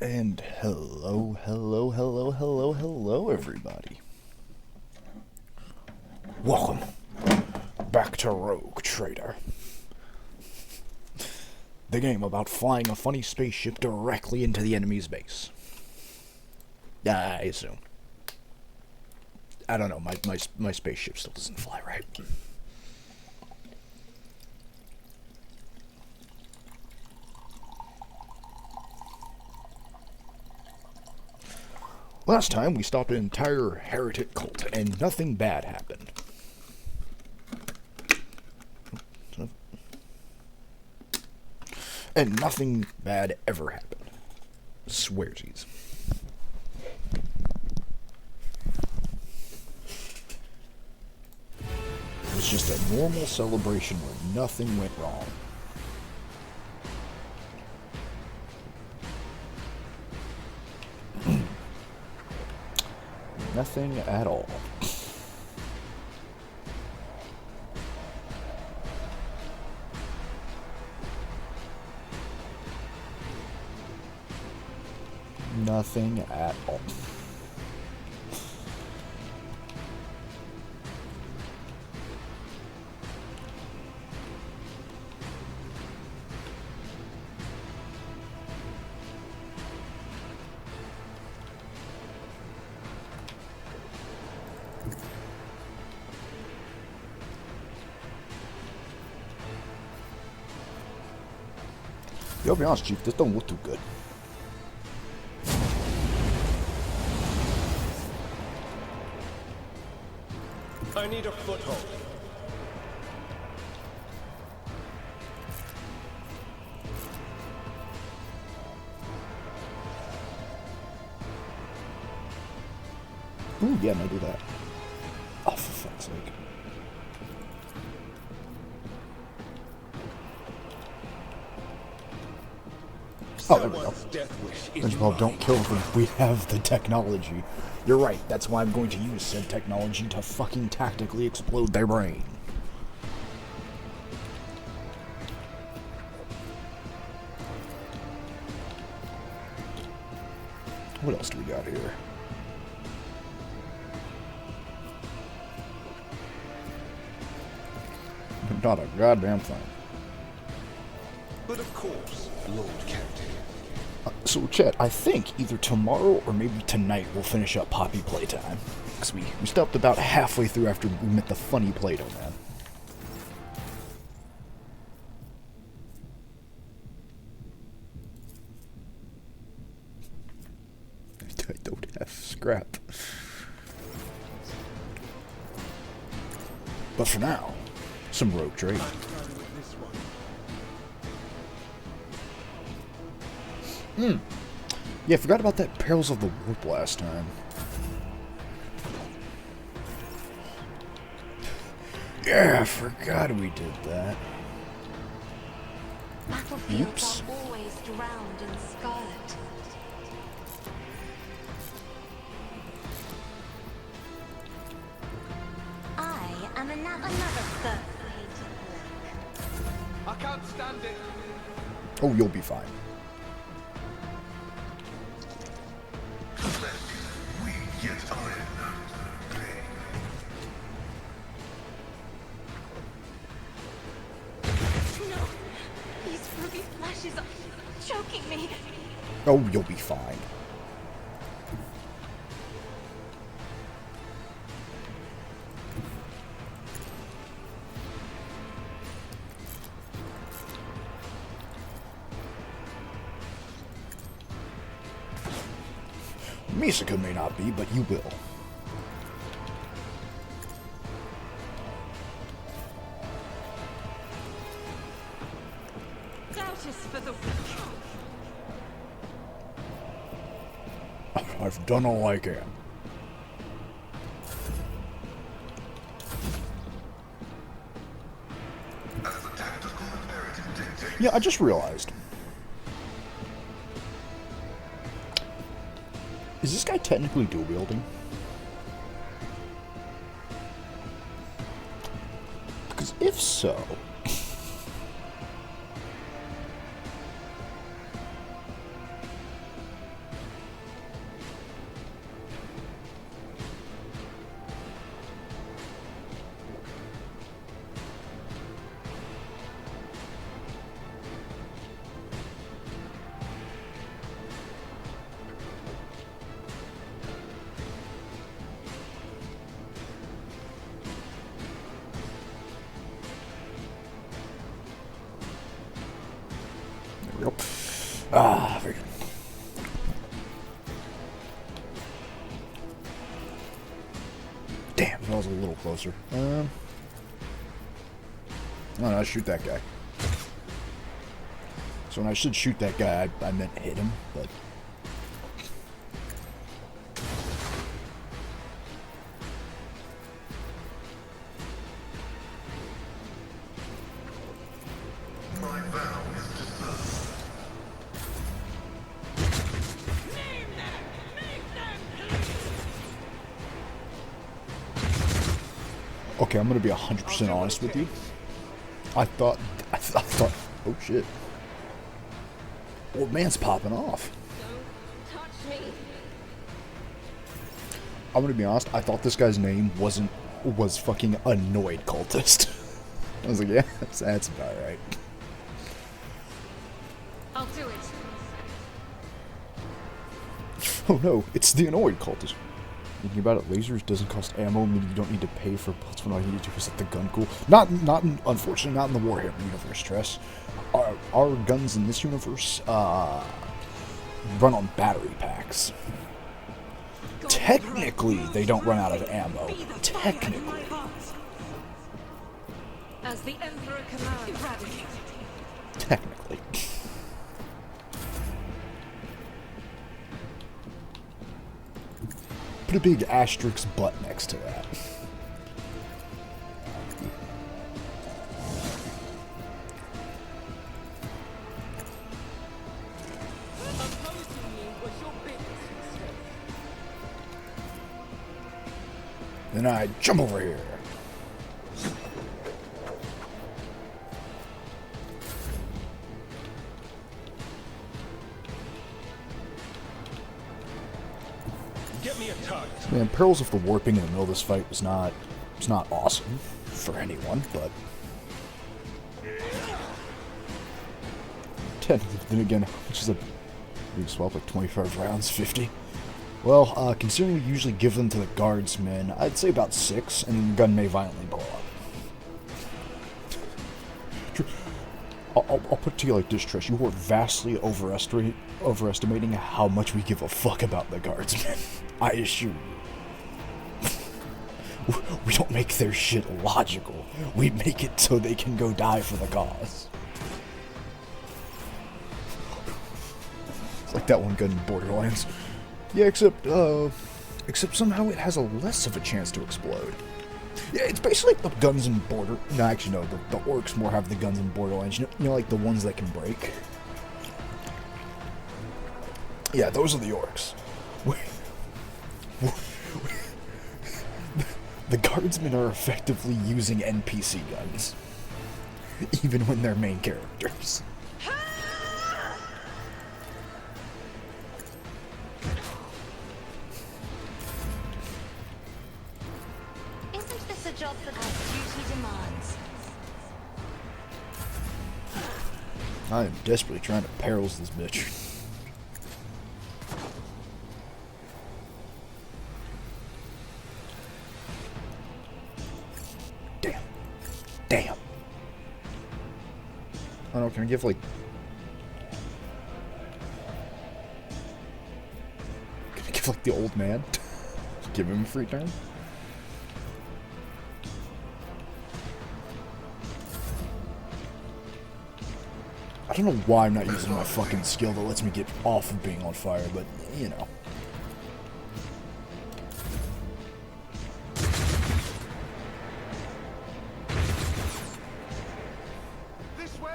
And hello, everybody. Welcome back to Rogue Trader. The game about flying a funny spaceship directly into the enemy's base. I assume. I don't know, my spaceship still doesn't fly right. Last time, we stopped an entire heretic cult, and nothing bad happened. And nothing bad ever happened. Swearsies. It was just a normal celebration where nothing went wrong. Nothing at all. Nothing at all. Yeah, I'll be honest, Chief, this don't look too good. I need a foothold. Ooh, yeah, no, do that. Oh, for fuck's sake. Oh, there we go. SpongeBob, don't kill them. We have the technology. You're right, that's why I'm going to use said technology to fucking tactically explode their brain. What else do we got here? Not a goddamn thing. But of course, Lord Captain. So, Chet, I think either tomorrow or maybe tonight we'll finish up Poppy Playtime. Because we stopped about halfway through after we met the funny Play-Doh man. I don't have scrap. But for now, some rogue trading. Yeah, I forgot about that Perils of the Warp last time. Yeah, I forgot we did that. Battlefields are always drowned in scarlet. I am another birth-hated work. I can't stand it. Oh, you'll be fine. No, these ruby flashes are choking me. Oh, you'll be fine. Misaka may not be, but you will. Doubt is for the weak. I've done all I can. Yeah, I just realized. Is this guy technically dual wielding? Because if so, Yep. Ah, very good. Damn, that was a little closer. Oh no, shoot that guy. So when I should shoot that guy, I meant hit him, but... Okay, I'm gonna be 100% honest with you. I thought, oh shit. Old man's popping off. Don't touch me. I'm gonna be honest, I thought this guy's name was fucking Annoyed Cultist. I was like, yeah, that's about right. I'll do it. Oh no, it's the Annoyed Cultist. Thinking about it, lasers doesn't cost ammo, meaning you don't need to pay for bullets when all you need to do is hit the gun cool. Unfortunately, not in the Warhammer universe, Tress. Our guns in this universe, run on battery packs. Technically, they don't run out of ammo. Technically. As the Emperor commands. Technically. Put a big asterisk butt next to that. Then I jump over here. Get me a target. Man, perils of the warping in the middle of this fight was not awesome for anyone, but then again, which is we swap like 25 rounds, 50. Well, considering we usually give them to the guardsmen, I'd say about 6, and the gun may violently blow up. I'll put it to you like this, Trish. You are vastly overestimating how much we give a fuck about the guardsmen. I assure you. We don't make their shit logical. We make it so they can go die for the cause. It's like that one gun in Borderlands. Yeah, except somehow it has a less of a chance to explode. Yeah, it's basically like the guns in Border... No, actually, no. The orcs more have the guns in Borderlands. You know, like the ones that can break? Yeah, those are the orcs. The guardsmen are effectively using NPC guns. Even when they're main characters. Isn't this a job that duty demands? I am desperately trying to perils this bitch. Damn. I don't know, can I give like... Can I give like the old man? Give him a free turn? I don't know why I'm not using my fucking skill that lets me get off of being on fire, but, you know. This way.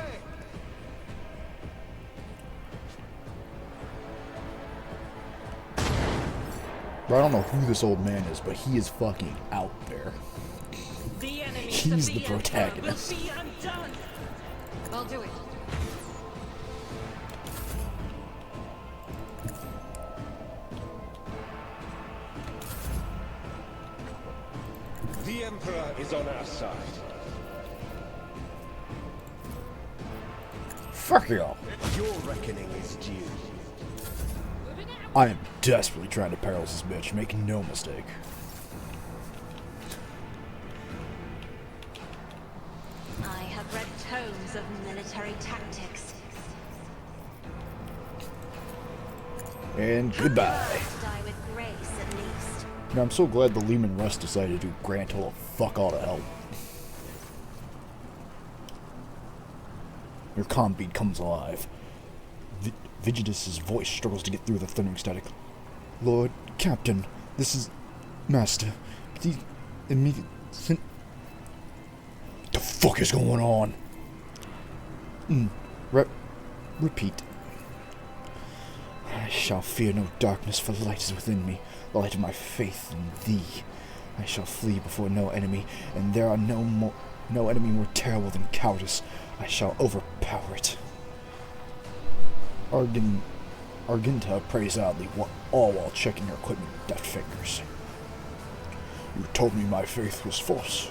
I don't know who this old man is, but he is fucking out there. He's the protagonist. I'll do it. The Emperor is on our side. Fuck y'all. Your reckoning is due. I am desperately trying to perils this bitch, make no mistake. I have read tomes of military tactics. And goodbye. Die with grace, at least. Now, I'm so glad the Lehman Russ decided to grant all the fuck all to help. Your comm bead comes alive. Vigidus's voice struggles to get through the thundering static. Lord, Captain, this is... Master. Please, immediate... What the fuck is going on? Repeat. I shall fear no darkness, for light is within me, the light of my faith in thee. I shall flee before no enemy, and there are no enemy more terrible than cowardice. I shall overpower it. Arginta prays loudly, all while checking her equipment with deft fingers. You told me my faith was false.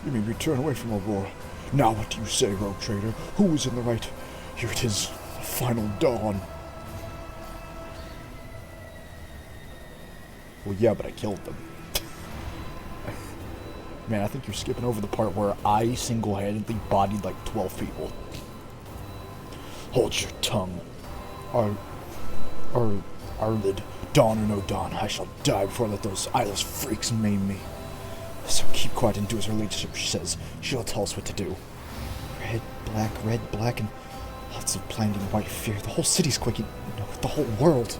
You made me turn away from Aurora. Now what do you say, rogue trader? Who is in the right? Here it is, the final dawn. Well, yeah, but I killed them. Man, I think you're skipping over the part where I single-handedly bodied like 12 people. Hold your tongue. Arlid, dawn or no dawn, I shall die before I let those eyeless freaks maim me. So keep quiet and do as her ladyship says. She'll tell us what to do. Red, black, and lots of blinding white fear. The whole city's quaking. No, the whole world.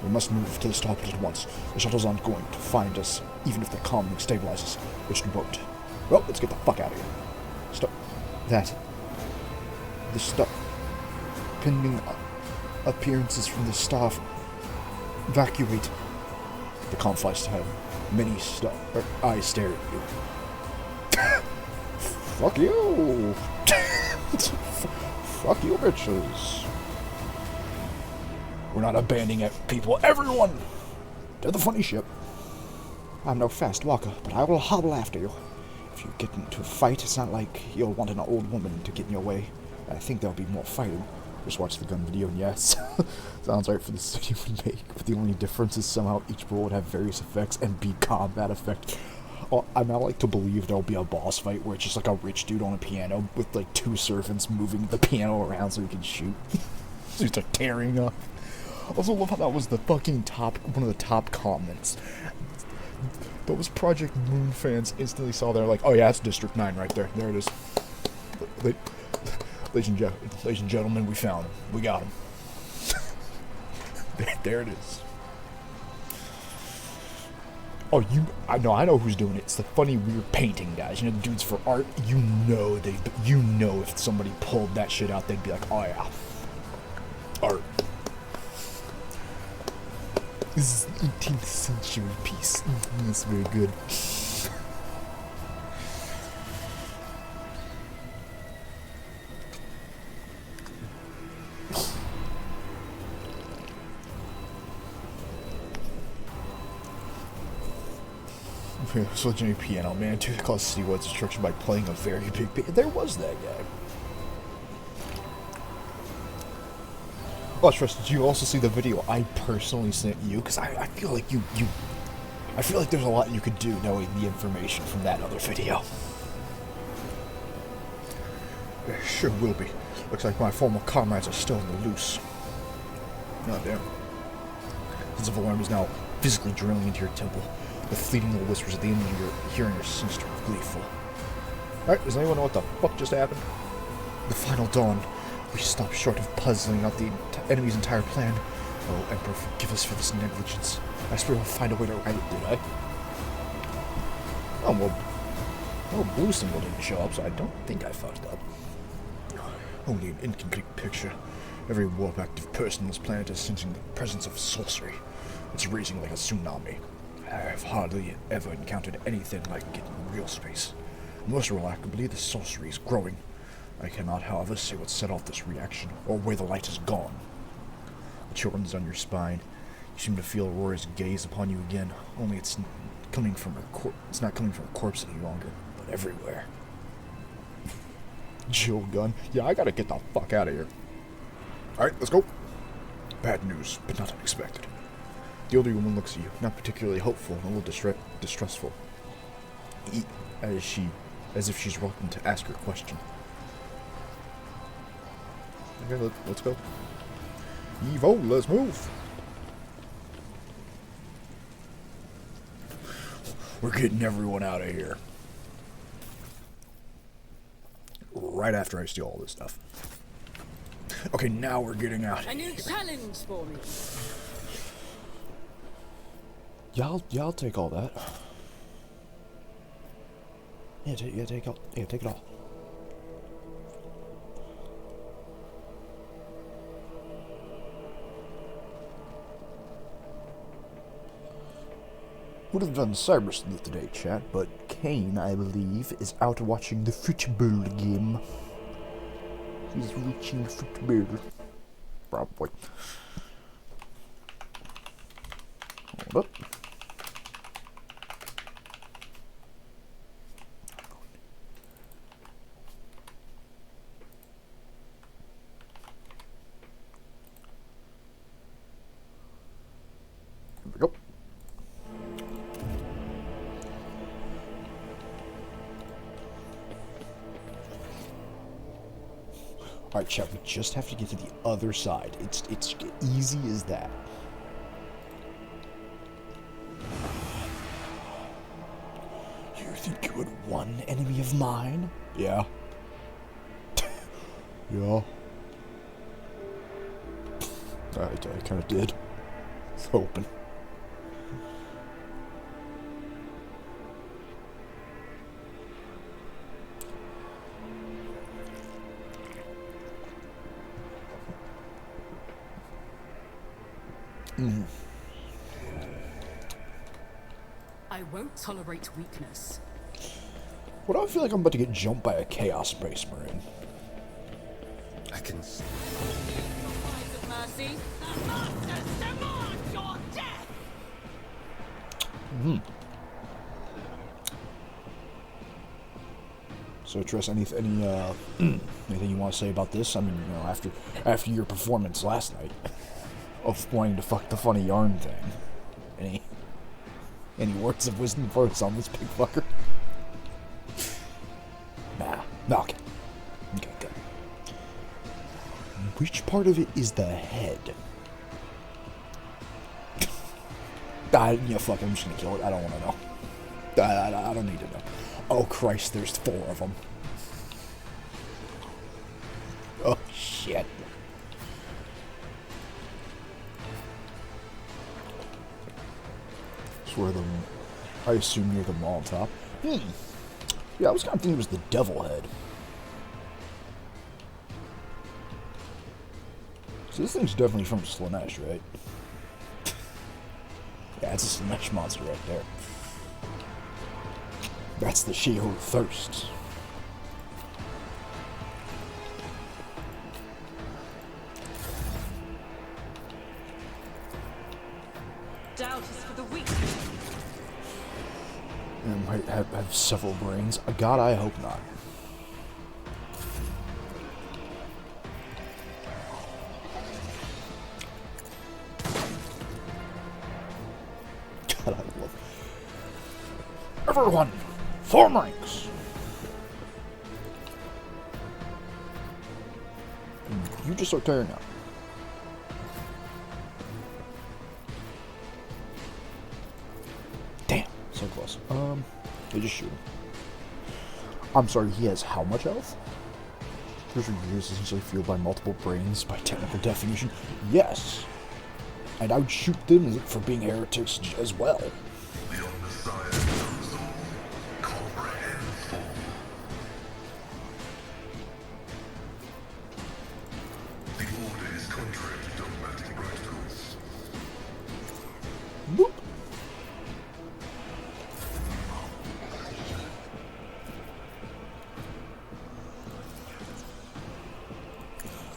We must move to the stoppage at once. The shuttles aren't going to find us, even if the comm stabilizes, which it won't. Well, let's get the fuck out of here. Stop. That. The stuff. Pending appearances from the staff. Evacuate. The comm flies to have many eyes stare at you. Fuck you! Fuck you, bitches. We're not abandoning it, people. Everyone! To the funny ship. I'm no fast walker, but I will hobble after you. If you get into a fight, it's not like you'll want an old woman to get in your way. I think there'll be more fighting. Just watch the gun video, and yes, sounds right for the city would make, but the only difference is somehow each role would have various effects and be combat effect. Oh, I now like to believe there'll be a boss fight where it's just like a rich dude on a piano with like 2 servants moving the piano around so he can shoot. So he's like tearing up. I also love how that was the fucking one of the top comments. Those Project Moon fans instantly saw there like, oh yeah, that's District 9 right there. There it is. Ladies and gentlemen, we found him. We got him. There it is. Oh, I know who's doing it. It's the funny, weird painting guys. You know, the dudes for art. You know if somebody pulled that shit out, they'd be like, oh yeah, art. This is an 18th century piece. That's very good. So legendary piano man, to cause citywide destruction by playing a very big piano. There was that guy. Oh, trust. Did you also see the video I personally sent you? Because I feel like I feel like there's a lot you could do knowing the information from that other video. Sure will be. Looks like my former comrades are still on the loose. Oh damn. The sense of alarm is now physically drilling into your temple. The fleeting little whispers at the end of your hearing are sinister and gleeful. Alright, does anyone know what the fuck just happened? The final dawn. We stopped short of puzzling out the enemy's entire plan. Oh, Emperor, forgive us for this negligence. I swear we'll find a way to right it, did I? Oh, well, no blue symbol didn't show up, so I don't think I fucked up. Only an incomplete picture. Every warp-active person on this planet is sensing the presence of sorcery. It's raging like a tsunami. I have hardly ever encountered anything like it in real space. Most remarkably, the sorcery is growing. I cannot, however, say what set off this reaction, or where the light has gone. The chill runs down your spine. You seem to feel Aurora's gaze upon you again, only it's coming from her it's not coming from a corpse any longer, but everywhere. Jill gun. Yeah, I gotta get the fuck out of here. Alright, let's go. Bad news, but not unexpected. The older woman looks at you, not particularly hopeful and a little distrustful. As if she's welcome to ask her a question. Okay, let's go. Evo, let's move. We're getting everyone out of here. Right after I steal all this stuff. Okay, now we're getting out of here. A new challenge for me. Yeah, I'll take all that. Yeah, take it all. Would have done cyber sleuth today, chat, but Kane, I believe, is out watching the football game. He's watching football. Probably. Hold up. Here we go. Alright, chat, we just have to get to the other side. It's easy as that. You think you had one enemy of mine? Yeah. Yeah. I kind of did. It's hoping. I won't tolerate weakness. What do I feel like I'm about to get jumped by a Chaos Space Marine? I can see. Eyes of mercy. The masters demand your death. So, Triss, anything you want to say about this? I mean, you know, after your performance last night of wanting to fuck the funny yarn thing, any words of wisdom for us on this big fucker? Nah, okay, good. Which part of it is the head? Yeah, fuck, I'm just gonna kill it. I don't want to know. I don't need to know. Oh Christ, there's 4 of them. Oh shit. Swear them. I assume near the mall top. Yeah, I was kind of thinking it was the devil head. So this thing's definitely from Slaanesh, right? Yeah, it's a Slaanesh monster right there. That's the she who thirsts. Doubt is for the weak. It might have several brains. God, I hope not. God, I love it. Everyone, form ranks. You just start tearing out. Damn, so close. They just shoot him. I'm sorry, he has how much health? Treasure gears essentially fueled by multiple brains by technical definition. Yes. And I would shoot them for being heretics as well. Boop.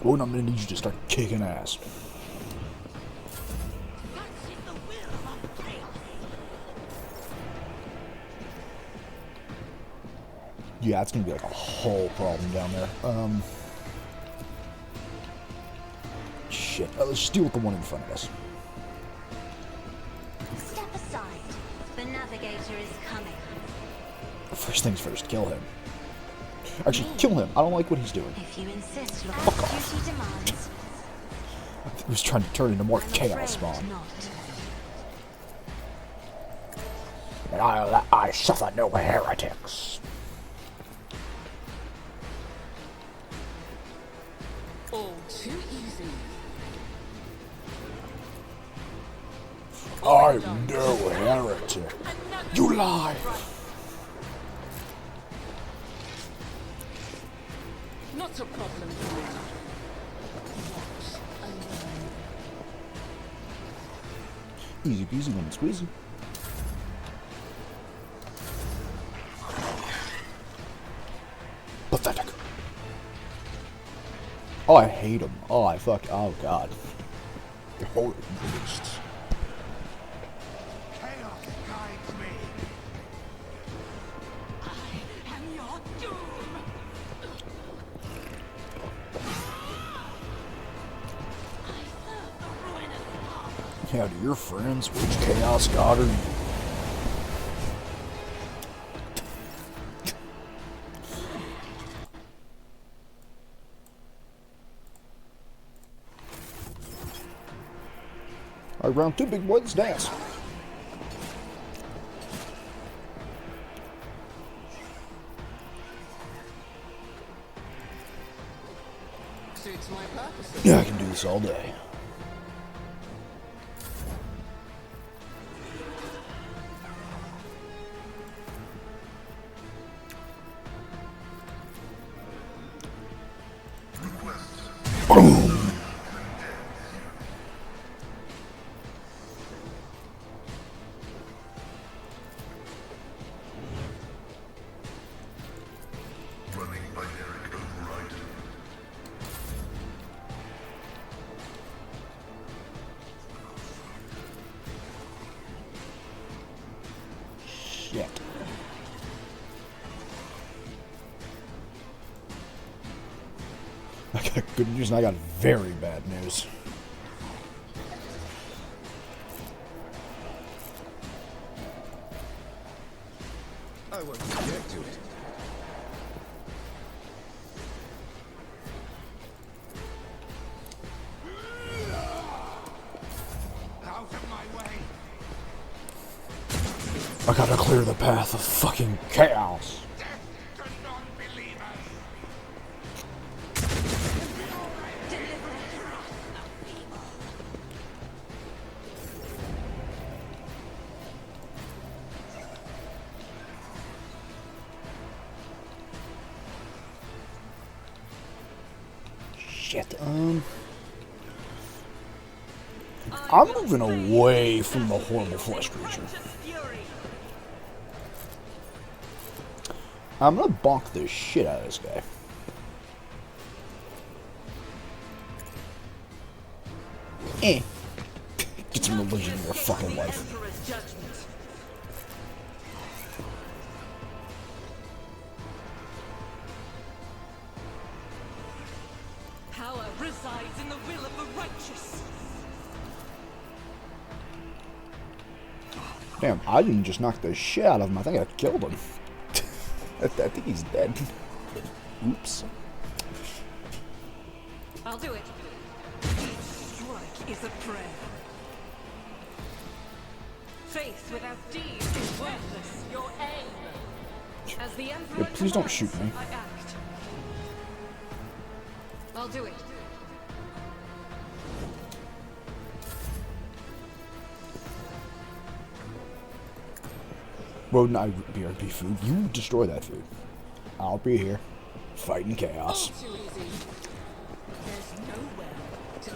Woden, I'm gonna need you to start kicking ass. Yeah, it's gonna be like a whole problem down there. Shit. Let's just deal with the one in front of us. Step aside. The navigator is coming. First things first, kill him. Actually, kill him. I don't like what he's doing. If you insist, Lord. Fuck off. Duty demands. He was trying to turn into more I'm chaos afraid spawn. not. and I suffer no heretics. All too easy. I'm no heretic. You lie. Not a problem for me. Easy peasy lemon squeezy. Pathetic. Oh, I hate him. Oh, oh god. They're horrid beasts. Chaos guides me. And your doom. Yeah, to your friends, which chaos god are you? Alright, round 2, big boy, let's dance. Suits my purposes. Yeah, I can do this all day. Boom! Shit. I got good news and I got very bad news. I won't object to it. Out of my way. I gotta clear the path of fucking chaos. Death to non-believers. Shit, I'm moving away from the horrible flesh creature. I'm gonna bonk the shit out of this guy. Get some religion in your fucking life. Power resides in the will of the righteous. Damn, I didn't just knock the shit out of him. I think I killed him. I think he's dead. Oops. I'll do it. Each strike is a prayer. Faith without deed is worthless. Your aim. As the Emperor Yeah, please don't commands, shoot me. I act. I'll do it. Woden, I BRB food. You destroy that food. I'll be here, fighting chaos. All too easy. There's nowhere to go.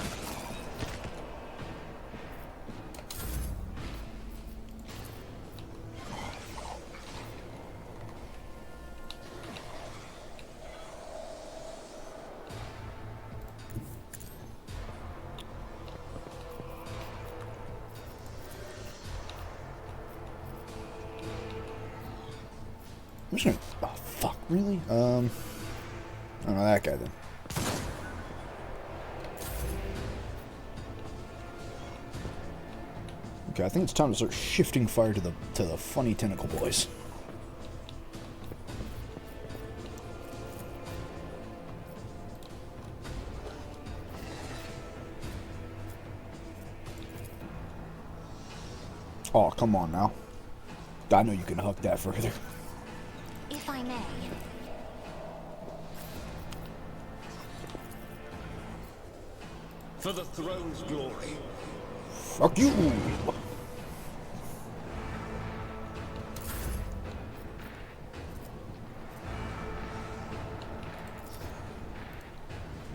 I'm just gonna. Oh fuck! Really? I don't know that guy then. Okay, I think it's time to start shifting fire to the funny tentacle boys. Oh, come on now. I know you can hook that further. If I may. For the throne's glory. Fuck you!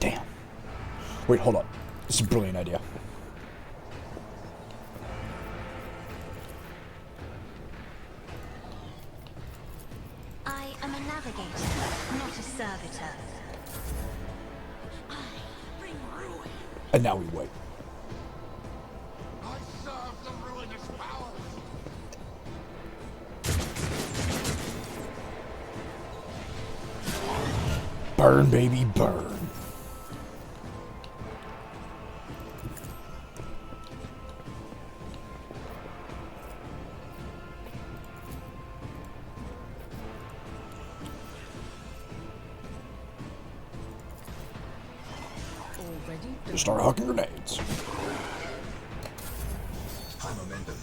Damn. Wait, hold up. This is a brilliant idea. I am a navigator, not a servitor. And now we wait. I serve the ruinous powers. Burn, baby, burn. Already Just start hucking grenades. High momentum.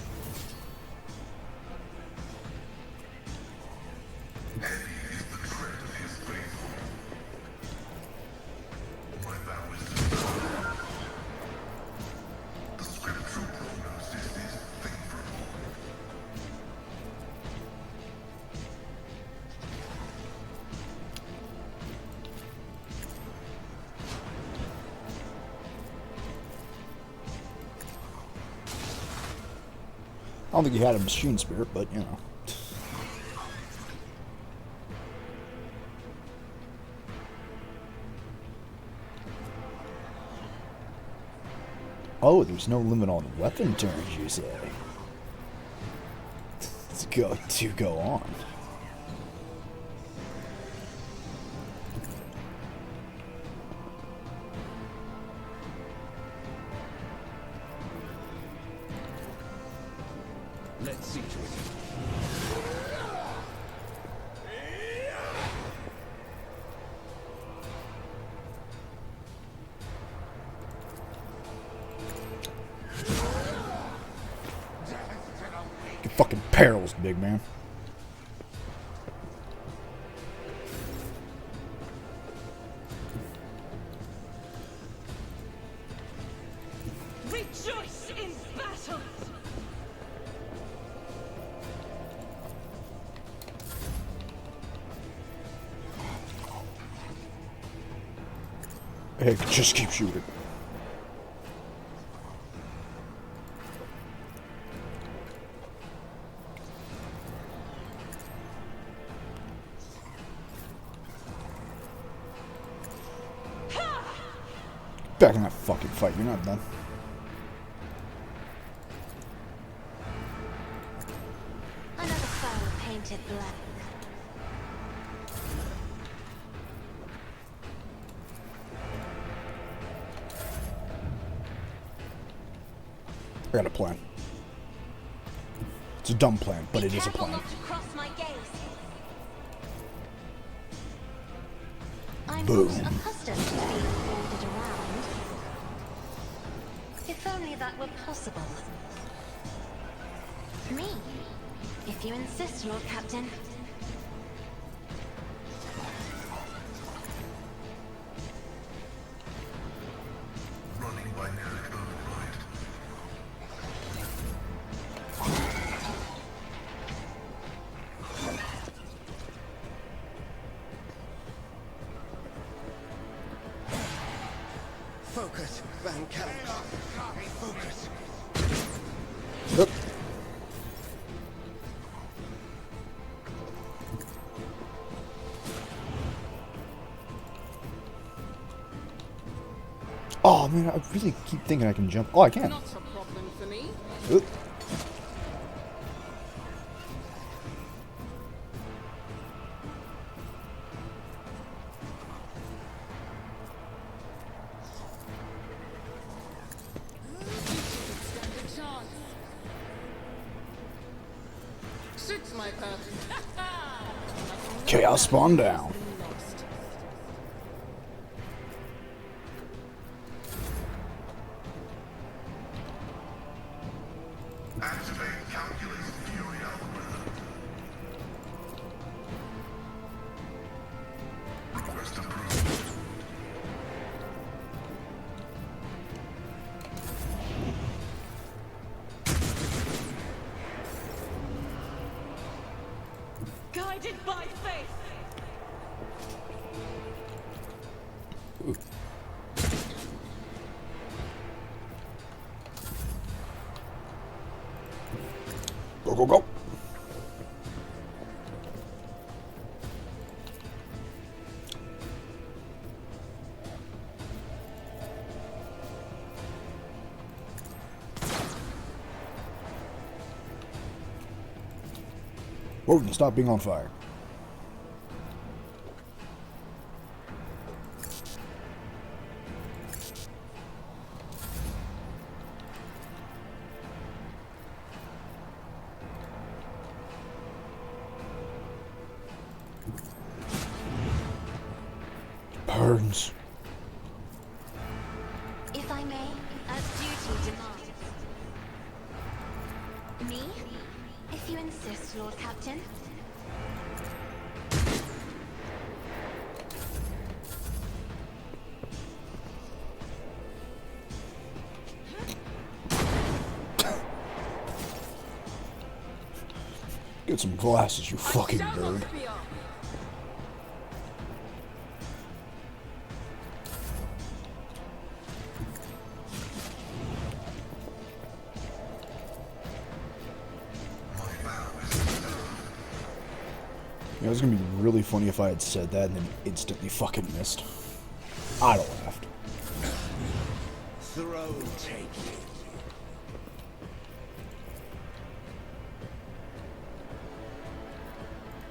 I don't think he had a machine spirit, but you know. Oh, there's no limit on weapon turns, you say? Let's go on. Let's see to it. Get fucking perils, big man. rejoice in battle. Hey, just keep shooting. Back in that fucking fight, you're not done. Another foe painted black. I got a plan. It's a dumb plan, but it is a Careful plan. not to cross my gaze. I'm Boom. not accustomed to being ordered around. If only that were possible. Me, if you insist, Lord Captain. Running by Nerrick override. Focus, Van Camp. Focus. Yep. Oh man, I really keep thinking I can jump. Oh, I can. Not a problem for me. Oop. Stand a chance. Suits my purpose. Chaos spawn down. Lost. Activate calculated fury algorithm. guided by faith. Ooh. Go, go, go. Woden, stop being on fire. Burns. If I may, as duty demands. Me? If you insist, Lord Captain. Get some glasses, you fucking nerd. You know, it was gonna be really funny if I had said that and then instantly fucking missed. I'd have laughed. Throw taking.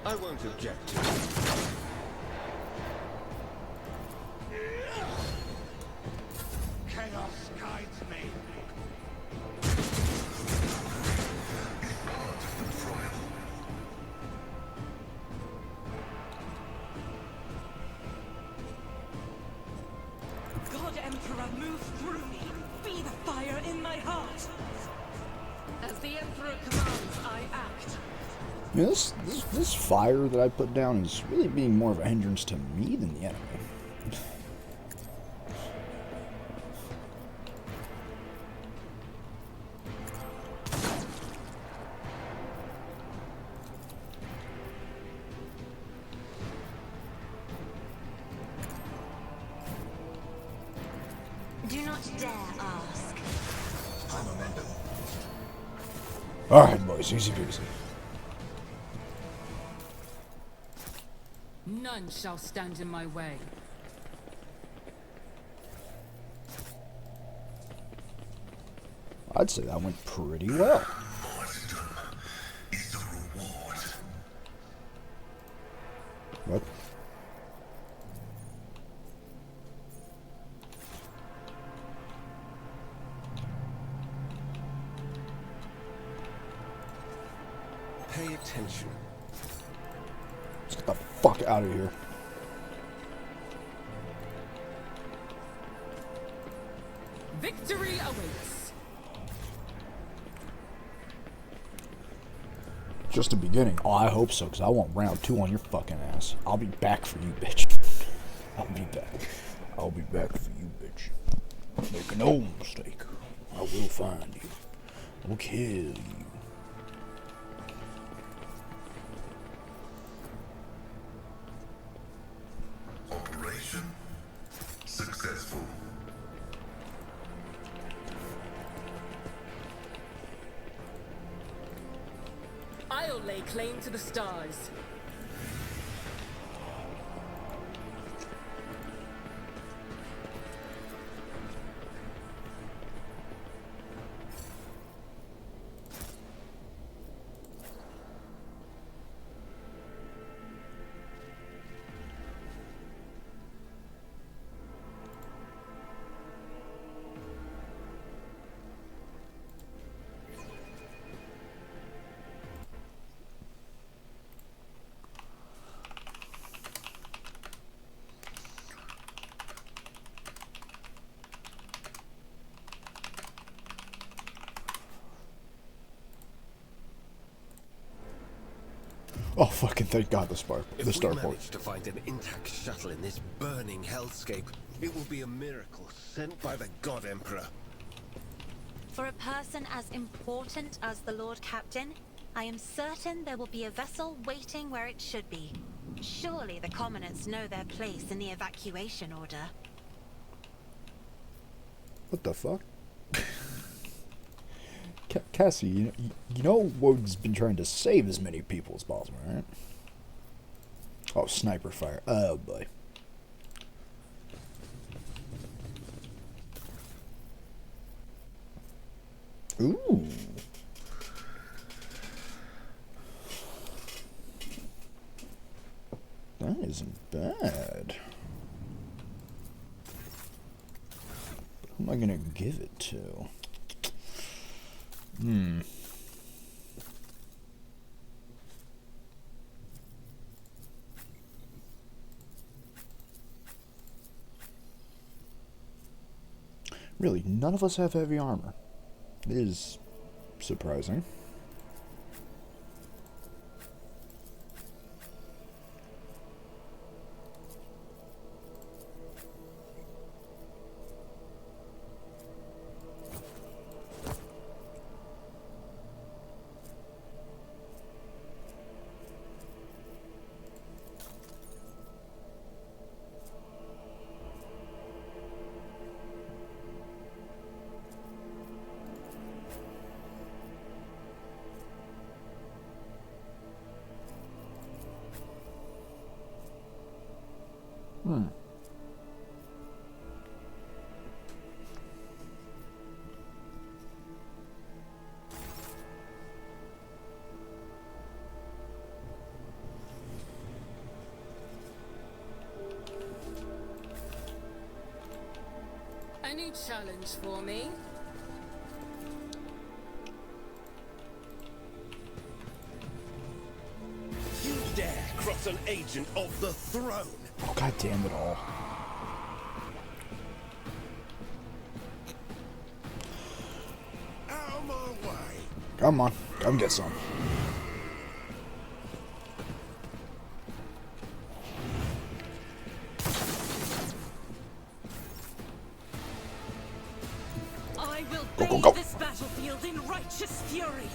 I won't object to it. Chaos guides me. God Emperor, move through me. Be the fire in my heart. As the Emperor commands, I act. Yeah, this fire that I put down is really being more of a hindrance to me than the enemy. Do not dare ask. Alright, boys, easy peasy. None shall stand in my way. I'd say that went pretty well. Is the reward. What? Pay attention. Let's get the fuck out of here. Victory awaits. Just the beginning. Oh, I hope so, because I want round 2 on your fucking ass. I'll be back for you, bitch. I'll be back. I'll be back for you, bitch. Make no mistake. I will find you. I will kill you. Operation successful. I'll lay claim to the stars. Oh, fucking thank God the spark. The If we starport. manage to find an intact shuttle in this burning hellscape, it will be a miracle sent by the God Emperor. For a person as important as the Lord Captain, I am certain there will be a vessel waiting where it should be. Surely the commoners know their place in the evacuation order. What the fuck? Cassie, you know Woden's been trying to save as many people as possible, right? Oh, sniper fire. Oh, boy. Ooh. That isn't bad. Who am I gonna give it to? Really, none of us have heavy armor. It is surprising. A new challenge for me. You dare cross an agent of the throne? Oh, god damn it all. Out of my way! Come on, come get some. I will Go, go, bathe go. this battlefield in righteous fury.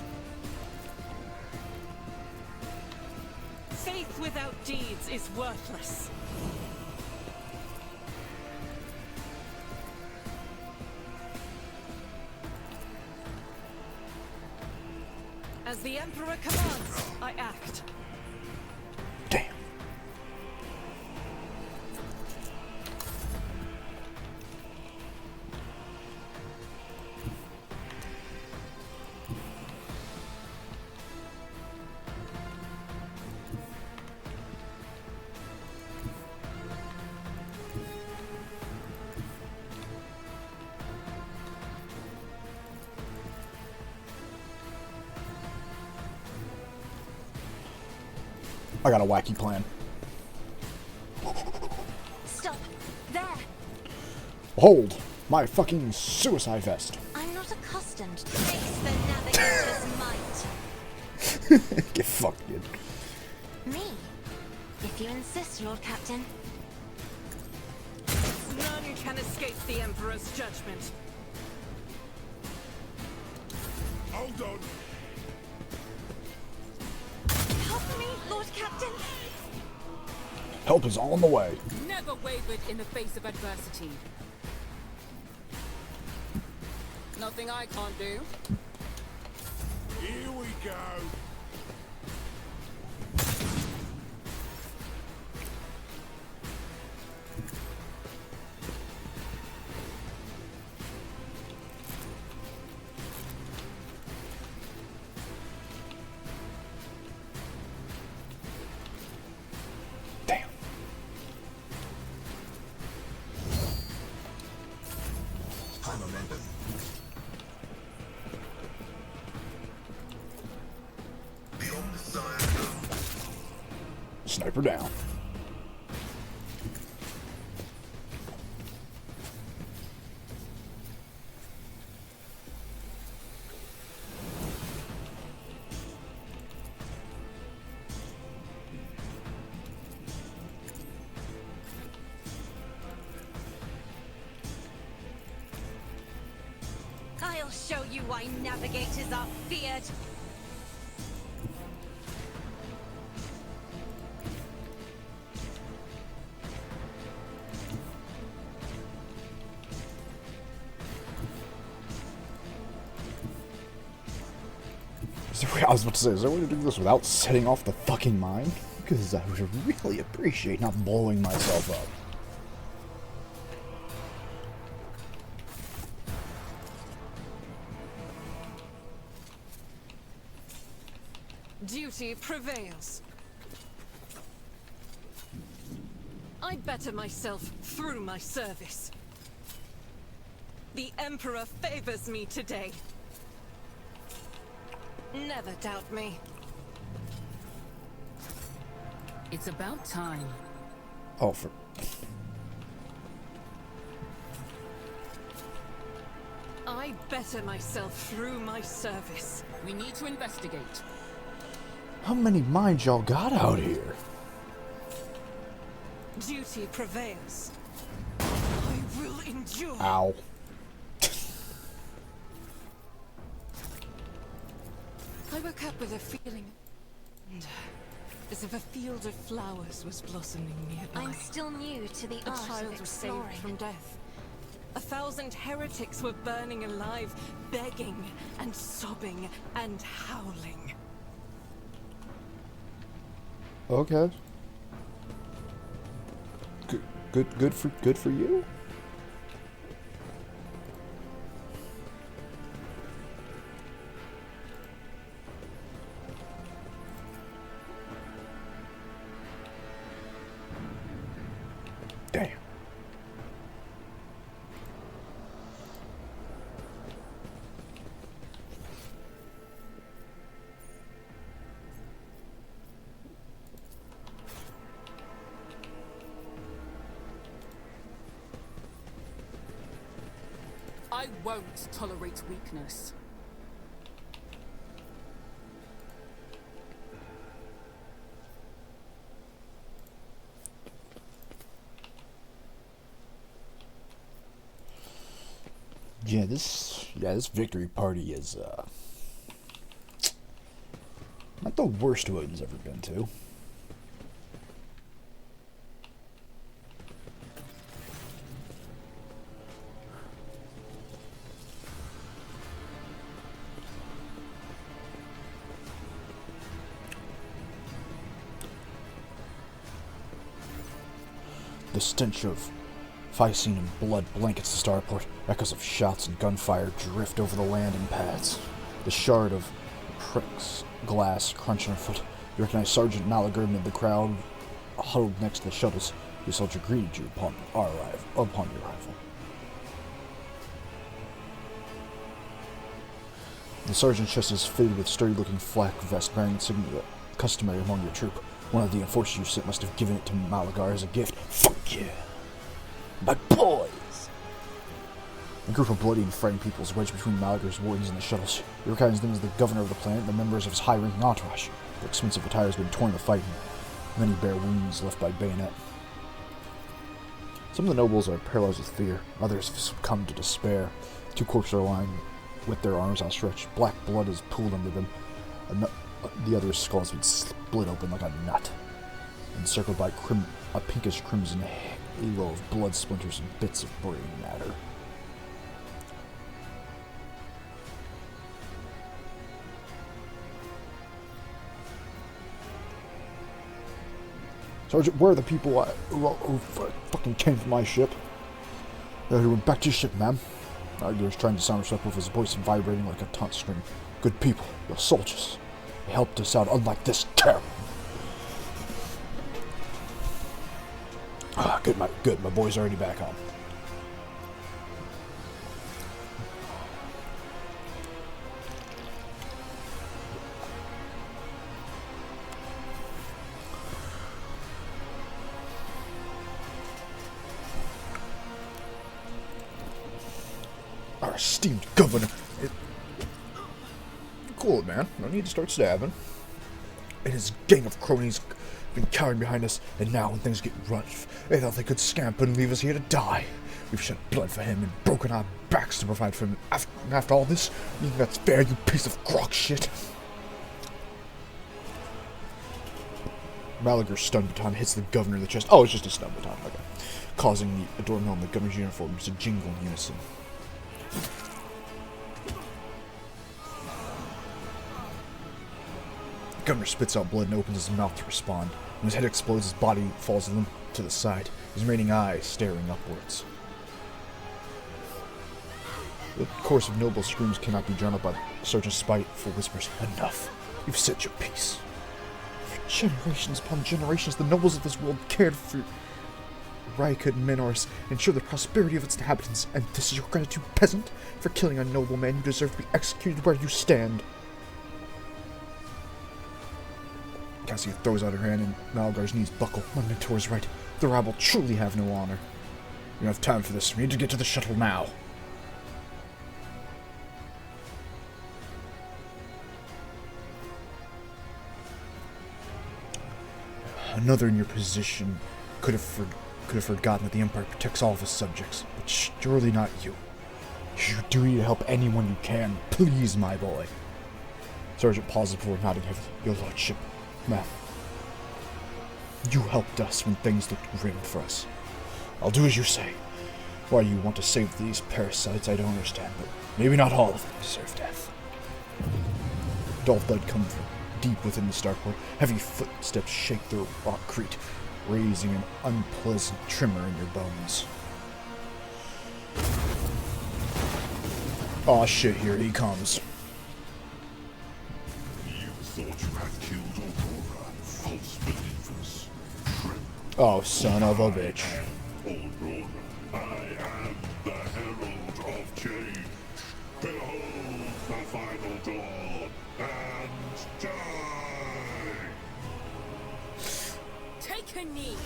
Faith without deeds is worthless. As the Emperor commands, I act. Damn. I got a wacky plan. Stop! There! Hold my fucking suicide vest. I'm not accustomed to face the navigator's might. Get fucked, dude. Me? If you insist, Lord Captain. None can escape the Emperor's judgment. Hold on! Help me, Lord Captain! Help is all on the way. Never wavered in the face of adversity. Nothing I can't do. Here we go! Damn. High momentum. Beyond the side. Sniper down. I'll show you why navigators are feared. I was about to say, is there a way to do this without setting off the fucking mine? Because I would really appreciate not blowing myself up. Duty prevails. I better myself through my service. The Emperor favors me today. Never doubt me. It's about time. Oh, for... I better myself through my service. We need to investigate. How many mines y'all got out here? Duty prevails. I will endure. Ow. I woke up with a feeling, as if a field of flowers was blossoming nearby. I'm still new to the A art child of was saved exploring. from death. 1,000 heretics were burning alive, begging and sobbing and howling. Okay. Good for you. Damn. I won't tolerate weakness. Yeah, this victory party is not the worst Woden's ever been to. The stench of Phycine and blood blankets the starport. Echoes of shots and gunfire drift over the landing pads. The shard of pricks glass crunch underfoot. You recognize Sergeant Malager amid the crowd huddled next to the shuttles. The soldier greeted you upon your arrival. The sergeant's chest is fitted with sturdy-looking flak vest bearing insignia customary among your troop. One of the enforcers you sent must have given it to Malagar as a gift. Fuck yeah! My boys! A group of bloody and frightened people is wedged between Malagar's wardens and the shuttles. You recognize them as the governor of the planet and the members of his high-ranking entourage. Their expensive attire has been torn in the fight, and many bear wounds left by bayonet. Some of the nobles are paralyzed with fear. Others have succumbed to despair. Two corpses are lying with their arms outstretched. Black blood is pooled under them. The other's skull has been split open like a nut, encircled by a pinkish crimson halo of blood splinters and bits of brain matter. Sergeant, where are the people who fucking came from my ship? Who went back to your ship, ma'am. Arguer's trying to sound himself with his voice vibrating like a taunt string. Good people, you're soldiers. You helped us out, unlike this terror. Ah, good, my boy's already back home. Our esteemed governor. Cool, man. No need to start stabbing. And his gang of cronies been cowering behind us, and now when things get rough, they thought they could scamper and leave us here to die. We've shed blood for him and broken our backs to provide for him. After all this, you think that's fair, you piece of crock shit? Malagar's stun baton hits the governor in the chest. Oh, it's just a stun baton, okay. Causing the adornment on the governor's uniforms to jingle in unison. Gunner spits out blood and opens his mouth to respond. When his head explodes, his body falls limp to the side, his remaining eyes staring upwards. The chorus of noble screams cannot be drowned out by Sergeant's spiteful whispers. Enough. You've said your piece. For generations upon generations, the nobles of this world cared for Raikud and Minoris, and ensured the prosperity of its inhabitants, and this is your gratitude, peasant, for killing a noble man who deserved to be executed where you stand. Cassia throws out her hand, and Malgar's knees buckle. My mentor is right. The rabble truly have no honor. We don't have time for this. We need to get to the shuttle now. Another in your position could have forgotten that the Empire protects all of its subjects, but surely not you. It's your duty to help anyone you can. Please, my boy. Sergeant pauses before nodding heavily. Your lordship, ma'am. You helped us when things looked grim for us. I'll do as you say. Why you want to save these parasites, I don't understand, but maybe not all of them deserve death. Dull thud comes from deep within the starport. Heavy footsteps shake the rockcrete, raising an unpleasant tremor in your bones. Aw, shit, here he comes. You thought you had killed Aurora, false believers. Oh, son of a bitch. Aurora, I am the herald of change. Behold the final dawn, and die! Take a knee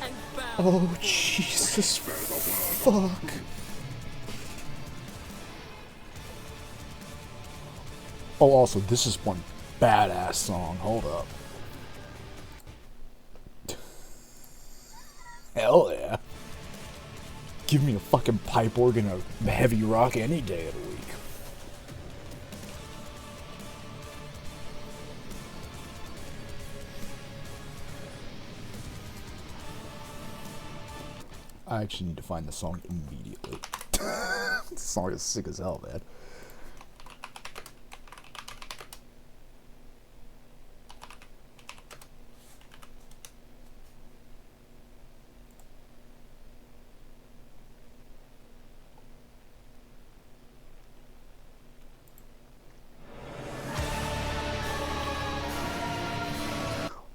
and bow. Oh, Jesus. Fuck. Oh, also, this is one badass song. Hold up. Hell yeah. Give me a fucking pipe organ of heavy rock any day of the week. I actually need to find the song immediately. This song is sick as hell, man.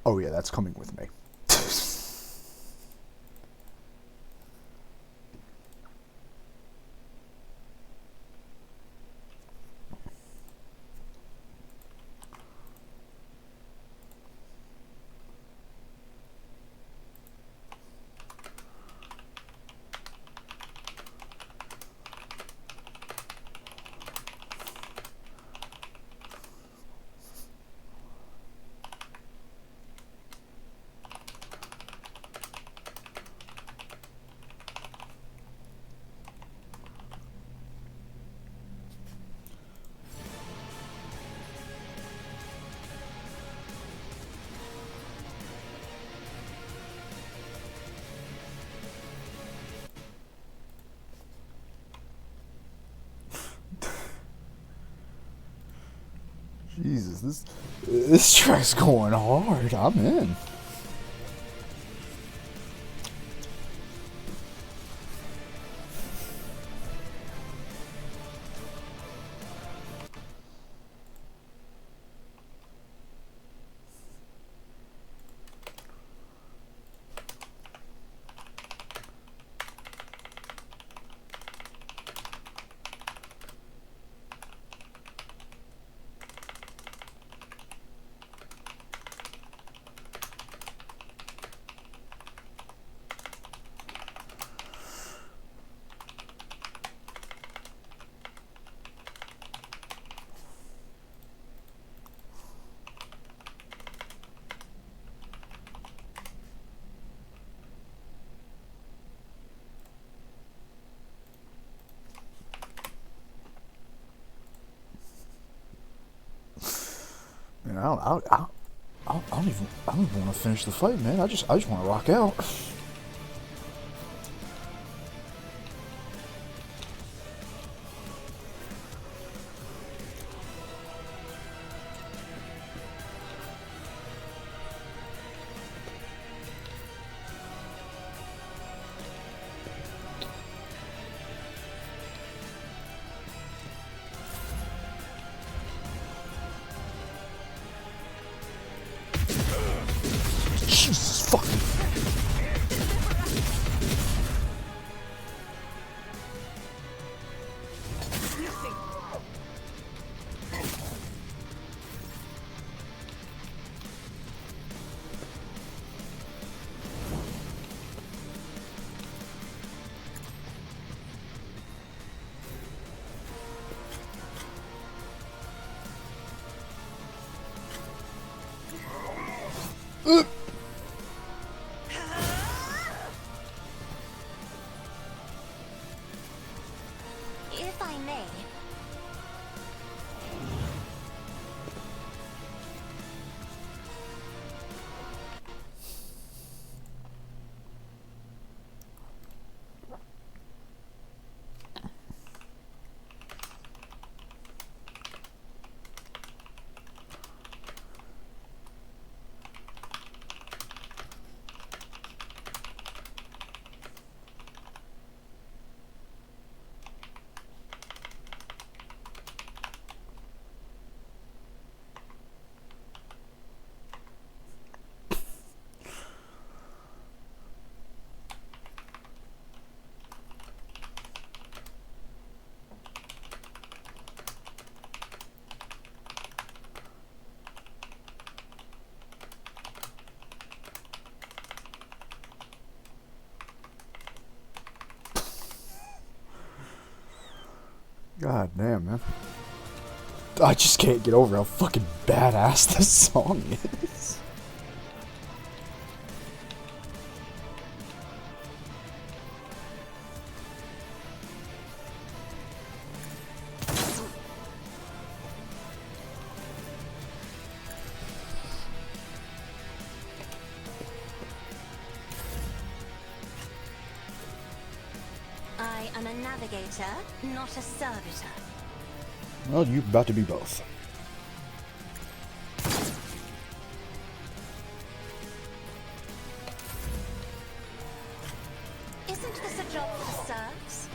Oh yeah, that's coming with me. Jesus, this track's going hard. I'm in. Man, I don't even want to finish the fight, man. I just want to rock out. God damn, man. I just can't get over how fucking badass this song is. I am a navigator, not a servitor. Well, you're about to be both. Isn't this a job for the serfs?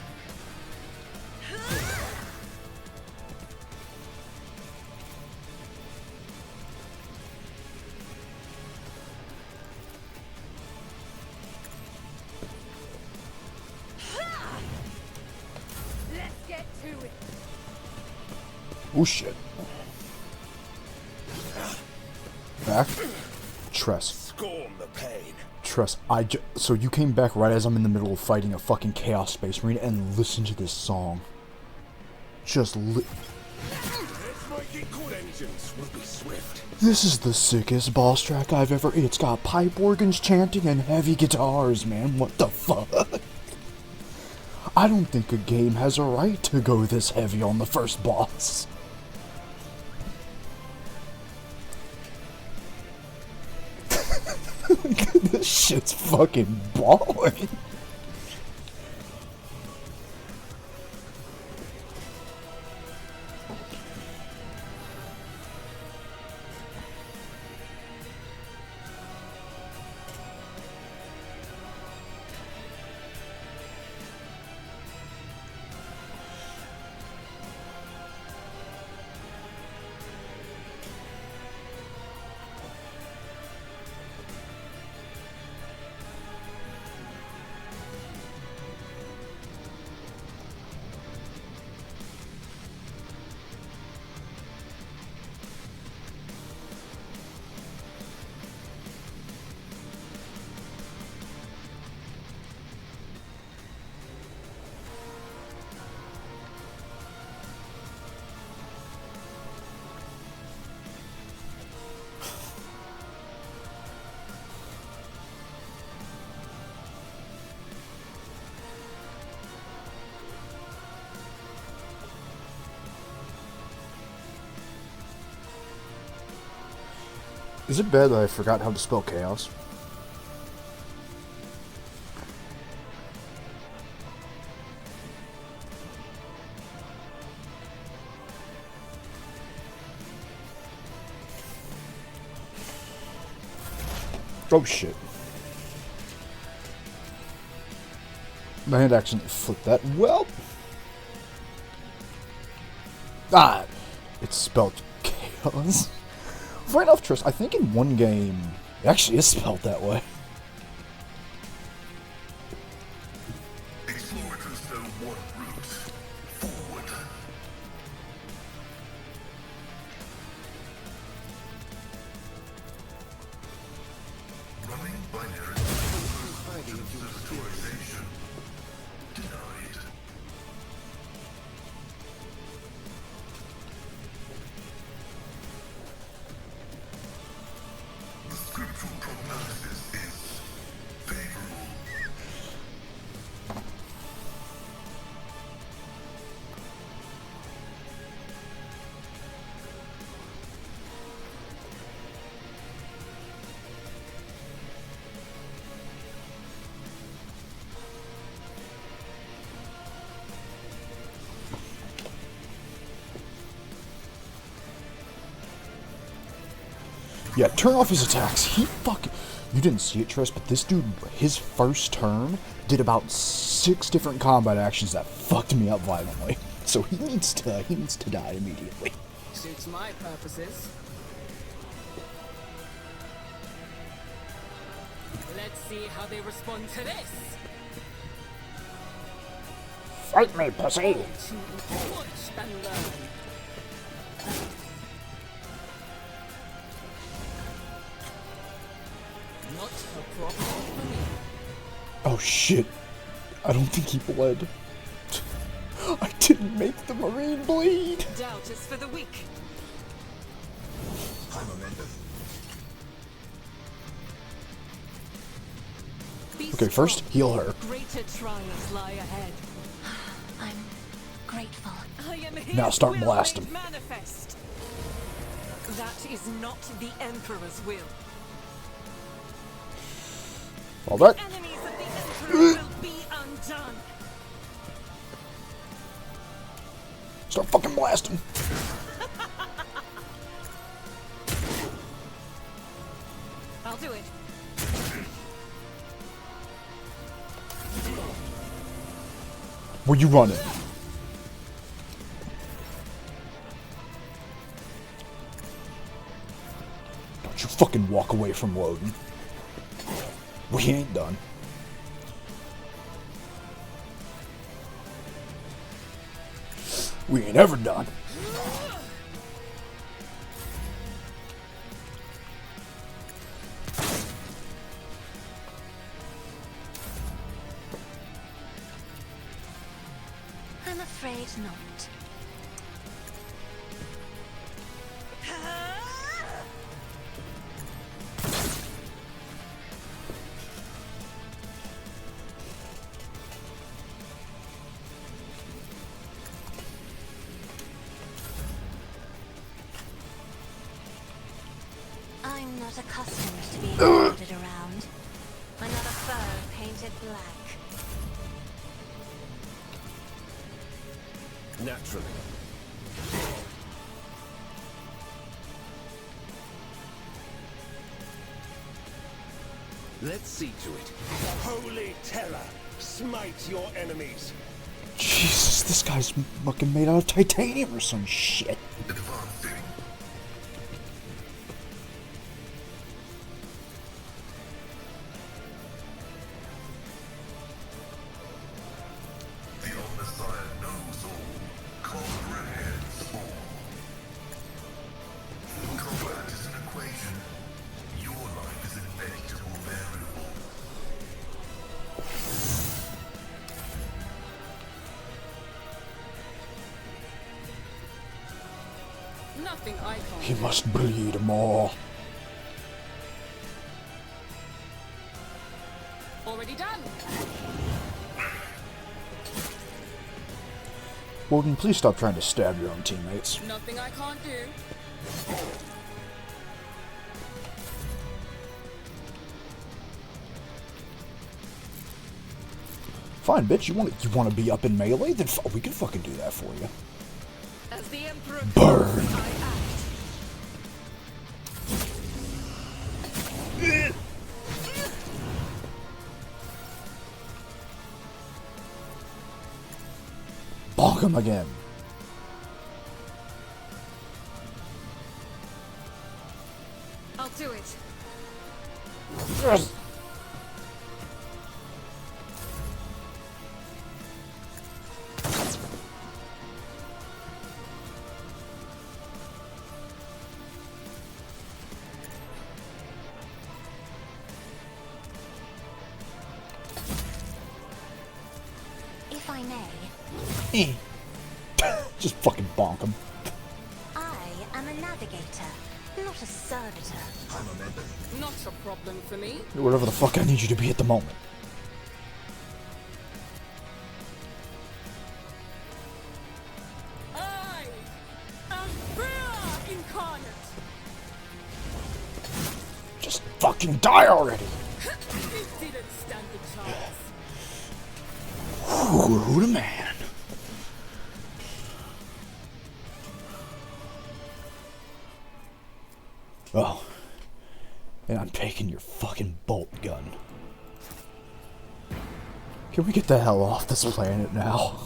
Let's get to it. Oh shit. Back. Tress. Scorn the pain. Tress, so you came back right as I'm in the middle of fighting a fucking Chaos Space Marine and listen to this song. Just Let's make it good. Engines will be swift. This is the sickest boss track I've ever... It's got pipe organs chanting and heavy guitars, man. What the fuck? I don't think a game has a right to go this heavy on the first boss. This shit's fucking balling. Is it bad that I forgot how to spell chaos? Oh shit. My hand accidentally flipped that. Well. Ah! It's spelled chaos. Right off, Triss, I think in one game, it actually is spelled that way. Explorators know one route. Forward. Running binary. Destroyation. Denied. The scriptural prognosis is favorable. Yeah, turn off his attacks. He fucking... You didn't see it, Triss, but this dude, his first turn, did about 6 different combat actions that fucked me up violently. So he needs to die immediately. Suits my purposes. Let's see how they respond to this. Fight me, pussy! Watch and learn. Not a problem for me. Oh shit. I don't think he bled. I did Make the Marine bleed. Doubt is for the weak. Be Okay, first, strong. heal her. Greater trials lie ahead. I'm grateful. I am his Now start will blasting. made manifest. That is not the Emperor's will. All that. Enemies of the Emperor will be undone. Start fucking blasting. I'll do it. Where you running? Don't you fucking walk away from Woden. We ain't done. We ain't ever done. I'm afraid not. I'm not accustomed to being ordered around. Another foe painted black. Naturally. Let's see to it. Holy terror! Smite your enemies! Jesus, this guy's fucking made out of titanium or some shit. Advancing. The Omnissiah knows all. Conqueror heads all. Combat is an equation. Your life is an inevitable variable. Nothing I can't. He must bleed more. Already done. Woden, please stop trying to stab your own teammates. Nothing I can't do. Fine, bitch. You want to be up in melee? Then we can fucking do that for you. As the Emperor Burn. commands, I act. Bonk him again. I'll do it. Yes. If I may, Just fucking bonk him. I am a navigator, not a servitor. Not a problem for me. Whatever the fuck I need you to be at the moment. I am fear incarnate. Just fucking die already. It didn't stand a chance. Who the man? Oh. And I'm taking your fucking bolt gun. Can we get the hell off this planet now?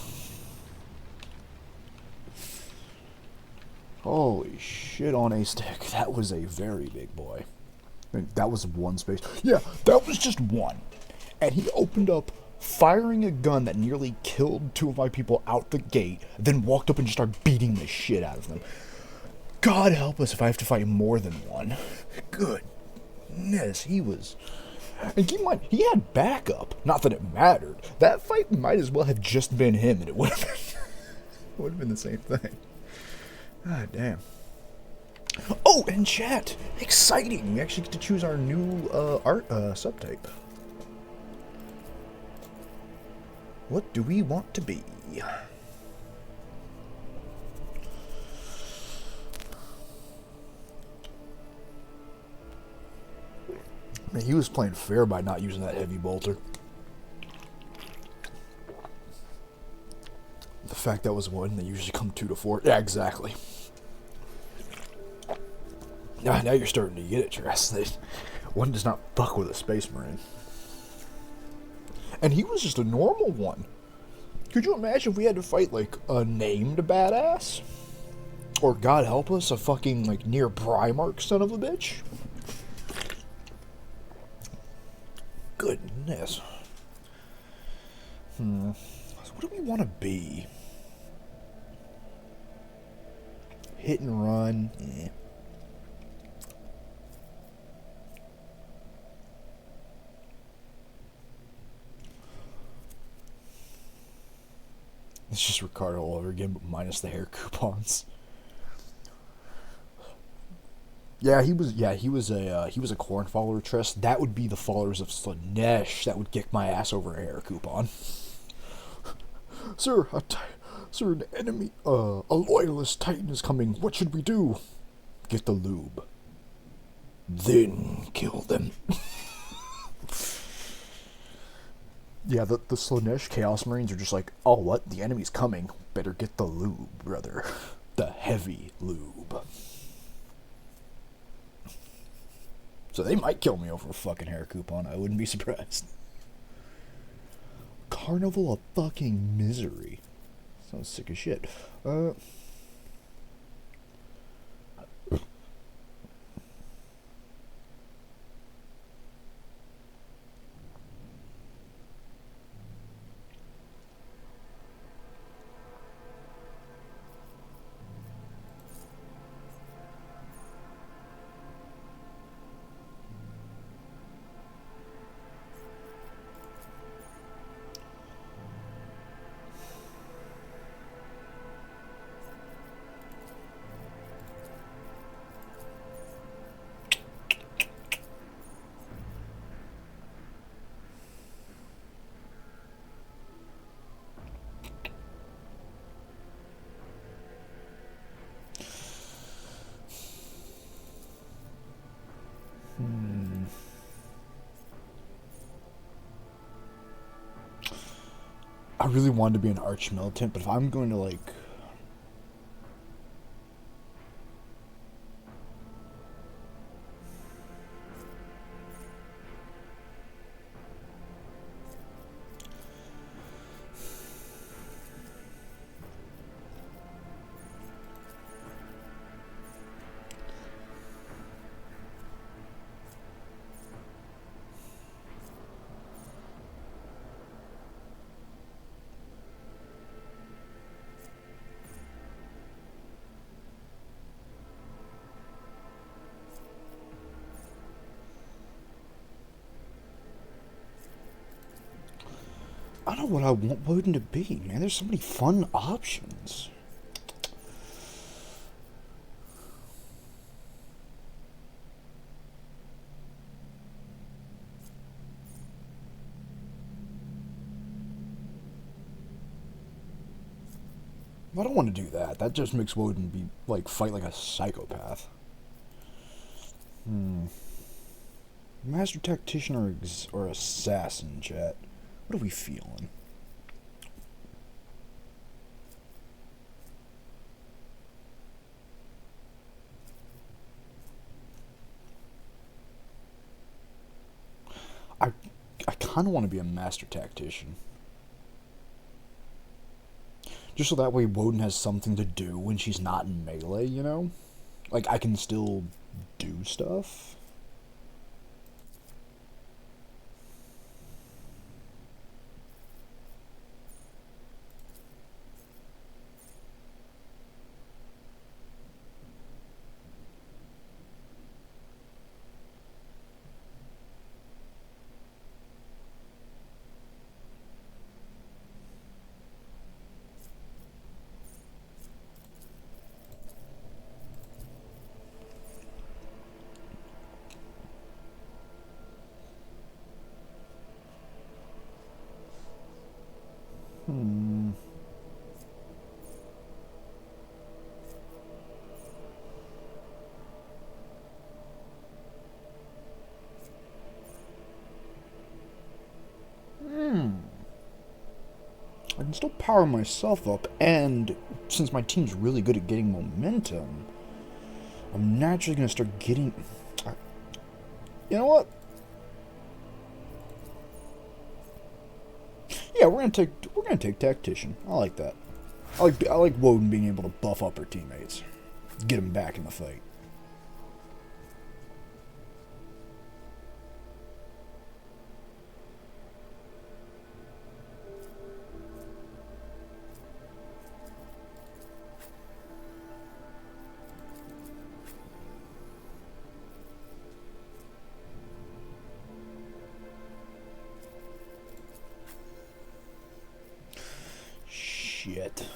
Holy shit on a stick. That was a very big boy. I mean, that was one space. Yeah, that was just one. And he opened up firing a gun that nearly killed 2 of my people out the gate, then walked up and just started beating the shit out of them. God help us if I have to fight more than one. Goodness, he was... And keep in mind, he had backup. Not that it mattered. That fight might as well have just been him, and it would have been... Would have been the same thing. God damn. Oh, and chat! Exciting! We actually get to choose our new art subtype. What do we want to be? Man, he was playing fair by not using that heavy bolter. The fact that was one, they usually come 2 to 4. Yeah, exactly. Now you're starting to get it, Tress. One does not fuck with a Space Marine. And he was just a normal one. Could you imagine if we had to fight, like, a named badass? Or, God help us, a fucking, like, near Primarch son of a bitch? Goodness. So what do we want to be? Hit and run? Eh. It's just Ricardo all over again, but minus the hair coupons. Yeah, he was a corn follower, Tress. That would be the followers of Slanesh that would kick my ass over a hair coupon. Sir, an enemy, a loyalist Titan is coming. What should we do? Get the lube. Then kill them. Yeah, the Slanesh Chaos Marines are just like, oh, what? The enemy's coming. Better get the lube, brother. The heavy lube. So they might kill me over a fucking hair coupon. I wouldn't be surprised. Carnival of fucking misery. Sounds sick as shit. I really wanted to be an arch militant, but if I'm going to, like... I don't know what I want Woden to be, man. There's so many fun options. I don't want to do that. That just makes Woden be like fight like a psychopath. Master Tactician or Assassin, chat. What are we feeling? I kind of want to be a Master Tactician. Just so that way Woden has something to do when she's not in melee, you know? Like, I can still do stuff. can still power myself up, and since my team's really good at getting momentum, I'm naturally going to start getting... You know what? Yeah, we're gonna take Tactician. I like that. I like Woden being able to buff up her teammates. Get them back in the fight. Shit.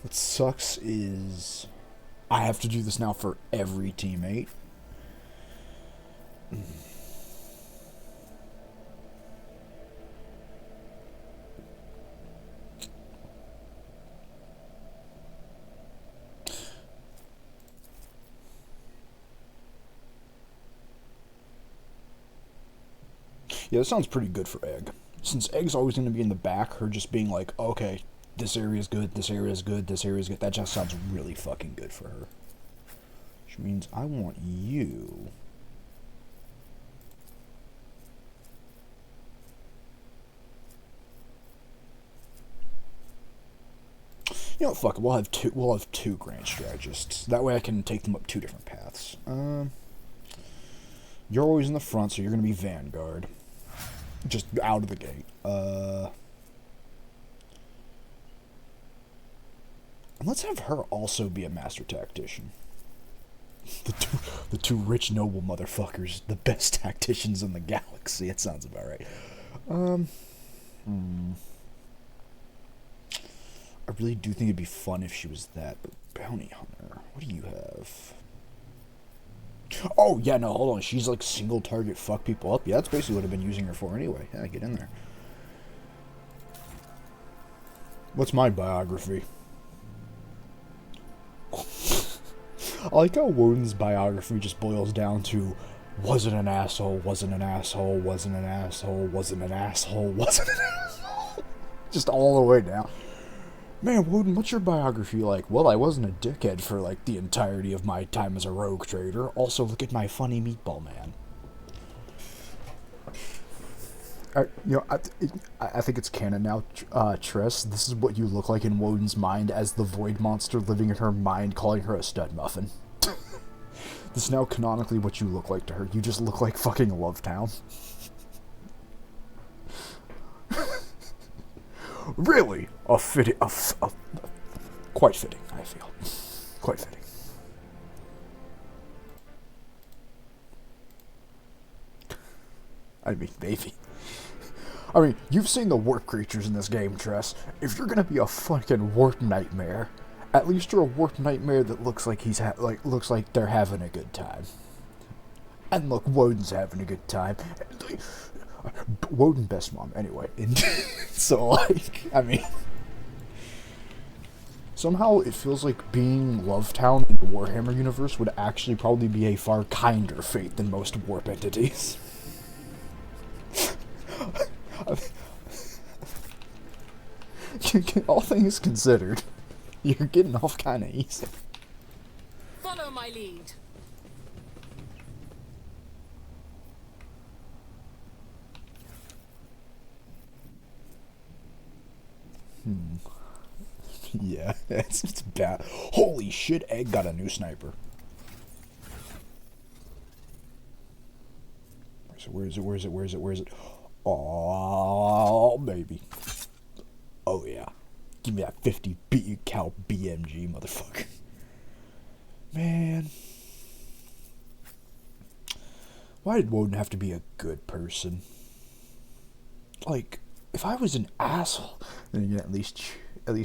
What sucks is I have to do this now for every teammate. Yeah, that sounds pretty good for Egg. Since Egg's always going to be in the back, her just being like, okay, this area is good, this area is good, this area is good, that just sounds really fucking good for her. Which means I want you... You know what, fuck it, we'll have two Grand Strategists. That way I can take them up two different paths. You're always in the front, so you're going to be Vanguard. Just out of the gate. And let's have her also be a Master Tactician. The two rich noble motherfuckers, the best tacticians in the galaxy. It sounds about right. I really do think it'd be fun if she was that, but Bounty Hunter, what do you have? Oh, yeah, no, hold on. She's like single target fuck people up. Yeah, that's basically what I've been using her for anyway. Yeah, get in there. What's my biography? I like how Woden's biography just boils down to wasn't an asshole, wasn't an asshole, wasn't an asshole, wasn't an asshole, wasn't an asshole. Just all the way down. Man, Woden, what's your biography like? Well, I wasn't a dickhead for, like, the entirety of my time as a rogue trader. Also, look at my funny meatball man. I think it's canon now, Triss. This is what you look like in Woden's mind as the void monster living in her mind, calling her a stud muffin. This is now canonically what you look like to her. You just look like fucking Lovetown. Really, quite fitting, I feel. Quite fitting. I mean, maybe. I mean, you've seen the warp creatures in this game, Tress. If you're gonna be a fucking warp nightmare, at least you're a warp nightmare that looks like looks like they're having a good time. And look, Woden's having a good time. Woden best mom, anyway. So, like, I mean... Somehow it feels like being Lovetown in the Warhammer universe would actually probably be a far kinder fate than most warp entities. All things considered, you're getting off kind of easy. Follow my lead. Yeah, it's bad. Holy shit, Egg got a new sniper. So where is it? Oh, baby. Oh, yeah. Give me that 50 cal BMG, motherfucker. Man. Why did Woden have to be a good person? Like, if I was an asshole, then at least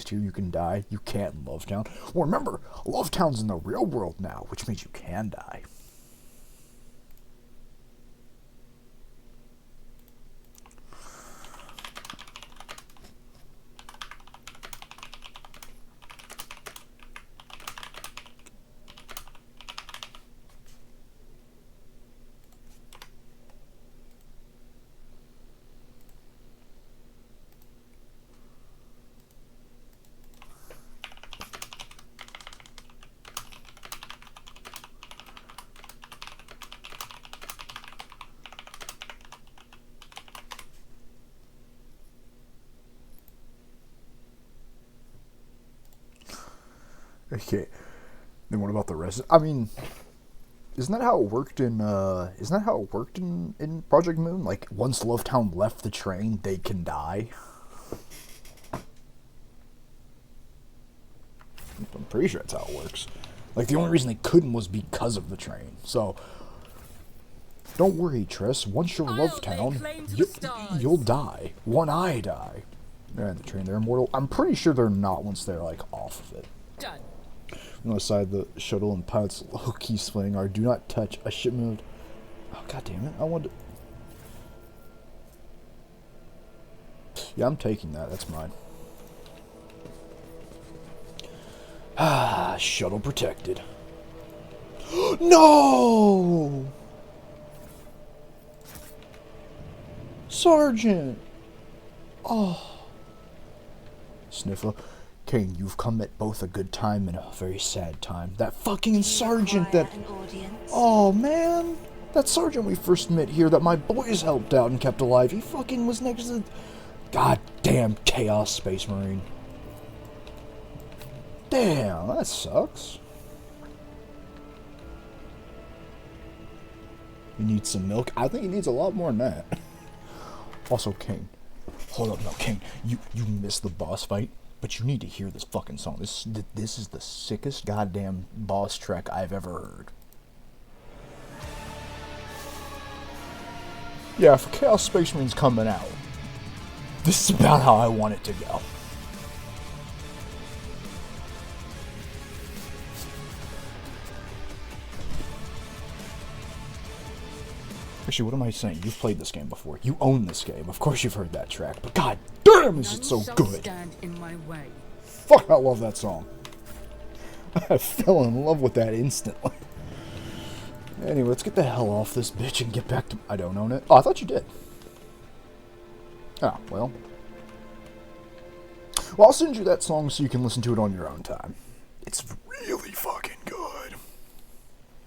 here you can die. You can't in Lovetown. Well, remember, Lovetown's in the real world now, which means you can die. Okay. Then what about the rest? I mean, isn't that how it worked in in Project Moon? Like once Lovetown left the train, they can die. I'm pretty sure that's how it works. Like the only reason they couldn't was because of the train. So don't worry, Triss. Once you're Lovetown, you'll die. One eye die. They're in the train. They're immortal. I'm pretty sure they're not once they're like off of it. Done. On the side, the shuttle and pilot's low-key swing are do not touch a ship mode. Oh, god damn it. I want to... Yeah, I'm taking that. That's mine. Ah, shuttle protected. No! Sergeant! Oh. Sniffer. Cann, you've come at both a good time and a very sad time. That fucking sergeant that... Oh, man. That sergeant we first met here that my boys helped out and kept alive. He fucking was next to the... Goddamn Chaos Space Marine. Damn, that sucks. He needs some milk. I think he needs a lot more than that. Also, Cann. Hold up, no, Cann. You missed the boss fight. But you need to hear this fucking song. This is the sickest goddamn boss track I've ever heard. Yeah, if Chaos Space Marine's coming out, this is about how I want it to go. Actually, what am I saying? You've played this game before. You own this game. Of course you've heard that track. But god damn, is it so good! Stand in my way. Fuck, I love that song. I fell in love with that instantly. Anyway, let's get the hell off this bitch and get back to... I don't own it. Oh, I thought you did. Oh, well. Well, I'll send you that song so you can listen to it on your own time. It's really fucking good.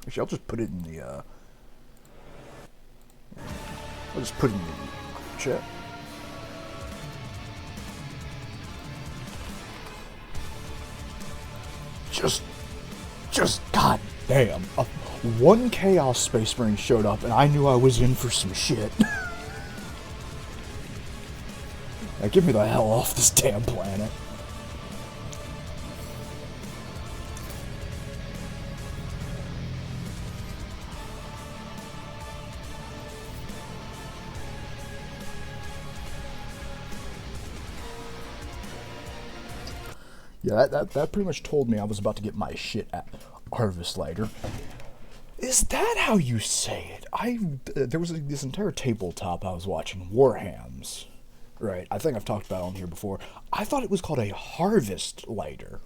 Actually, I'll just put it in the, I'll just put it in the chat. Just god damn. One Chaos Space Marine showed up and I knew I was in for some shit. Now get me the hell off this damn planet. Yeah, that pretty much told me I was about to get my shit at Harvest later. Is that how you say it? There was this entire tabletop I was watching, Warhams. Right, I think I've talked about it on here before. I thought it was called a Harvest lighter.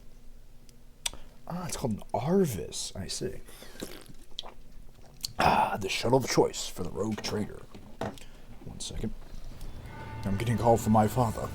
Ah, it's called an Arvis, I see. Ah, the shuttle of choice for the rogue trader. 1 second. I'm getting a call from my father.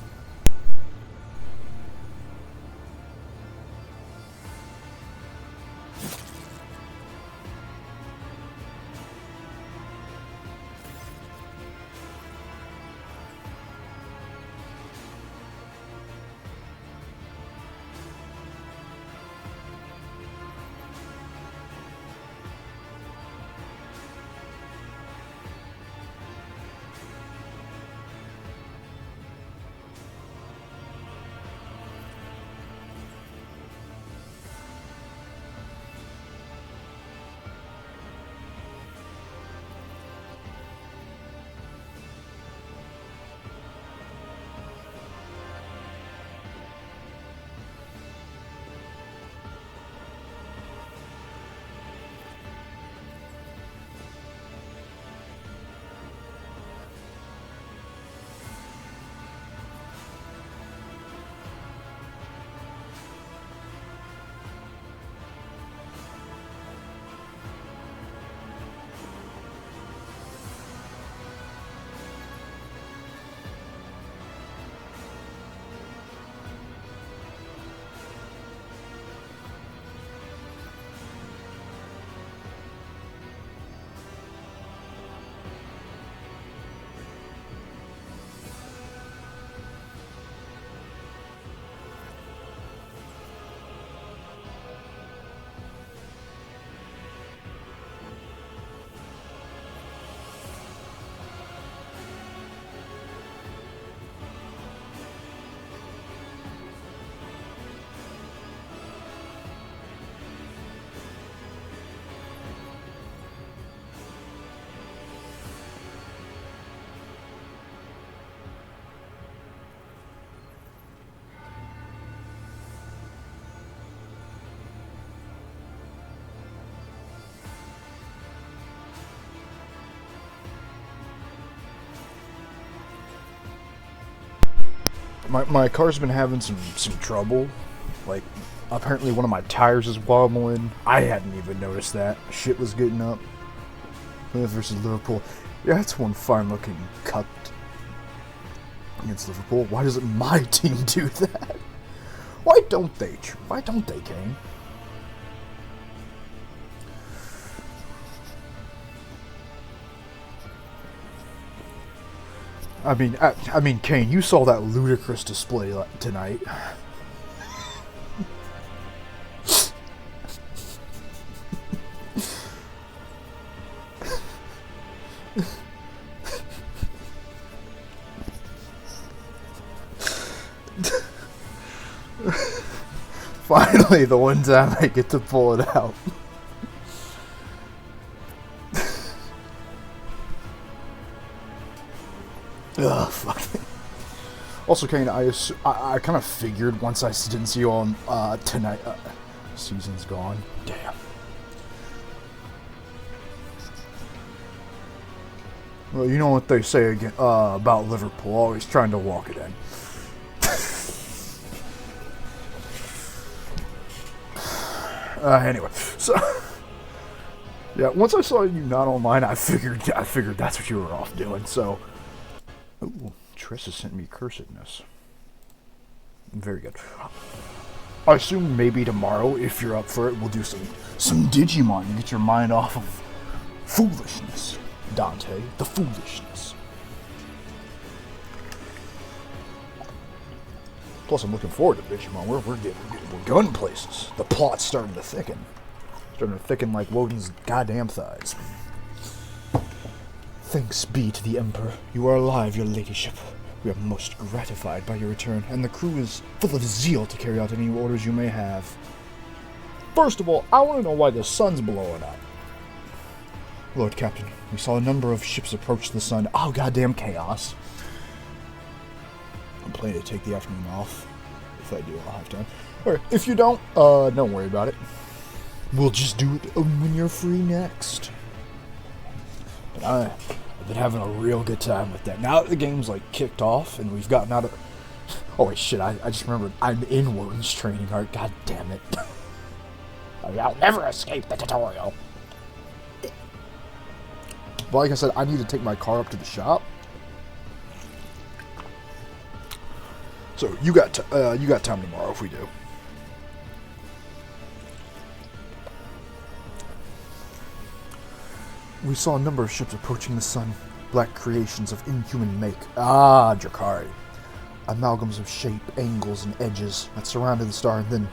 My car's been having some trouble. Like, apparently one of my tires is wobbling. I hadn't even noticed that. Shit was getting up. Plymouth versus Liverpool. Yeah, that's one fine-looking cup against Liverpool. Why doesn't my team do that? Why don't they, Kane? I mean, Kane, you saw that ludicrous display tonight. Finally, the one time I get to pull it out. Ugh, fuck. Also, Kane, I kind of figured once I didn't see you on tonight. Season's gone. Damn. Well, you know what they say again about Liverpool, always trying to walk it in. Anyway, so yeah, once I saw you not online, I figured that's what you were off doing. So, ooh, Trissa sent me cursedness. Very good. I assume maybe tomorrow, if you're up for it, we'll do some Digimon to get your mind off of foolishness. Dante, the foolishness. Plus, I'm looking forward to Digimon. We're going places. The plot's starting to thicken. Starting to thicken like Woden's goddamn thighs. Thanks be to the Emperor. You are alive, your ladyship. We are most gratified by your return, and the crew is full of zeal to carry out any orders you may have. First of all, I want to know why the sun's blowing up. Lord Captain, we saw a number of ships approach the sun. Oh, goddamn chaos. I'm planning to take the afternoon off. If I do, I'll have time. Alright, if you don't worry about it. We'll just do it when you're free next. But I've been having a real good time with that. Now that the game's like kicked off and we've gotten out of... Oh wait, shit, I just remembered. I'm in Woden's training art. God damn it. I'll never escape the tutorial. But like I said, I need to take my car up to the shop. So you got time tomorrow if we do. We saw a number of ships approaching the sun, black creations of inhuman make. Ah, Drakari. Amalgams of shape, angles, and edges that surrounded the star, and then...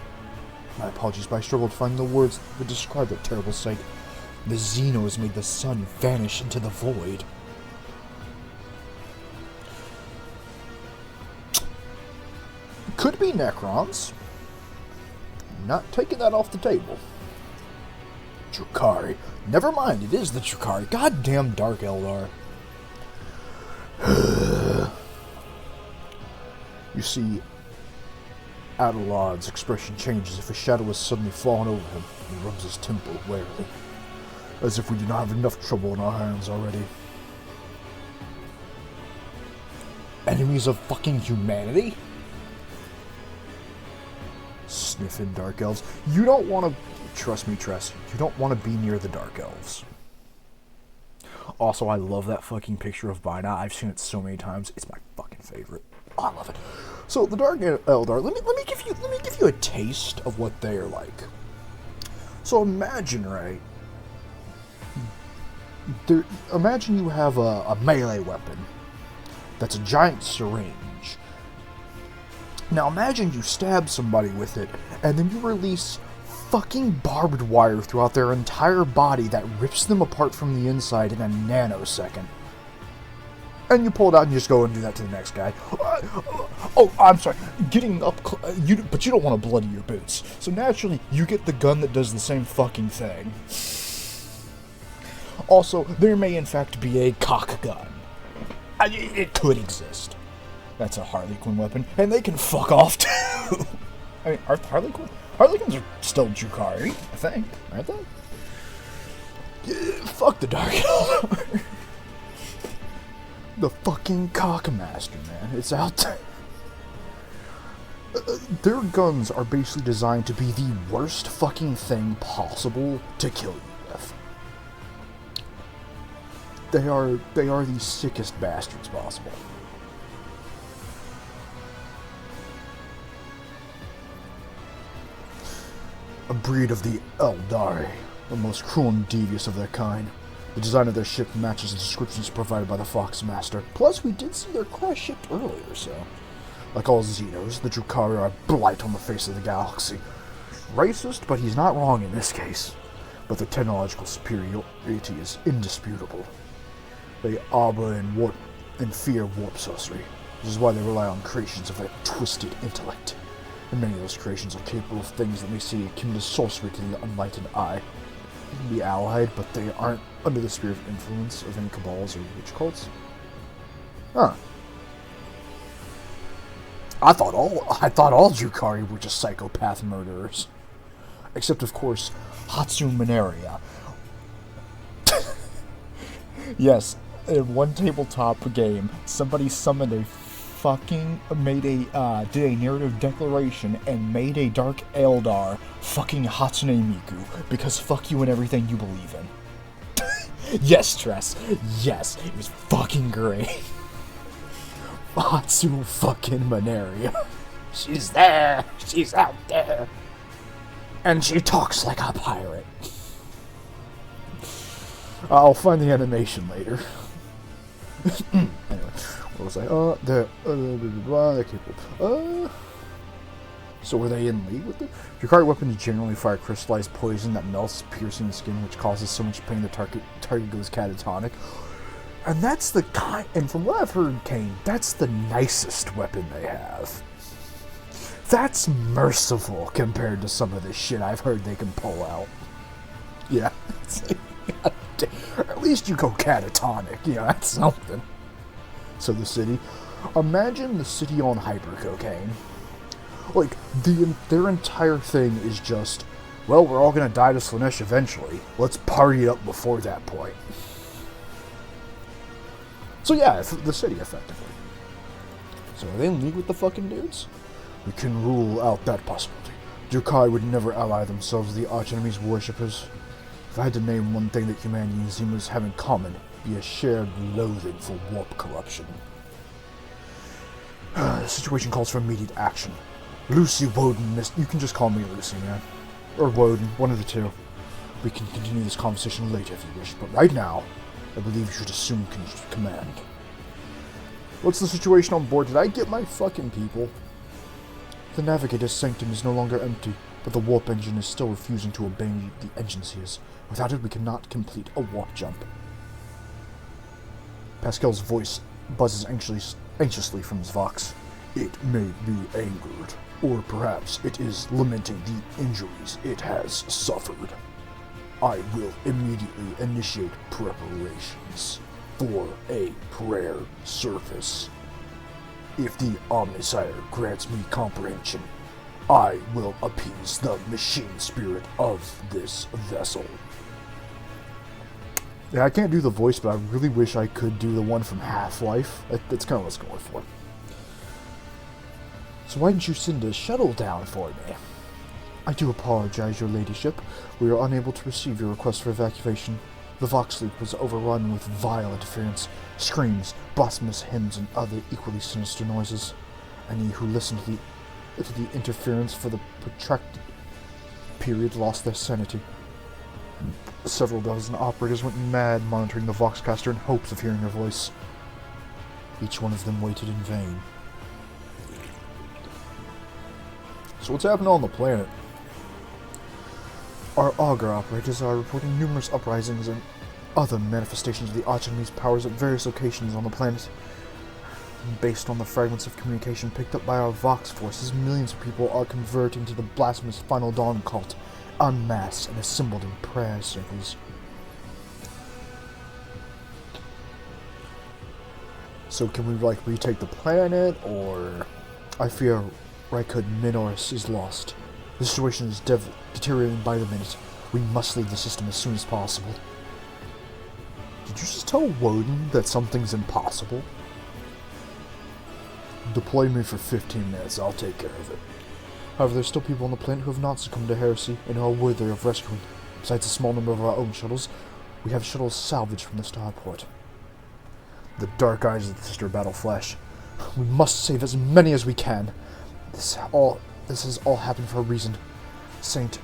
My apologies, but I struggled to find the words that would describe that terrible sight. The Xenos made the sun vanish into the void. Could be Necrons. Not taking that off the table. Drakari. Never mind, it is the Drakari. Goddamn Dark Eldar. You see, Adelard's expression changes if a shadow has suddenly fallen over him. He rubs his temple warily, as if we do not have enough trouble on our hands already. Enemies of fucking humanity? Sniffing Dark Elves. You don't want to... Trust me, Tress. You don't want to be near the Dark Elves. Also, I love that fucking picture of Bina. I've seen it so many times. It's my fucking favorite. Oh, I love it. So, the Dark Eldar, let me give you a taste of what they're like. So, imagine, right? Imagine you have a melee weapon that's a giant syringe. Now imagine you stab somebody with it, and then you release fucking barbed wire throughout their entire body that rips them apart from the inside in a nanosecond. And you pull it out and you just go and do that to the next guy. Oh, I'm sorry. Getting up... but you don't want to bloody your boots. So naturally, you get the gun that does the same fucking thing. Also, there may in fact be a cock gun. It could exist. That's a Harlequin weapon, and they can fuck off too. I mean, Harlequins are still Drakari, I think, aren't they? Yeah, fuck the Dark Eldar. The fucking Cockmaster, man. It's out there. Their guns are basically designed to be the worst fucking thing possible to kill you with. They are the sickest bastards possible. A breed of the Eldari, the most cruel and devious of their kind. The design of their ship matches the descriptions provided by the Foxmaster. Plus, we did see their crash ship earlier, so... Like all Xenos, the Drukhari are a blight on the face of the galaxy. Racist, but he's not wrong in this case. But their technological superiority is indisputable. They arbor and fear warp sorcery, which is why they rely on creations of their twisted intellect. And many of those creations are capable of things that may seem akin to sorcery to the unenlightened eye. They can be allied, but they aren't under the sphere of influence of any cabals or witch cults. Huh. I thought all Drukhari were just psychopath murderers. Except, of course, Hatsu Mineria. Yes, in one tabletop game, somebody summoned a did a narrative declaration and made a Dark Eldar fucking Hatsune Miku, because fuck you and everything you believe in. Yes, Tress. Yes, it was fucking great. Hatsu fucking Mineria. She's there. She's out there. And she talks like a pirate. I'll find the animation later. Anyway, what was I? They're capable. So were they in league with it? Drukhari weapons generally fire crystallized poison that melts, piercing the skin, which causes so much pain the target goes catatonic. And that's the kind, and from what I've heard, Kane, that's the nicest weapon they have. That's merciful compared to some of the shit I've heard they can pull out. Yeah. At least you go catatonic. Yeah, that's something. So the city. Imagine the city on hyper-cocaine. Like, their entire thing is just, well, we're all gonna die to Slaanesh eventually. Let's party it up before that point. So yeah, the city, effectively. So are they in league with the fucking dudes? We can rule out that possibility. Drukhari would never ally themselves with the archenemy's worshippers. If I had to name one thing that humanity and Xenos have in common, it'd be a shared loathing for warp corruption. The situation calls for immediate action. Lucy, Woden, you can just call me Lucy, man. Or Woden, one of the two. We can continue this conversation later if you wish, but right now, I believe you should assume command. What's the situation on board? Did I get my fucking people? The Navigator's sanctum is no longer empty, but the warp engine is still refusing to obey the engine seals. Without it, we cannot complete a warp jump. Pascal's voice buzzes anxiously from his vox. It may be angered, or perhaps it is lamenting the injuries it has suffered. I will immediately initiate preparations for a prayer service. If the Omnisire grants me comprehension, I will appease the machine spirit of this vessel. Yeah, I can't do the voice, but I really wish I could do the one from Half-Life. That's kind of what I was going for. So why didn't you send a shuttle down for me? I do apologize, your ladyship. We are unable to receive your request for evacuation. The Vox Leak was overrun with vile interference, screams, blasphemous hymns, and other equally sinister noises. Any who listened to the interference for the protracted period lost their sanity. Several dozen operators went mad monitoring the Voxcaster in hopes of hearing her voice. Each one of them waited in vain. So what's happening on the planet? Our auger operators are reporting numerous uprisings and other manifestations of the Archenemy's powers at various locations on the planet. Based on the fragments of communication picked up by our Vox forces, millions of people are converting to the blasphemous Final Dawn cult, en masse and assembled in prayer circles. So can we, like, retake the planet, or... I fear Rykhood Minoris is lost. The situation is deteriorating by the minute. We must leave the system as soon as possible. Did you just tell Woden that something's impossible? Deploy me for 15 minutes, I'll take care of it. However, there's still people on the planet who have not succumbed to heresy and are worthy of rescuing. Besides a small number of our own shuttles, we have shuttles salvaged from the starport. The dark eyes of the sister battle flash. We must save as many as we can. This has all happened for a reason. Saint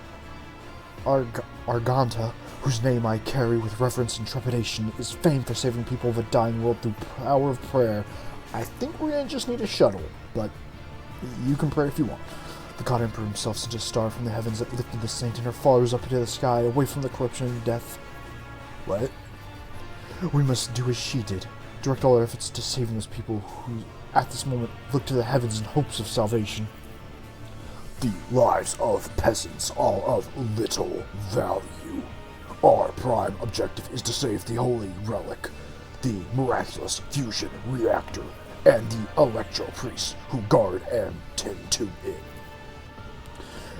Arganta, whose name I carry with reverence and trepidation, is famed for saving people of a dying world through power of prayer. I think we're gonna just need a shuttle, but you can pray if you want. The God Emperor himself sent a star from the heavens that lifted the saint and her followers up into the sky, away from the corruption and death. What? We must do as she did. Direct all our efforts to saving those people who, at this moment, look to the heavens in hopes of salvation. The lives of peasants are of little value. Our prime objective is to save the holy relic, the miraculous fusion reactor, and the electro priests who guard and tend to it.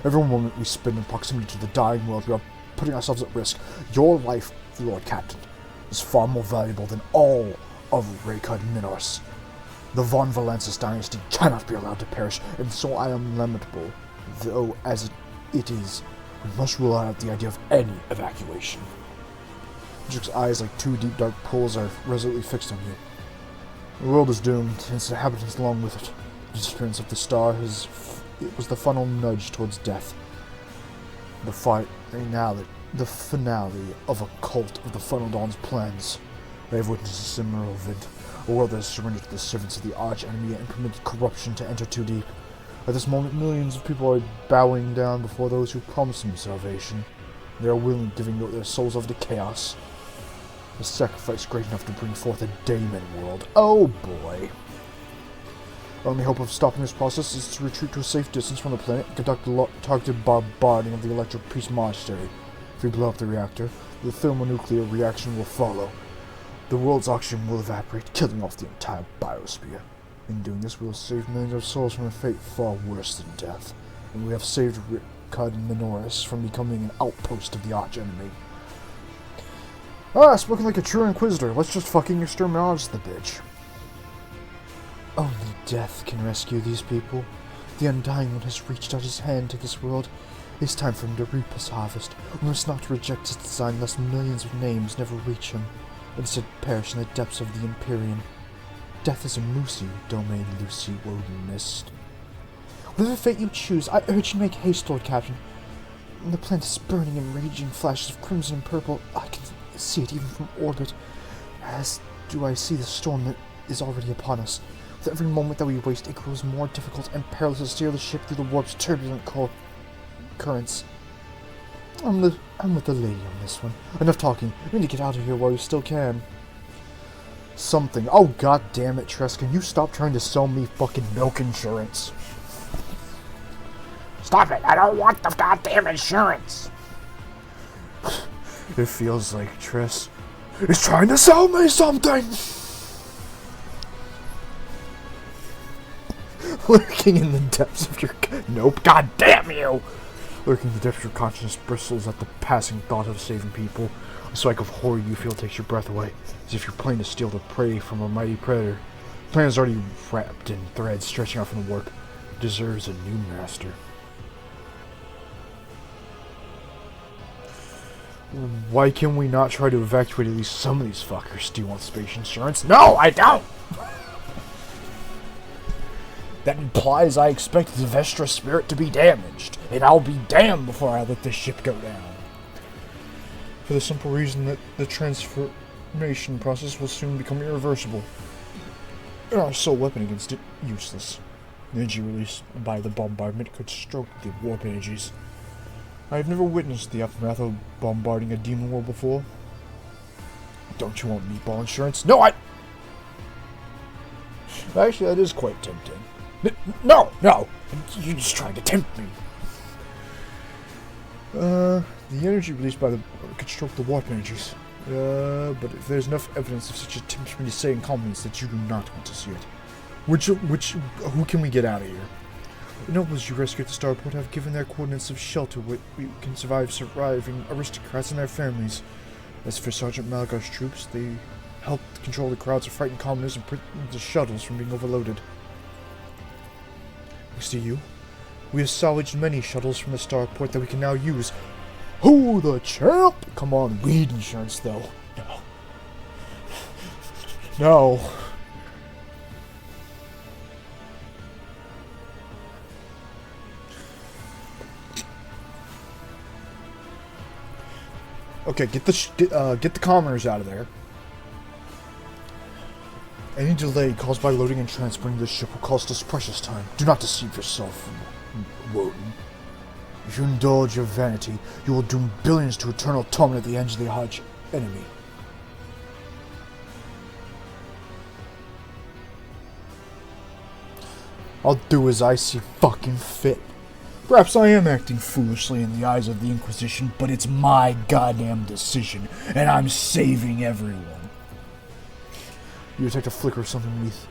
Every moment we spend in proximity to the dying world, we are putting ourselves at risk. Your life, Lord Captain, is far more valuable than all of Raycud Minos. The Von Valensis dynasty cannot be allowed to perish, and so I am lamentable, though as it is, we must rule out the idea of any evacuation. Jake's eyes, like two deep dark pools, are resolutely fixed on you. The world is doomed, and its inhabitants along with it. The disappearance of the star it was the final nudge towards death. The finale of a cult of the Funnel Dawn's plans. They have witnessed a similar event. A world that has surrendered to the servants of the arch-enemy and permitted corruption to enter too deep. At this moment, millions of people are bowing down before those who promised them salvation. They are willingly giving their souls over to chaos. A sacrifice great enough to bring forth a daemon world. Oh boy. Our only hope of stopping this process is to retreat to a safe distance from the planet and conduct a targeted bombarding of the Electro Priest Monastery. If we blow up the reactor, the thermonuclear reaction will follow. The world's oxygen will evaporate, killing off the entire biosphere. In doing this, we will save millions of souls from a fate far worse than death. And we have saved Ricard Minoris from becoming an outpost of the arch-enemy. Ah, spoken like a true inquisitor. Let's just fucking exterminate the bitch. Only death can rescue these people. The Undying One has reached out his hand to this world. It's time for him to reap his harvest. We must not reject his design, lest millions of names never reach him, instead perish in the depths of the Empyrean. Death is a moosey domain, Lucy Woden missed. Whatever fate you choose, I urge you to make haste, Lord Captain. The planet is burning in raging flashes of crimson and purple. I can see it even from orbit, as do I see the storm that is already upon us. With every moment that we waste, it grows more difficult and perilous to steer the ship through the warp's turbulent currents. I'm with the lady on this one. Enough talking. We need to get out of here while we still can. Something. Oh, god damn it, Tress. Can you stop trying to sell me fucking milk insurance? Stop it! I don't want the goddamn insurance! It feels like Tress is trying to sell me something! Lurking in the depths of your... Nope, god damn you! Lurking in the depths of your consciousness bristles at the passing thought of saving people. A spike of horror you feel takes your breath away, as if you're playing to steal the prey from a mighty predator. The plan is already wrapped in threads stretching out from the warp. It deserves a new master. Why can we not try to evacuate at least some of these fuckers? Do you want space insurance? No, I don't! That implies I expect the Vestra spirit to be damaged, and I'll be damned before I let this ship go down. For the simple reason that the transformation process will soon become irreversible. And our sole weapon against it, useless. The energy released by the bombardment could stroke the warp energies. I have never witnessed the aftermath of bombarding a demon world before. Don't you want meatball insurance? No, Actually, that is quite tempting. No! You're just trying to tempt me. The energy released by the... could stroke the warp energies. But if there's enough evidence of such attempts for me to say in confidence that you do not want to see it. Who can we get out of here? The nobles you rescued at the starport have given their coordinates of shelter where we can survive surviving aristocrats and their families. As for Sergeant Malgar's troops, they helped control the crowds of frightened commoners and prevent the shuttles from being overloaded. Thanks to you, we have salvaged many shuttles from the starport that we can now use. Who the champ? Come on, we need insurance though. No. No. Okay, get the commoners out of there. Any delay caused by loading and transporting this ship will cost us precious time. Do not deceive yourself, Woden. If you indulge your vanity, you will doom billions to eternal torment at the hands of the arch enemy. I'll do as I see fucking fit. Perhaps I am acting foolishly in the eyes of the Inquisition, but it's my goddamn decision, and I'm saving everyone. You detect a flicker of something beneath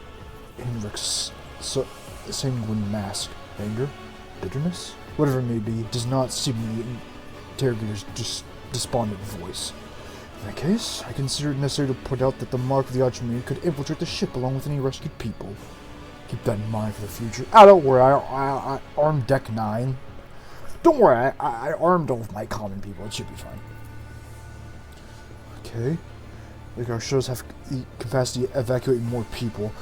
Henrik's sanguine mask. Anger? Bitterness? Whatever it may be, it does not seem to be the interrogator's despondent voice. In that case, I consider it necessary to point out that the mark of the Archmage could infiltrate the ship along with any rescued people. Keep that in mind for the future. Don't worry, I armed Deck 9. Don't worry, I armed all of my common people. It should be fine. Okay. Like our shows have the capacity to evacuate more people.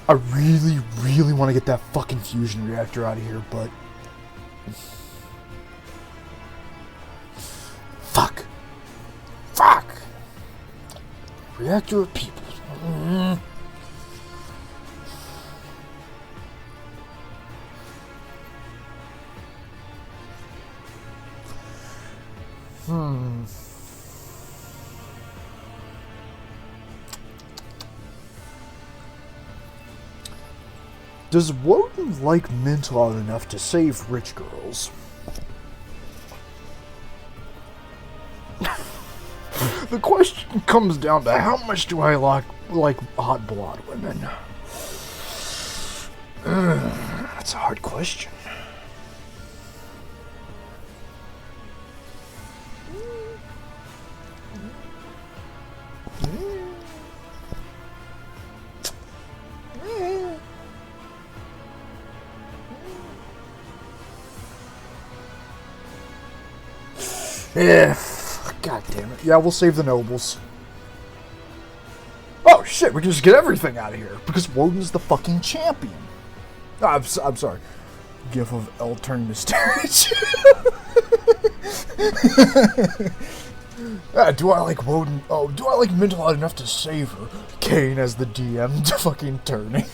I really, really want to get that fucking fusion reactor out of here, but... Fuck. Fuck! Reactor of people. Does Woden like mental out enough to save rich girls? The question comes down to how much do I like hot blonde women? That's a hard question. Yeah, god damn it. Yeah, we'll save the nobles. Oh shit, we can just get everything out of here because Woden's the fucking champion. I'm sorry. Gif of L turning to stage. Do I like Woden? Oh, do I like mental out enough to save her? Kane as the DM fucking turning.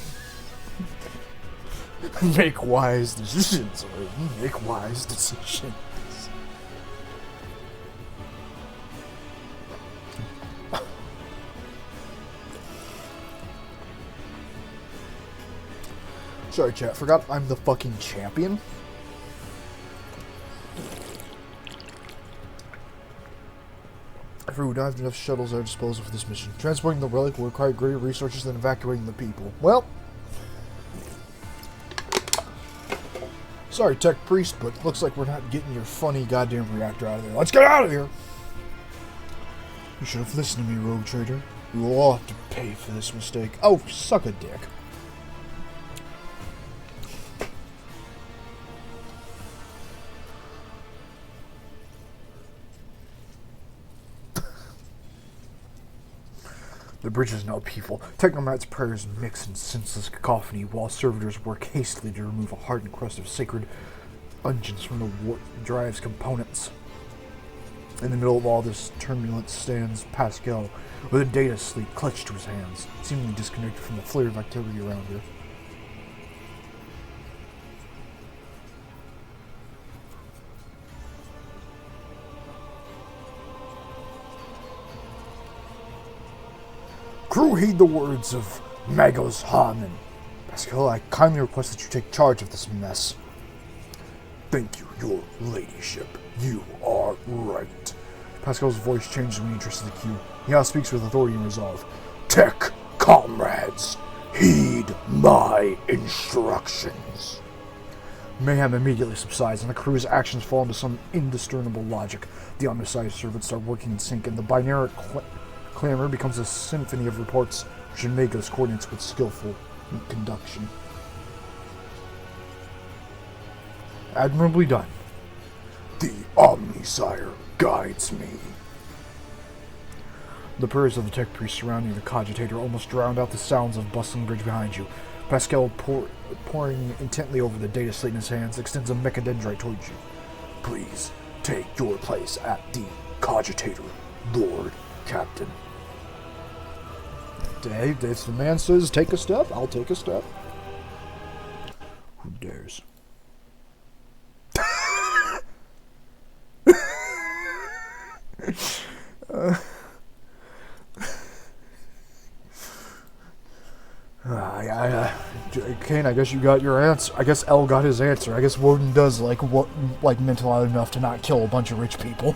Make wise decisions, Woden. Make wise decisions. Sorry, chat. Forgot I'm the fucking champion. If we don't have enough shuttles at our disposal for this mission, transporting the relic will require greater resources than evacuating the people. Well, sorry, Tech Priest, but looks like we're not getting your funny goddamn reactor out of there. Let's get out of here! You should have listened to me, Rogue Trader. We will all have to pay for this mistake. Oh, suck a dick. The bridge is now peaceful. Technomat's prayers mix in senseless cacophony while servitors work hastily to remove a hardened crust of sacred unguents from the warp drive's components. In the middle of all this turbulence stands Pascal with a data sleep clutched to his hands, seemingly disconnected from the flare of activity around her. Crew, heed the words of Magos Harmon. Pascal, I kindly request that you take charge of this mess. Thank you, your ladyship. You are right. Pascal's voice changes when he addresses the queue. He now speaks with authority and resolve. Tech comrades, heed my instructions. Mayhem immediately subsides, and the crew's actions fall into some indiscernible logic. The undersized servants start working in sync, and the binary clamor becomes a symphony of reports which Omega's coordinates with skillful conduction. Admirably done. The Omnisire guides me. The prayers of the tech priest surrounding the cogitator almost drowned out the sounds of bustling bridge behind you. Pascal, poring intently over the data slate in his hands, extends a mechadendrite towards you. Please take your place at the cogitator, Lord Captain. Dave, if the man says take a step, I'll take a step. Who dares? Cann, I guess you got your answer. I guess L got his answer. I guess Woden does like mental out enough to not kill a bunch of rich people.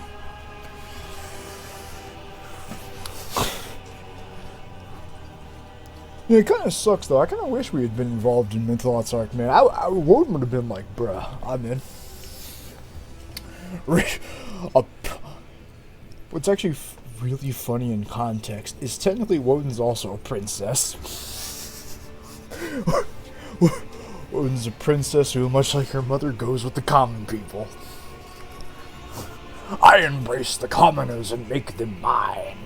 Yeah, it kind of sucks though. I kind of wish we had been involved in Mentalot's arc, man. Woden would have been like, bruh, I'm in. What's actually really funny in context is technically Woden's also a princess. Woden's a princess who, much like her mother, goes with the common people. I embrace the commoners and make them mine.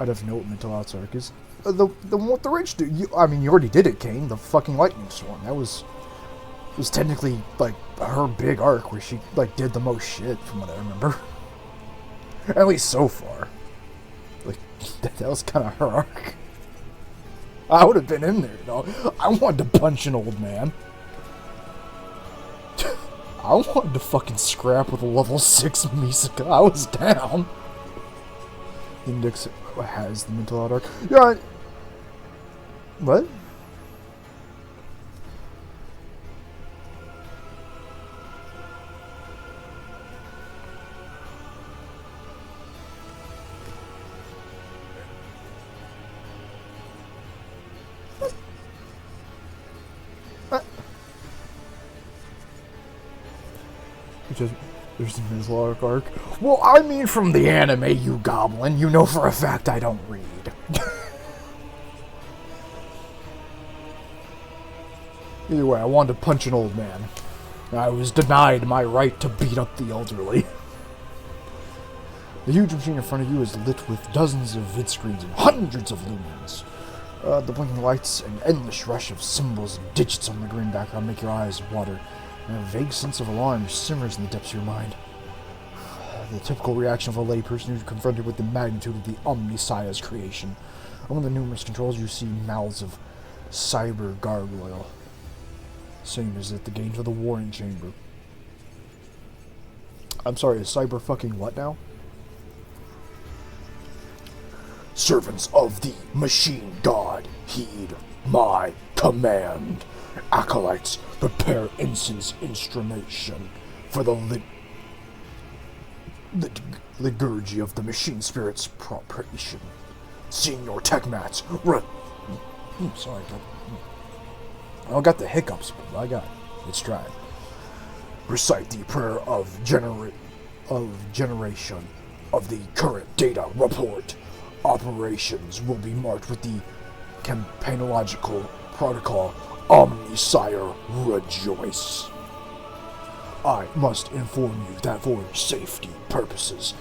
I don't know what Mentalot's arc is. The one with the rich dude. You already did it, Kane. The fucking lightning storm. That was technically like her big arc where she like did the most shit, from what I remember. At least so far. Like that was kind of her arc. I would have been in there, you know. I wanted to punch an old man. I wanted to fucking scrap with a level 6 Misaka. I was down. Index has the mental arc. Yeah. What? There's the Mizlark arc. Well, I mean from the anime, you goblin. You know for a fact I don't read. Either way, I wanted to punch an old man. I was denied my right to beat up the elderly. The huge machine in front of you is lit with dozens of vid screens and hundreds of lumens. The blinking lights and endless rush of symbols and digits on the green background make your eyes water, and a vague sense of alarm simmers in the depths of your mind. The typical reaction of a layperson who's confronted with the magnitude of the Omnisire's creation. Among the numerous controls, you see mouths of cyber gargoyle. Same as at the gate of the warring chamber. I'm sorry, is cyber fucking what now? Servants of the machine god, heed my command. Acolytes, prepare incense instrumentation for the liturgy of the machine spirit's preparation. Senior tech mats, sorry, I got the hiccups, but I got it. It's trying. Recite the prayer of generation of the current data report. Operations will be marked with the campaignological protocol Omnisire Rejoice. I must inform you that for safety purposes,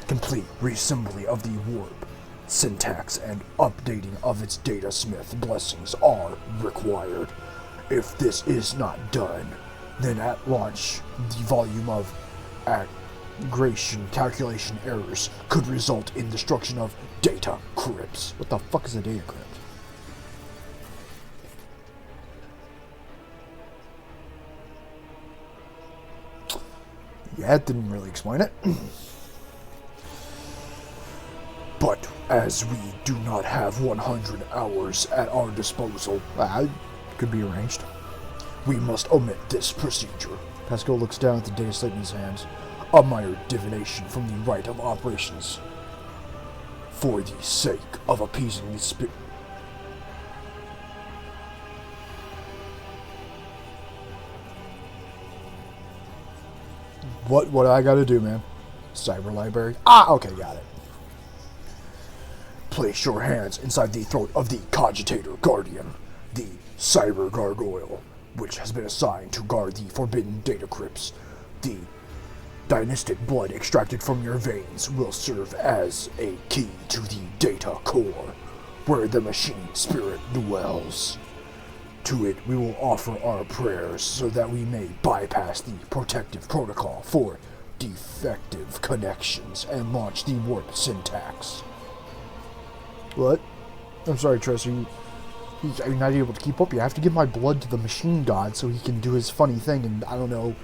complete reassembly of the warp syntax and updating of its datasmith blessings are required. If this is not done, then at launch, the volume of aggregation calculation errors could result in destruction of data crypts. What the fuck is a data crypt? Yeah, it didn't really explain it. But as we do not have 100 hours at our disposal, could be arranged. We must omit this procedure. Pascal looks down at the data slate in his hands. A minor divination from the rite of operations. For the sake of appeasing the spirit. What do I gotta do, man? Cyber library? Okay, got it. Place your hands inside the throat of the cogitator guardian, the cyber gargoyle. which has been assigned to guard the forbidden data crypts. The dynastic blood extracted from your veins will serve as a key to the data core, where the machine spirit dwells. To it we will offer our prayers so that we may bypass the protective protocol for defective connections and launch the warp syntax. What? I'm sorry, Tress, are you not able to keep up? You have to give my blood to the machine god so he can do his funny thing and, I don't know,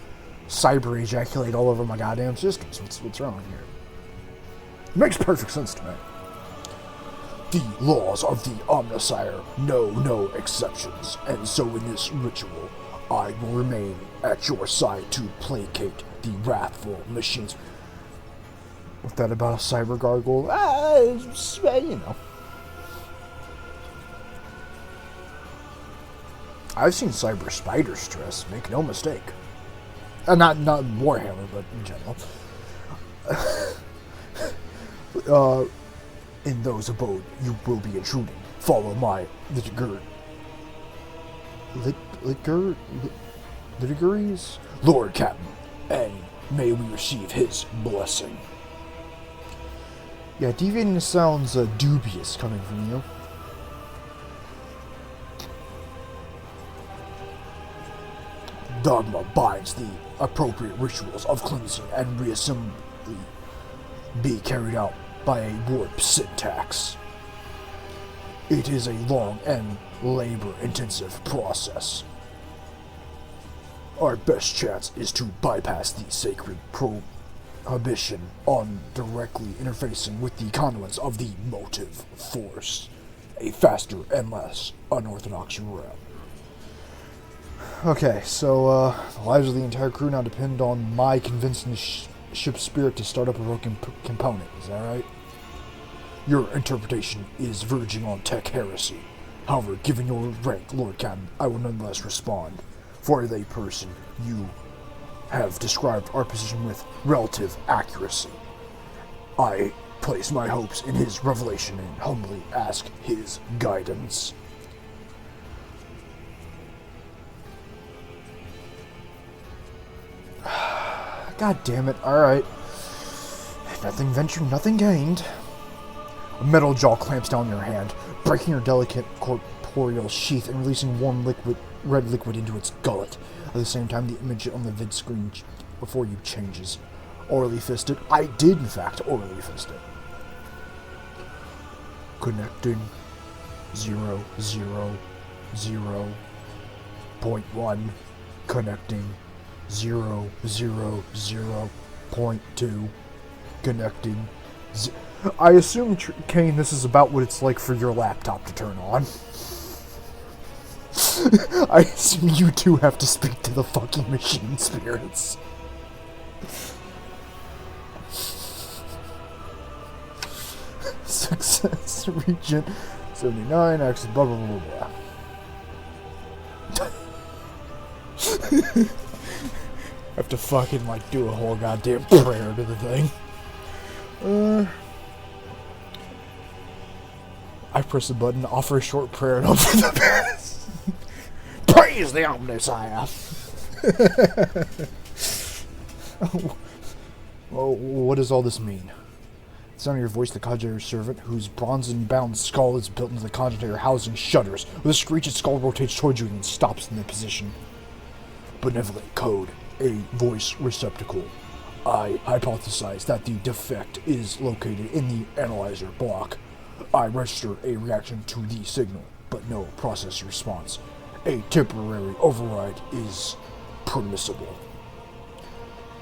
cyber ejaculate all over my goddamn systems. What's wrong here? It makes perfect sense to me. The laws of the Omnisire know no exceptions, and so in this ritual, I will remain at your side to placate the wrathful machines. What's that about a cyber gargoyle? You know. I've seen cyber spider stress, make no mistake. Not Warhammer, but in general. In those abode, you will be intruding. Follow my litigaries, Lord Captain, and may we receive his blessing. Yeah, deviating sounds dubious coming from you. Dogma binds the appropriate rituals of cleansing and reassembly be carried out by a warp syntax. It is a long and labor-intensive process. Our best chance is to bypass the sacred prohibition on directly interfacing with the conduits of the motive force, a faster and less unorthodox route. Okay, so the lives of the entire crew now depend on my convincing the ship's spirit to start up a broken component, is that right? Your interpretation is verging on tech heresy. However, given your rank, Lord Cann, I will nonetheless respond. For a layperson, you have described our position with relative accuracy. I place my hopes in his revelation and humbly ask his guidance. God damn it, alright. Nothing ventured, nothing gained. A metal jaw clamps down your hand, breaking your delicate corporeal sheath and releasing warm red liquid into its gullet. At the same time, the image on the vid screen before you changes. Orally fisted. I did, in fact, orally fist it. Connecting 000.1. Connecting 000.2. Connecting. I assume, Kane, this is about what it's like for your laptop to turn on. I assume you too have to speak to the fucking machine spirits. Success, Regent 79, access, blah blah blah blah. I have to fucking like do a whole goddamn prayer to the thing. I press the button, offer a short prayer, and hope for the best. Praise the Omnisire! Well, what does all this mean? The sound of your voice, the conjurer's servant, whose bronze-bound skull is built into the conjuror housing, shudders. With a screech, its skull rotates towards you and stops in the position. Benevolent code, a voice receptacle. I hypothesize that the defect is located in the analyzer block. I register a reaction to the signal, but no process response. A temporary override is permissible.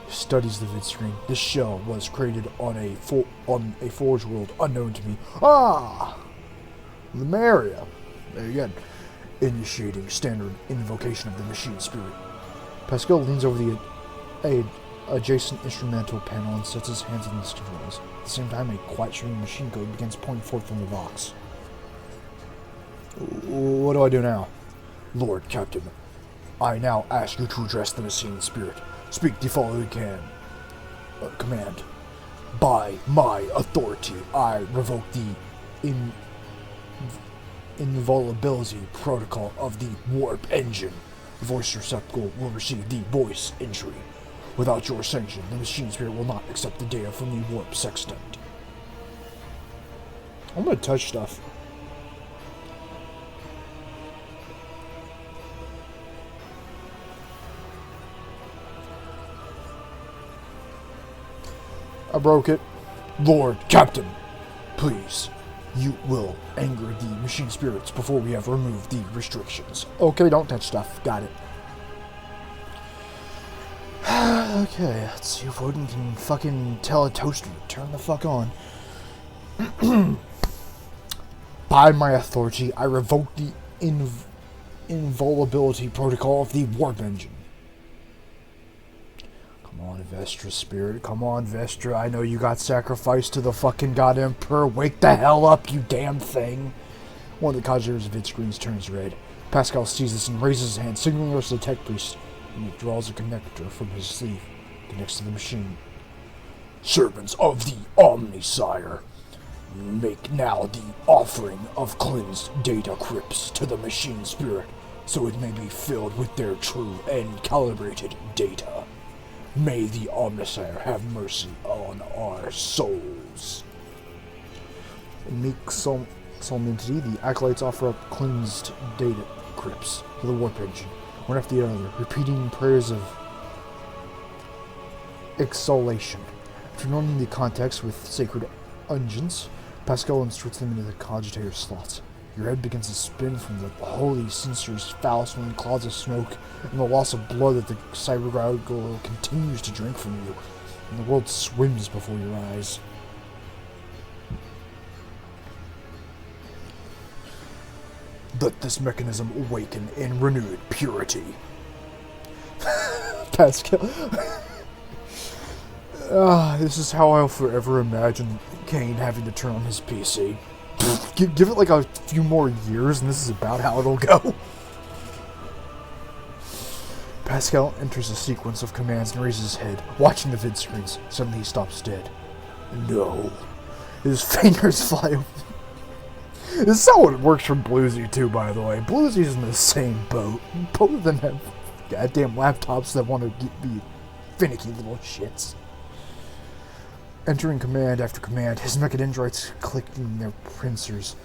Studies the vid screen. This shell was created on a forge world unknown to me. Ah! Lemuria. There again. Initiating standard invocation of the machine spirit. Pascal leans over the adjacent instrumental panel and sets his hands on the controls. At the same time, a quiet streaming machine code begins pouring forth from the box. What do I do now? Lord Captain, I now ask you to address the machine spirit. Speak the following command. By my authority, I revoke the invulnerability protocol of the warp engine. The voice receptacle will receive the voice entry. Without your sanction, the machine spirit will not accept the data from the warp sextant. I'm gonna touch stuff. I broke it. Lord Captain, please, you will anger the machine spirits before we have removed the restrictions. Okay, don't touch stuff. Got it. Okay, let's see if Woden can fucking tell a toaster to turn the fuck on. By my authority, I revoke the invulnerability protocol of the warp engine. Come on, Vestra spirit. Come on, Vestra. I know you got sacrificed to the fucking God Emperor. Wake the hell up, you damn thing. One of the Conjure's vid screens turns red. Pascal sees this and raises his hand, signaling us to the tech priest. And he draws a connector from his sleeve, connects to the machine. Servants of the Omnisire, make now the offering of cleansed data crypts to the machine spirit, so it may be filled with their true and calibrated data. May the Omnisire have mercy on our souls. In meek solemnity, the acolytes offer up cleansed data crypts to the warp engine, one after the other, repeating prayers of exhalation. After knowing the context with sacred unguents, Pascal inserts them into the cogitator slots. Your head begins to spin from the holy censor's foul-smelling clouds of smoke and the loss of blood that the cyber gargoyle continues to drink from you, and the world swims before your eyes. Let this mechanism awaken in renewed purity. Pascal. This is how I'll forever imagine Cann having to turn on his PC. Give it like a few more years and this is about how it'll go. Pascal enters a sequence of commands and raises his head, watching the vid screens. Suddenly he stops dead. No. His fingers fly over. This is how it works for Bluesy too, by the way. Bluesy's in the same boat. Both of them have goddamn laptops that want to be finicky little shits. Entering command after command, his mechadendrites clicking their pincers.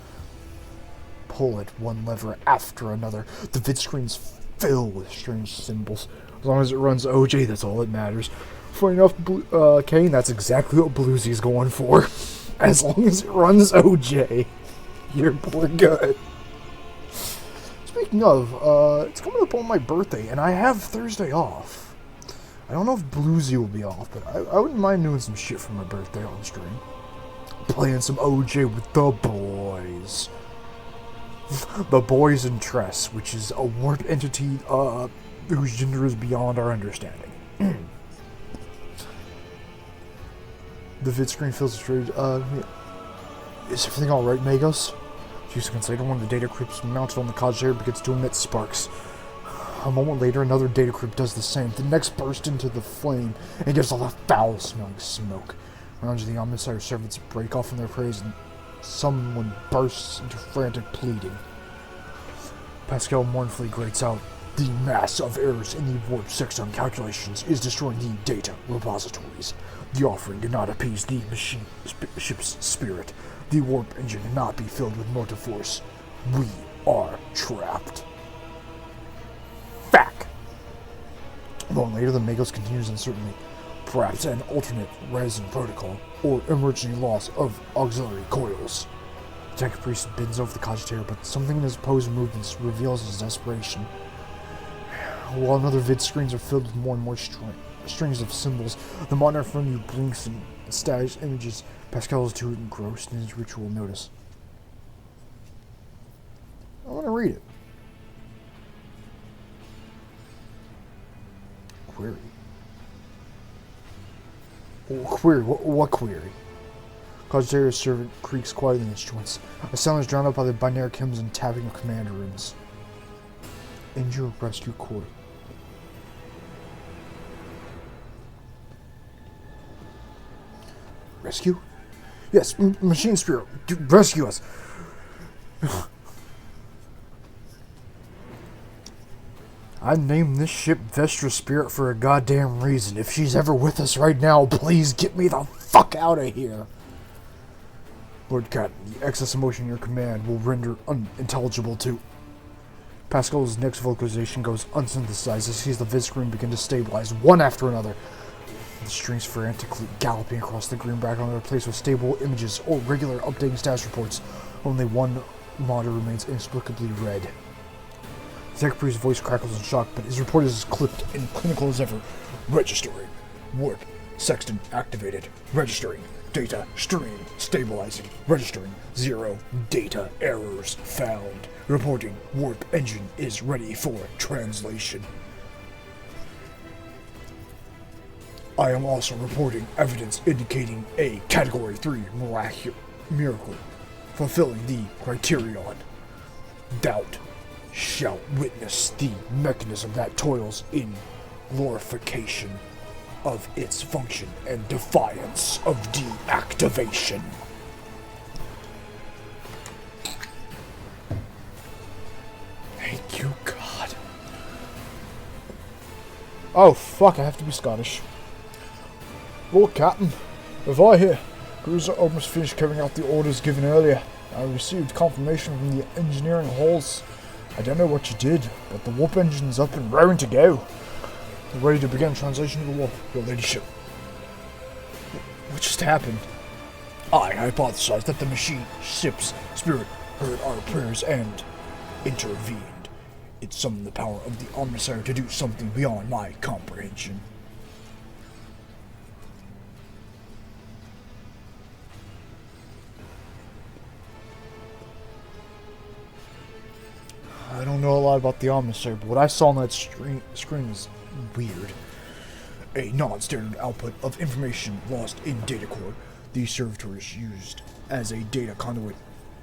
Pull at one lever after another. The vid screens fill with strange symbols. As long as it runs OJ, that's all that matters. Funny enough, Cann, that's exactly what Bluesy's going for. As long as it runs OJ, we're good. Speaking of, it's coming up on my birthday, and I have Thursday off. I don't know if Bluesy will be off, but I wouldn't mind doing some shit for my birthday on stream. Playing some OJ with the boys. The Boys in Tress, which is a warp entity whose gender is beyond our understanding. The vid screen feels strange. Is everything alright, Magos? She's considered one of the data crypts mounted on the cogitator begins to emit sparks. A moment later, another data crypt does the same. The next bursts into the flame and gives off a foul-smelling smoke. Rounds of the Omnisire servants break off from their praise and someone bursts into frantic pleading. Pascal mournfully grates out, "The mass of errors in the warp sexton calculations is destroying the data repositories. The offering did not appease the machine ship's spirit. The warp engine cannot be filled with motive force. We are trapped." Fact. A moment later, the Magos continues uncertainly. Perhaps an alternate resin protocol, or emergency loss of auxiliary coils. The tech priest bends over the cogitator, but something in his pose and movements reveals his desperation. While another vid screens are filled with more and more strings of symbols, the monitor in front of you blinks and staggers images. Pascal is too engrossed in his ritual notice. I want to read it. Query. Query? What query? Cogitator's servant creaks quietly in its joints. A sound is drowned out by the binary hymns and tapping of command runes. Injure rescue core. Rescue? Yes, machine spirit, rescue us. I named this ship Vestra Spirit for a goddamn reason. If she's ever with us right now, please get me the fuck out of here. Lord Cat, the excess emotion in your command will render unintelligible to... Pascal's next vocalization goes unsynthesized as he sees the vid screen begin to stabilize one after another. The strings frantically galloping across the green background are replaced with stable images or regular updating status reports. Only one monitor remains inexplicably red. Zachari's voice crackles in shock, but his report is as clipped and clinical as ever. Registering. Warp. Sextant activated. Registering. Data stream stabilizing. Registering. 0 data errors found. Reporting. Warp engine is ready for translation. I am also reporting evidence indicating a Category 3 miracle, fulfilling the criterion. Doubt shall witness the mechanism that toils in glorification of its function and defiance of deactivation. Thank you, God. Oh, fuck, I have to be Scottish. Lord Captain, if I hear, cruiser almost finished carrying out the orders given earlier. I received confirmation from the engineering halls. I don't know what you did, but the warp engine's up and raring to go. We're ready to begin translation of the warp, your ladyship. What just happened? I hypothesized that the machine, ship's spirit, heard our prayers and intervened. It summoned the power of the Omnissiah to do something beyond my comprehension. I don't know a lot about the Omnissiah, but what I saw on that screen is weird. A non-standard output of information lost in data core. These servitors used as a data conduit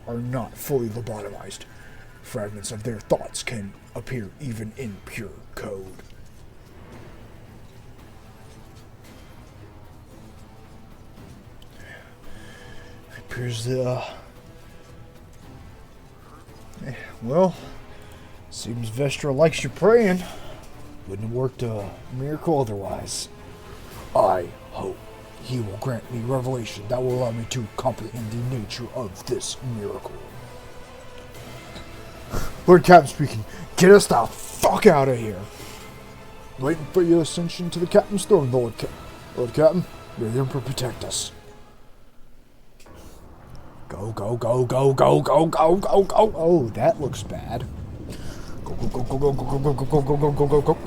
are not fully lobotomized. Fragments of their thoughts can appear even in pure code. It appears that, well, seems Vestra likes you praying. Wouldn't have worked a miracle otherwise. I hope he will grant me revelation that will allow me to comprehend the nature of this miracle. Lord Captain speaking. Get us the fuck out of here. Waiting for your ascension to the Captain's throne, Lord Captain. May the Emperor protect us. Go, go, go, go, go, go, go, go, go. Oh, that looks bad. Go, go, go, go, go, go, go, go, go, go, go, go, go, go.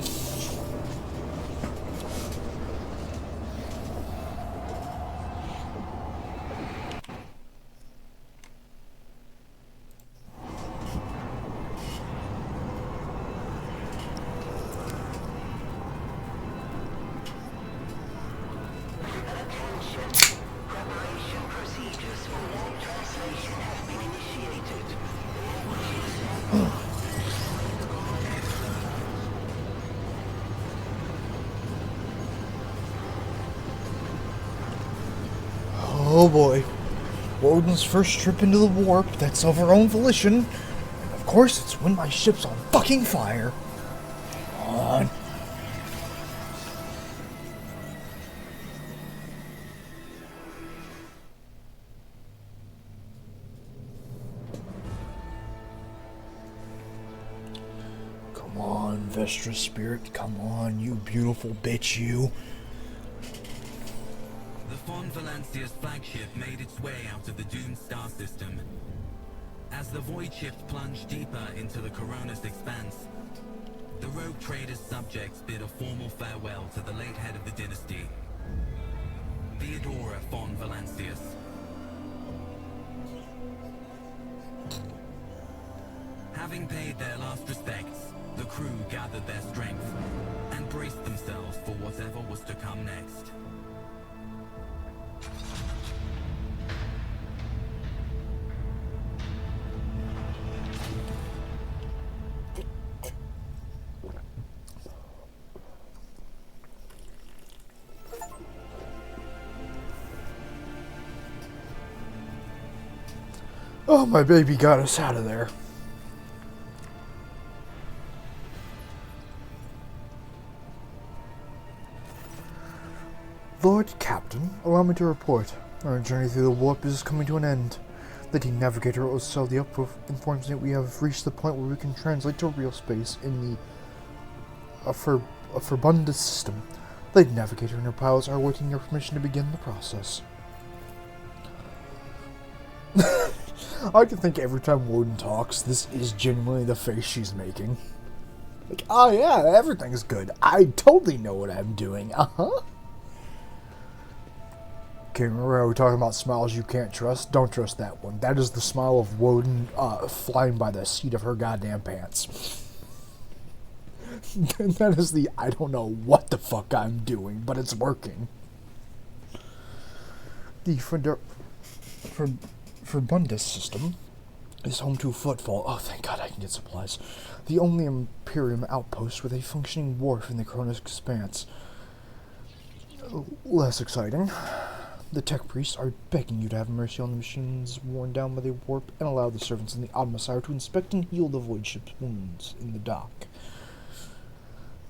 Oh boy. Woden's first trip into the warp, that's of her own volition. And of course it's when my ship's on fucking fire. Come on. Come on, Vestra Spirit, come on, you beautiful bitch, you. The Von Valancia's flagship made its way out of the doomed star system. As the void shift plunged deeper into the Corona's expanse, the rogue trader's subjects bid a formal farewell to the late head of the dynasty, Theodora von Valancius. Having paid their last respects, the crew gathered their strength and braced themselves for whatever was to come next. Oh, my baby got us out of there. Lord Captain, allow me to report. Our journey through the warp is coming to an end. Lady Navigator Osel informs me that we have reached the point where we can translate to real space in the Furbunda system. Lady Navigator and her pilots are awaiting your permission to begin the process. I can think every time Woden talks, this is genuinely the face she's making. Like, oh yeah, everything's good. I totally know what I'm doing. Uh-huh. Okay, remember how we were talking about smiles you can't trust? Don't trust that one. That is the smile of Woden flying by the seat of her goddamn pants. That is the I don't know what the fuck I'm doing, but it's working. The Furbunda system is home to Footfall. Oh, thank God I can get supplies. The only Imperium outpost with a functioning wharf in the Cronus Expanse. Less exciting. The tech priests are begging you to have mercy on the machines worn down by the warp and allow the servants in the Omnissiah to inspect and heal the void ship's wounds in the dock.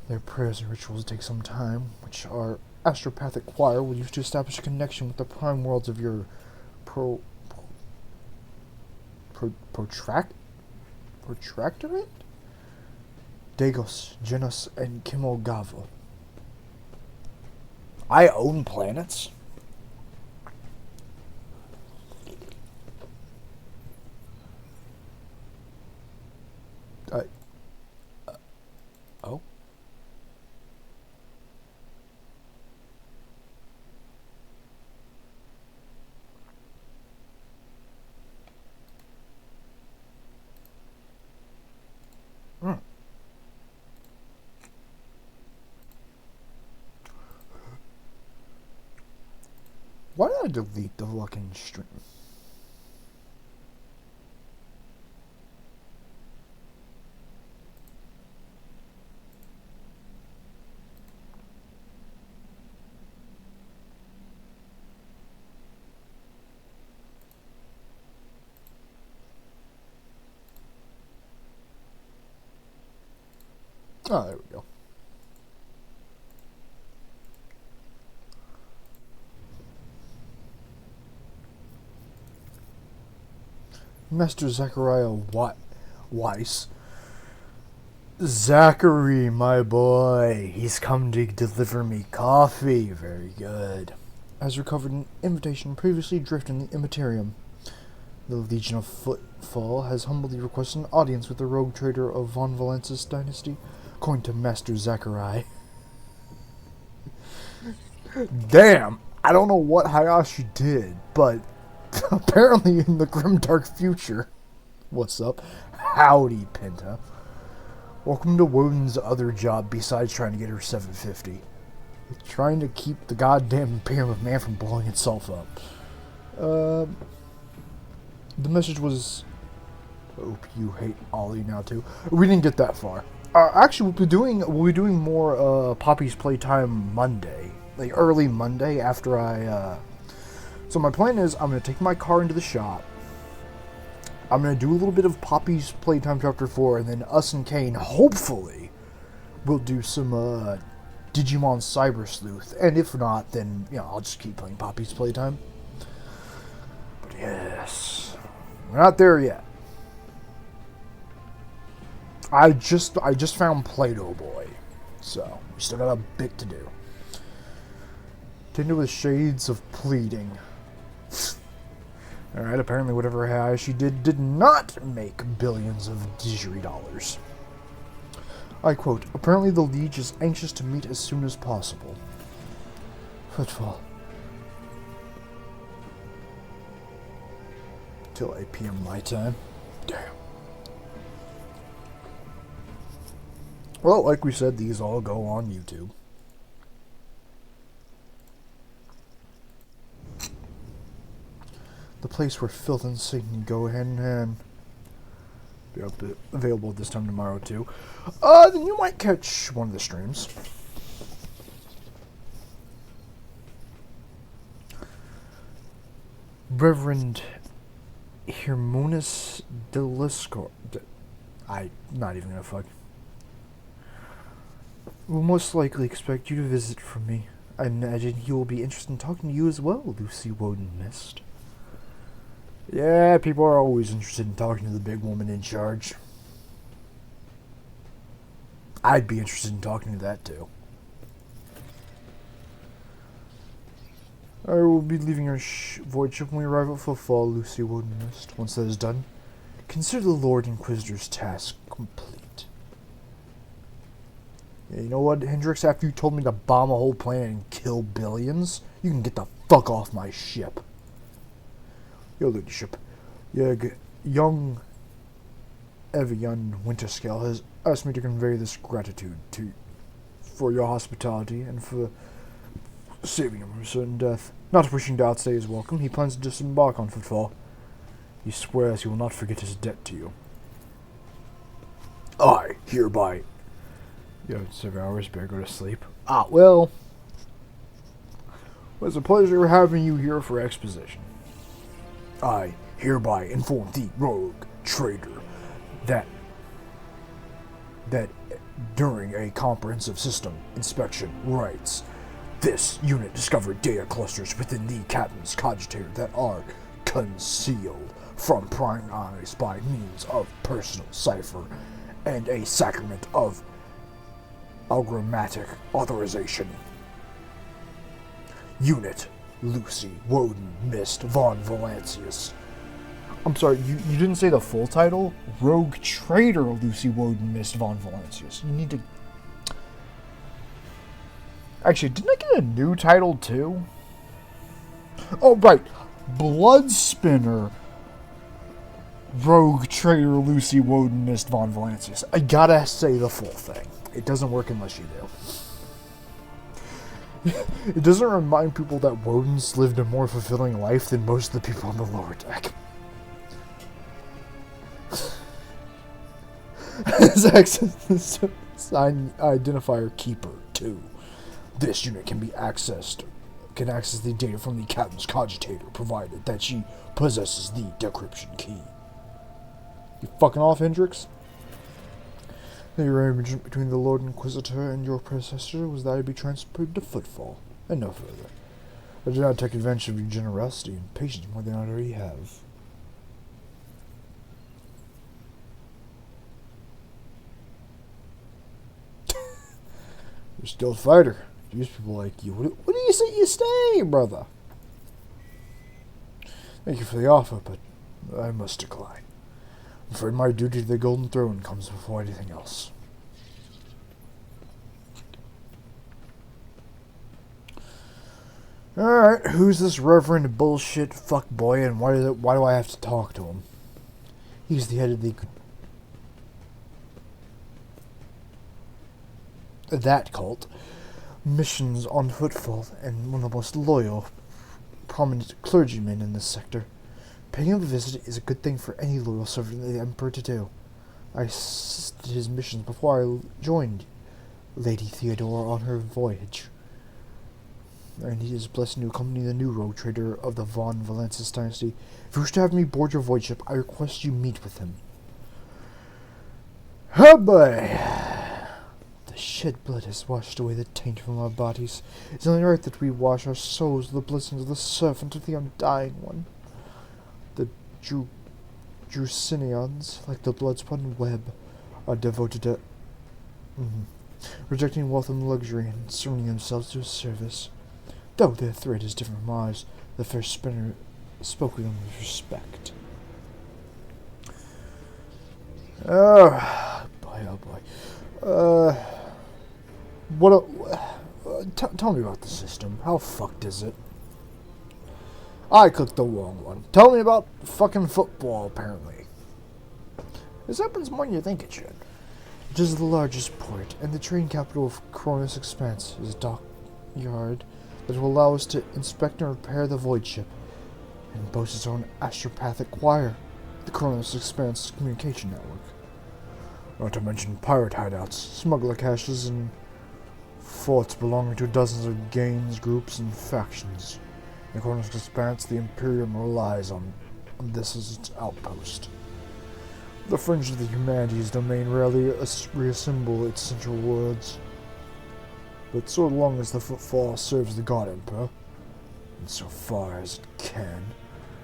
Their prayers and rituals take some time, which our astropathic choir will use to establish a connection with the prime worlds of your Protractorate? Dagos, Genos, and Kimogava. I own planets? Oh? Why did I delete the fucking stream? Oh, there we go. Master Zachariah Weiss. Zachary, my boy. He's come to deliver me coffee. Very good. Has recovered an invitation previously drifted in the Immaterium. The Legion of Footfall has humbly requested an audience with the rogue trader of Von Valence's dynasty, according to Master Zachariah. Damn! I don't know what Hayashi did, but apparently in the grimdark future. What's up? Howdy, Penta. Welcome to Woden's other job besides trying to get her 750. Trying to keep the goddamn Imperium of Man from blowing itself up. The message was... Hope you hate Ollie now too. We didn't get that far. Actually, we'll be doing more Poppy's Playtime Monday. Like early Monday after I... So my plan is I'm going to take my car into the shop. I'm going to do a little bit of Poppy's Playtime Chapter 4, and then us and Kane, hopefully, will do some Digimon Cyber Sleuth. And if not, then, you know, I'll just keep playing Poppy's Playtime. But yes, we're not there yet. I just found Play-Doh Boy, so we still got a bit to do. Tinted with shades of pleading. Alright, apparently whatever Hayashi did not make billions of Digiri dollars. I quote, apparently the Liege is anxious to meet as soon as possible. Footfall. Till 8 p.m. my time. Damn. Well, like we said, these all go on YouTube. The place where filth and Satan go hand in hand. Be available at this time tomorrow too. Then you might catch one of the streams. Reverend Hermonus Deliscor. I'm not even gonna fuck. Will most likely expect you to visit from me. I imagine he will be interested in talking to you as well, Lucy Woden Mist. Yeah, people are always interested in talking to the big woman in charge. I'd be interested in talking to that too. I will be leaving our void ship when we arrive at Footfall, Lucy Woden Mist. Once that is done, consider the Lord Inquisitor's task complete. Yeah, you know what, Hendrix? After you told me to bomb a whole planet and kill billions, you can get the fuck off my ship. Your leadership, young Evian Winterscale has asked me to convey this gratitude for your hospitality and for saving him from certain death. Not wishing to outstay his welcome, he plans to disembark on Footfall. He swears he will not forget his debt to you. I hereby... 7 hours, better go to sleep. Well... It was a pleasure having you here for exposition. I hereby inform the rogue trader that during a comprehensive system inspection writes, this unit discovered data clusters within the captain's cogitator that are concealed from prying eyes by means of personal cipher and a sacrament of algorithmic authorization. Unit Lucy Woden Mist von Valancius. I'm sorry, you didn't say the full title? Rogue Trader Lucy Woden Mist von Valancius. You need to... Actually, didn't I get a new title too? Oh, right. Blood Spinner Rogue Trader Lucy Woden Mist von Valancius. I gotta say the full thing. It doesn't work unless you do. It doesn't remind people that Wodens lived a more fulfilling life than most of the people on the lower deck. Sign identifier keeper 2. This unit can access the data from the captain's cogitator, provided that she possesses the decryption key. You fucking off, Hendrix? The arrangement between the Lord Inquisitor and your predecessor was that I be transferred to Footfall, and no further. I do not take advantage of your generosity and patience more than I already have. You're still a fighter. Use people like you. What do you say you stay, brother? Thank you for the offer, but I must decline. I'm afraid my duty to the Golden Throne comes before anything else. Alright, who's this Reverend bullshit fuckboy, and why do I have to talk to him? He's the head of that cult. Missions on Footfall, and one of the most loyal, prominent clergymen in this sector. Paying him a visit is a good thing for any loyal servant of the Emperor to do. I assisted his missions before I joined Lady Theodora on her voyage. I need his blessing to accompany the new rogue trader of the von Valancius dynasty. If you wish to have me board your void ship, I request you meet with him. Oh boy! The shed blood has washed away the taint from our bodies. It's only right that we wash our souls with the blessings of the servant of the Undying One. The Drusinians, like the blood-spotted web, are devoted to rejecting wealth and luxury and surrendering themselves to his service. Though their threat is different from ours, the first spinner spoke with them with respect. Oh boy, oh boy. Tell me about the system. How fucked is it? I clicked the wrong one. Tell me about fucking football, apparently. This happens more than you think it should. It is the largest port, and the trade capital of Cronus Expanse is a dockyard that will allow us to inspect and repair the void ship, and boasts its own astropathic choir, the Cronus Expanse communication network. Not to mention pirate hideouts, smuggler caches, and forts belonging to dozens of gangs, groups, and factions. In the Cronus Expanse, the Imperium relies on this as its outpost. The fringe of the humanities domain rarely reassemble its central worlds. but so long as the footfall serves the God Emperor, and so far as it can,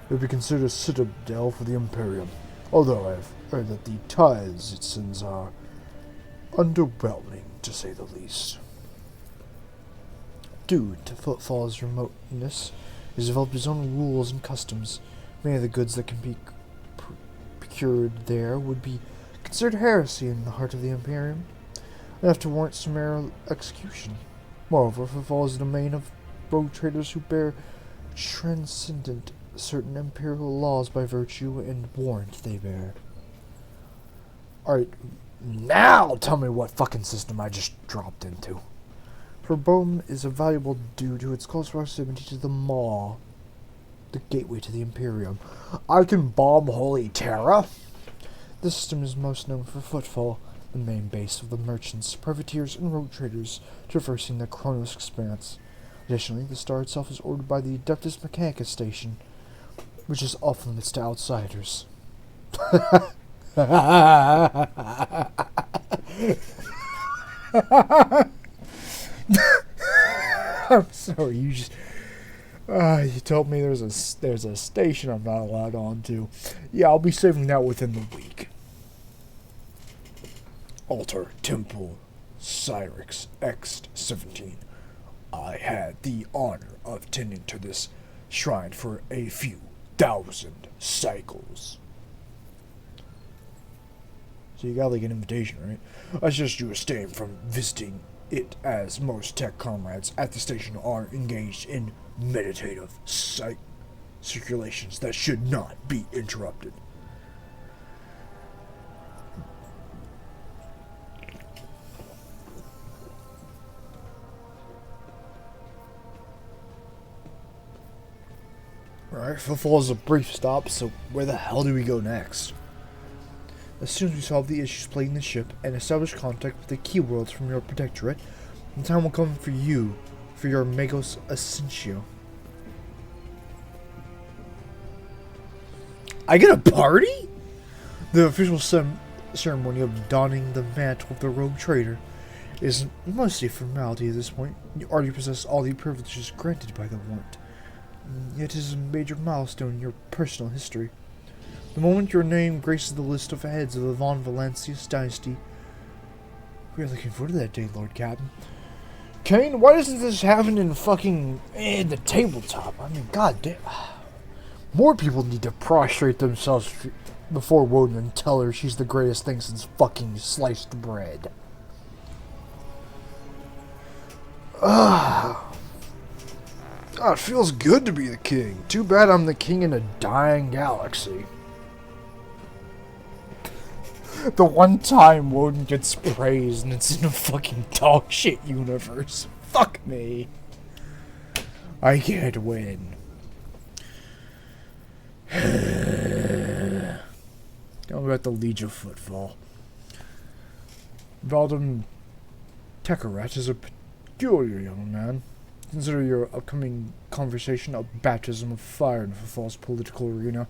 it would be considered a citadel for the Imperium, although I've heard that the tithes it sends are underwhelming, to say the least. Due to Footfall's remoteness, he has developed his own rules and customs. Many of the goods that can be procured there would be considered heresy in the heart of the Imperium, enough to warrant summary execution. Moreover, Footfall is the domain of rogue traders who bear transcendent certain imperial laws by virtue and warrant they bear. Alright, now tell me what fucking system I just dropped into. For Bowman is a valuable due to its close proximity to the Maw, the gateway to the Imperium. I can bomb Holy Terra. This system is most known for Footfall, the main base of the merchants, privateers, and rogue traders traversing the Kronos expanse. Additionally, the star itself is ordered by the Adeptus Mechanicus station, which is off limits to outsiders. I'm sorry, you told me there's a station I'm not allowed on to. Yeah, I'll be saving that within the week. Altar Temple Cyrix X-17. I had the honor of tending to this shrine for a few thousand cycles. So you got like an invitation, right? I suggest you abstain from visiting it, as most tech comrades at the station are engaged in meditative circulations that should not be interrupted. Alright, Footfall is a brief stop, so where the hell do we go next? As soon as we solve the issues plaguing the ship and establish contact with the key worlds from your protectorate, the time will come for you, for your Magos Ascensio. I get a party? The official ceremony of donning the mantle of the rogue trader is mostly a formality at this point. You already possess all the privileges granted by the warrant. Yet it is a major milestone in your personal history. The moment your name graces the list of heads of the Von Valancius dynasty. We are looking forward to that day, Lord Captain. Kane, why doesn't this happen in fucking the tabletop? I mean, goddamn. More people need to prostrate themselves before Woden and tell her she's the greatest thing since fucking sliced bread. God, it feels good to be the king. Too bad I'm the king in a dying galaxy. The one time Woden gets praised and it's in a fucking dog shit universe. Fuck me. I can't win. Tell me about the Liege of Footfall. Valdem Tekaret is a peculiar young man. Consider your upcoming conversation a baptism of fire in Footfall's political arena.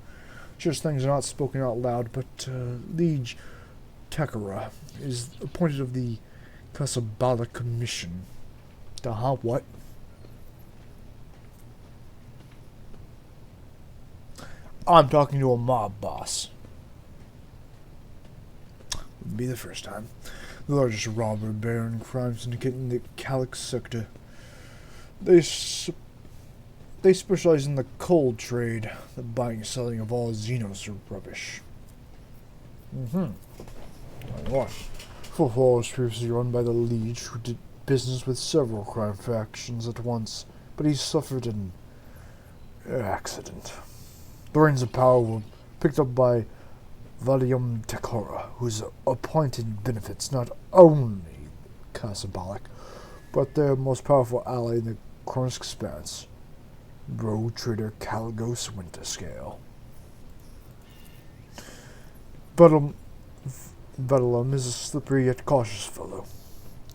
Just things are not spoken out loud, but Liege Tekara is appointed of the Casabala Commission. What? I'm talking to a mob boss. Wouldn't be the first time. The largest robber baron crime syndicate in the Calyx sector. They specialize in the coal trade, the buying and selling of all Xenos rubbish. What? Footfall was previously run by the Liege, who did business with several crime factions at once, but he suffered an accident. The reins of power were picked up by Valium Tekora, whose appointed benefits not only Casabalic, but their most powerful ally in the Kronos Expanse, rogue trader Caligos Winterscale. Vedalum is a slippery yet cautious fellow.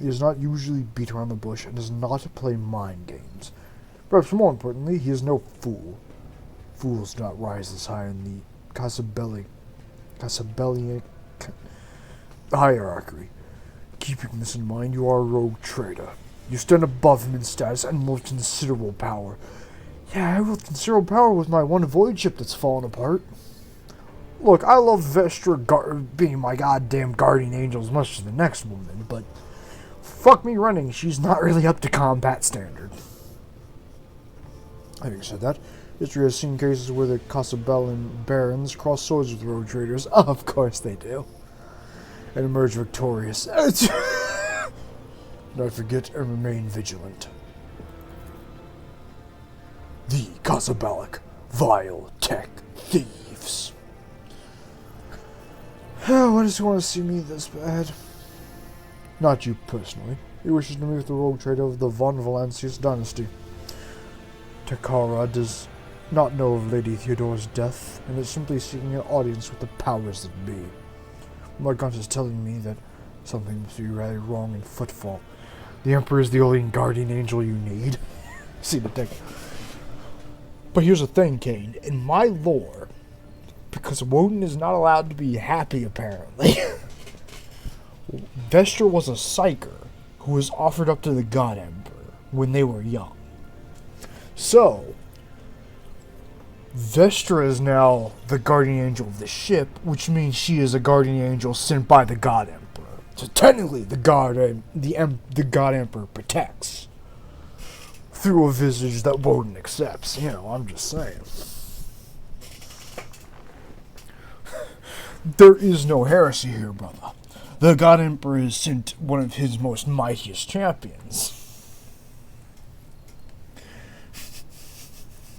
He does not usually beat around the bush and does not play mind games. Perhaps more importantly, he is no fool. Fools do not rise as high in the Casabellian hierarchy. Keeping this in mind, you are a rogue trader. You stand above him in status and wield considerable power. Yeah, I wield considerable power with my one void ship that's fallen apart. Look, I love Vestra being my goddamn guardian angel as much as the next woman, but fuck me running, she's not really up to combat standard. Having said that, history has seen cases where the Casabellan barons cross swords with rogue traders. Of course they do. And emerge victorious. Not forget and remain vigilant. The Casabellic vile tech thieves. Why does he want to see me this bad? Not you personally. He wishes to meet with the rogue trader of the Von Valancius dynasty. Takara does not know of Lady Theodora's death, and is simply seeking an audience with the powers that be. My gut is telling me that something must be rather wrong in Footfall. The Emperor is the only guardian angel you need. See the deck. But here's the thing, Kane. In my lore, because Woden is not allowed to be happy, apparently, Vestra was a psyker who was offered up to the God Emperor when they were young. So, Vestra is now the guardian angel of the ship, which means she is a guardian angel sent by the God Emperor. So technically, the God Emperor protects through a visage that Woden accepts. You know, I'm just saying. There is no heresy here, brother. The God Emperor has sent one of his most mightiest champions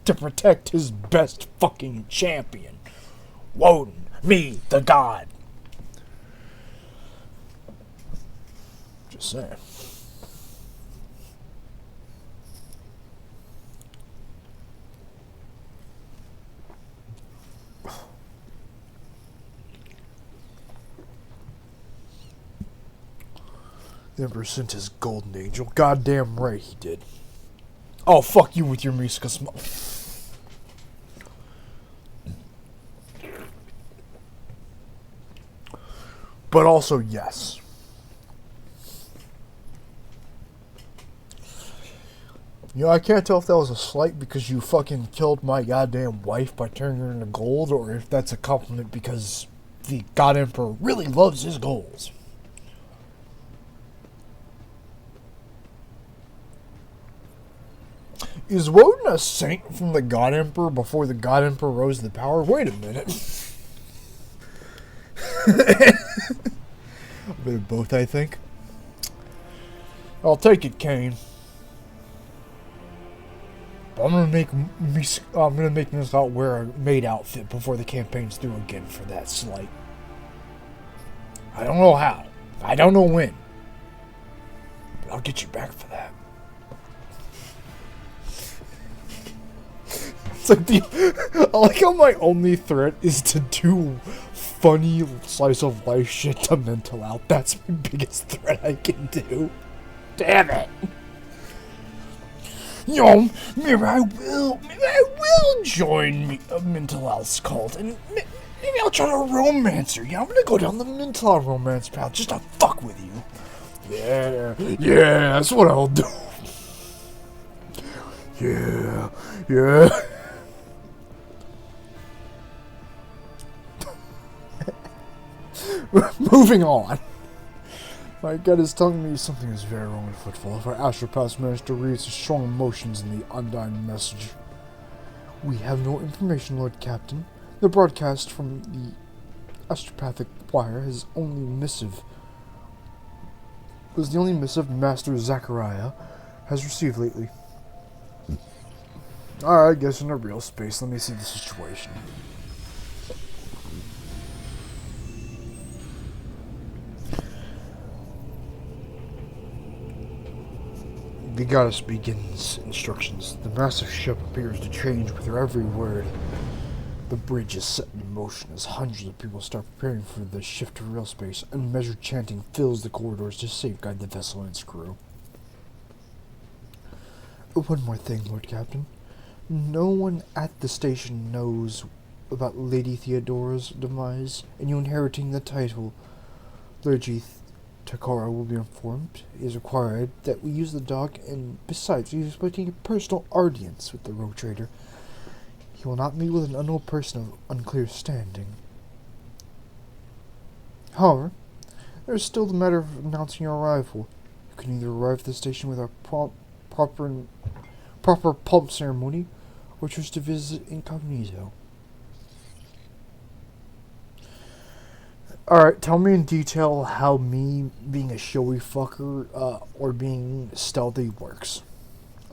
to protect his best fucking champion. Woden, me, the God. Just saying. The Emperor sent his golden angel. Goddamn right he did. Oh, fuck you with your Musica smoke. But also, yes. You know, I can't tell if that was a slight because you fucking killed my goddamn wife by turning her into gold, or if that's a compliment because the God Emperor really loves his goals. Is Woden a saint from the God Emperor before the God Emperor rose to power? Wait a minute. A bit of both, I think. I'll take it, Kane. But I'm gonna make this out wear a maid outfit before the campaign's through again for that slight. I don't know how. I don't know when. But I'll get you back for that. It's like I like how my only threat is to do funny slice of life shit to mental out. That's my biggest threat I can do. Damn it. You know, maybe I will join a mental health cult, and maybe I'll try to romance her. Yeah, I'm gonna go down the mental health romance path just to fuck with you. Yeah, that's what I'll do. Yeah. Moving on. My gut is telling me something is very wrong with Footfall. If our astropaths managed to read such strong emotions in the undying message. We have no information, Lord Captain. The broadcast from the astropathic wire is the only missive Master Zachariah has received lately. Alright, I guess in a real space. Let me see the situation. The goddess begins instructions. The massive ship appears to change with her every word. The bridge is set in motion as hundreds of people start preparing for the shift to real space. Unmeasured chanting fills the corridors to safeguard the vessel and its crew. One more thing, Lord Captain. No one at the station knows about Lady Theodora's demise, and you inheriting the title, Lady Takara will be informed. It is required that we use the dog, and besides, he is expecting a personal audience with the rogue trader. He will not meet with an unknown person of unclear standing. However, there is still the matter of announcing your arrival. You can either arrive at the station with our proper pump ceremony, or choose to visit incognito. Alright, tell me in detail how me being a showy fucker, or being stealthy works.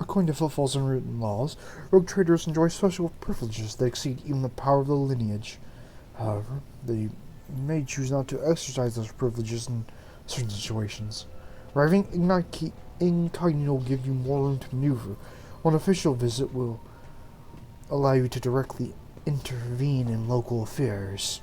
According to Footfall's unwritten laws, rogue traders enjoy special privileges that exceed even the power of the lineage. However, they may choose not to exercise those privileges in certain situations. Arriving incognito will give you more room to maneuver, while an official visit will allow you to directly intervene in local affairs.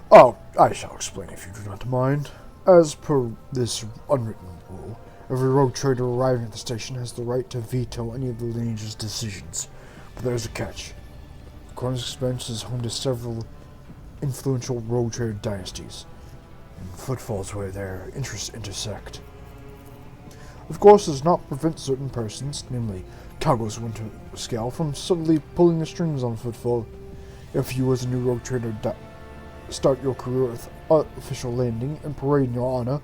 Oh, I shall explain if you do not mind. As per this unwritten rule, every rogue trader arriving at the station has the right to veto any of the lineage's decisions. But there's a catch. Cronus Expanse is home to several influential rogue trader dynasties, and Footfalls where their interests intersect. Of course, this does not prevent certain persons, namely Kago's Winter Scale, from subtly pulling the strings on Footfall. If you as a new rogue trader start your career with official landing and parade in your honor,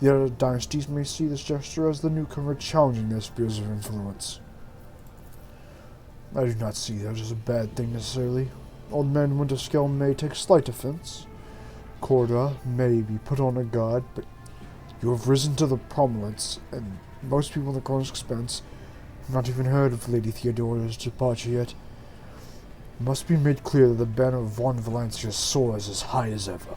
the other dynasties may see this gesture as the newcomer challenging their spheres of influence. I do not see that as a bad thing necessarily. Old Man Winterscale may take slight offense. Corda may be put on a guard, but you have risen to the prominence, and most people in the Cronus Expanse have not even heard of Lady Theodora's departure yet. It must be made clear that the banner of Von Valencia soars as high as ever.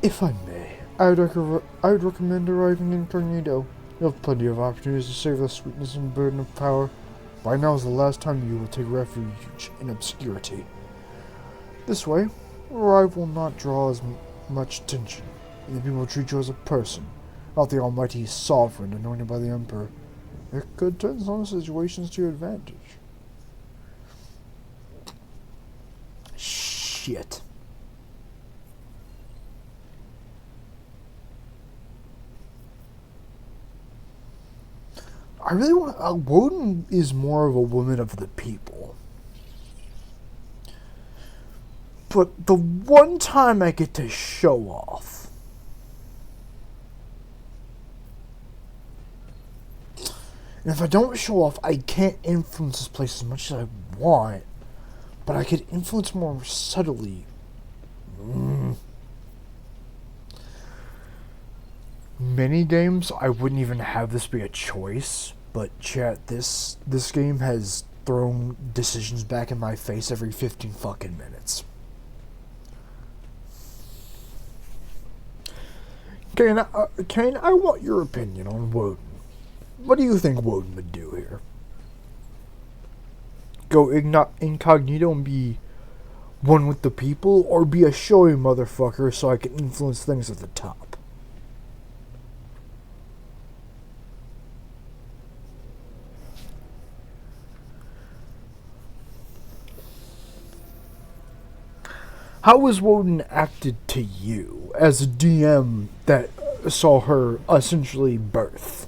If I may, I would recommend arriving incognito. You have plenty of opportunities to save the sweetness and burden of power. By now is the last time you will take refuge in obscurity. This way, arrival will not draw as much attention, and the people will treat you as a person, not the almighty sovereign anointed by the Emperor. It could turn some situations to your advantage. Shit. I really want... Woden is more of a woman of the people. But the one time I get to show off... And if I don't show off, I can't influence this place as much as I want. But I could influence more subtly. Many games, I wouldn't even have this be a choice. But chat, this game has thrown decisions back in my face every 15 fucking minutes. Kane, I want your opinion on Woden. What do you think Woden would do here? Go incognito and be one with the people, or be a showy motherfucker so I can influence things at the top? How was Woden acted to you as a DM that saw her essentially birth?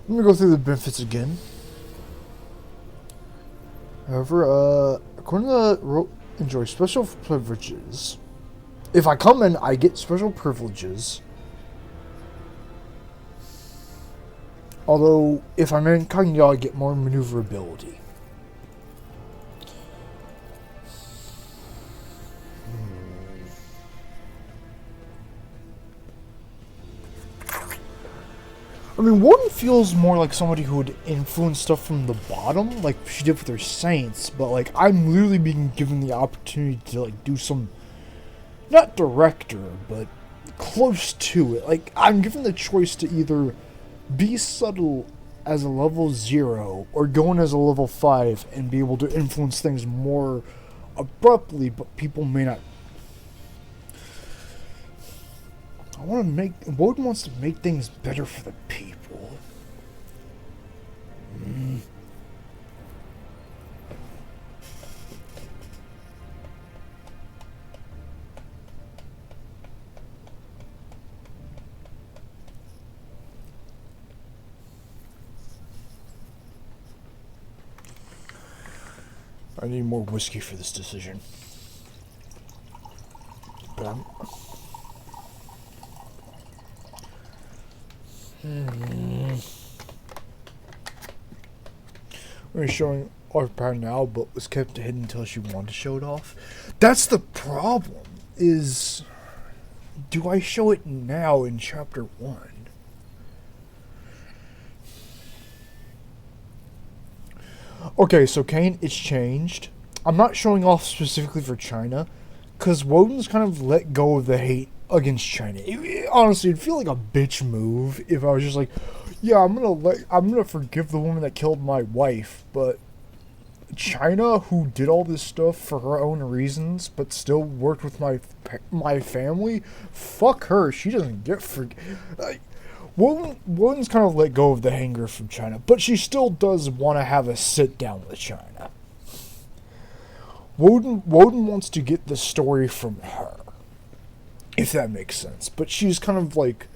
Let me go through the benefits again. However, according to the enjoy special privileges. If I come in, I get special privileges. Although, if I'm incognito, I get more maneuverability. I mean, Warden feels more like somebody who would influence stuff from the bottom, like she did with her Saints, but, like, I'm literally being given the opportunity to, like, do some, not director, but close to it. Like, I'm given the choice to either be subtle as a level 0, or go in as a level 5 and be able to influence things more abruptly, but people may not I want to make... Woden wants to make things better for the people. I need more whiskey for this decision. But We're showing our power now, but was kept hidden until she wanted to show it off. That's the problem, is... Do I show it now in chapter 1? Okay, so Kane, it's changed. I'm not showing off specifically for China, because Woden's kind of let go of the hate against China. Honestly, it'd feel like a bitch move if I was just like, yeah, I'm gonna forgive the woman that killed my wife, but China, who did all this stuff for her own reasons, but still worked with my family, fuck her. She doesn't get Woden's kind of let go of the anger from China, but she still does want to have a sit down with China. Woden wants to get the story from her, if that makes sense. But she's kind of like,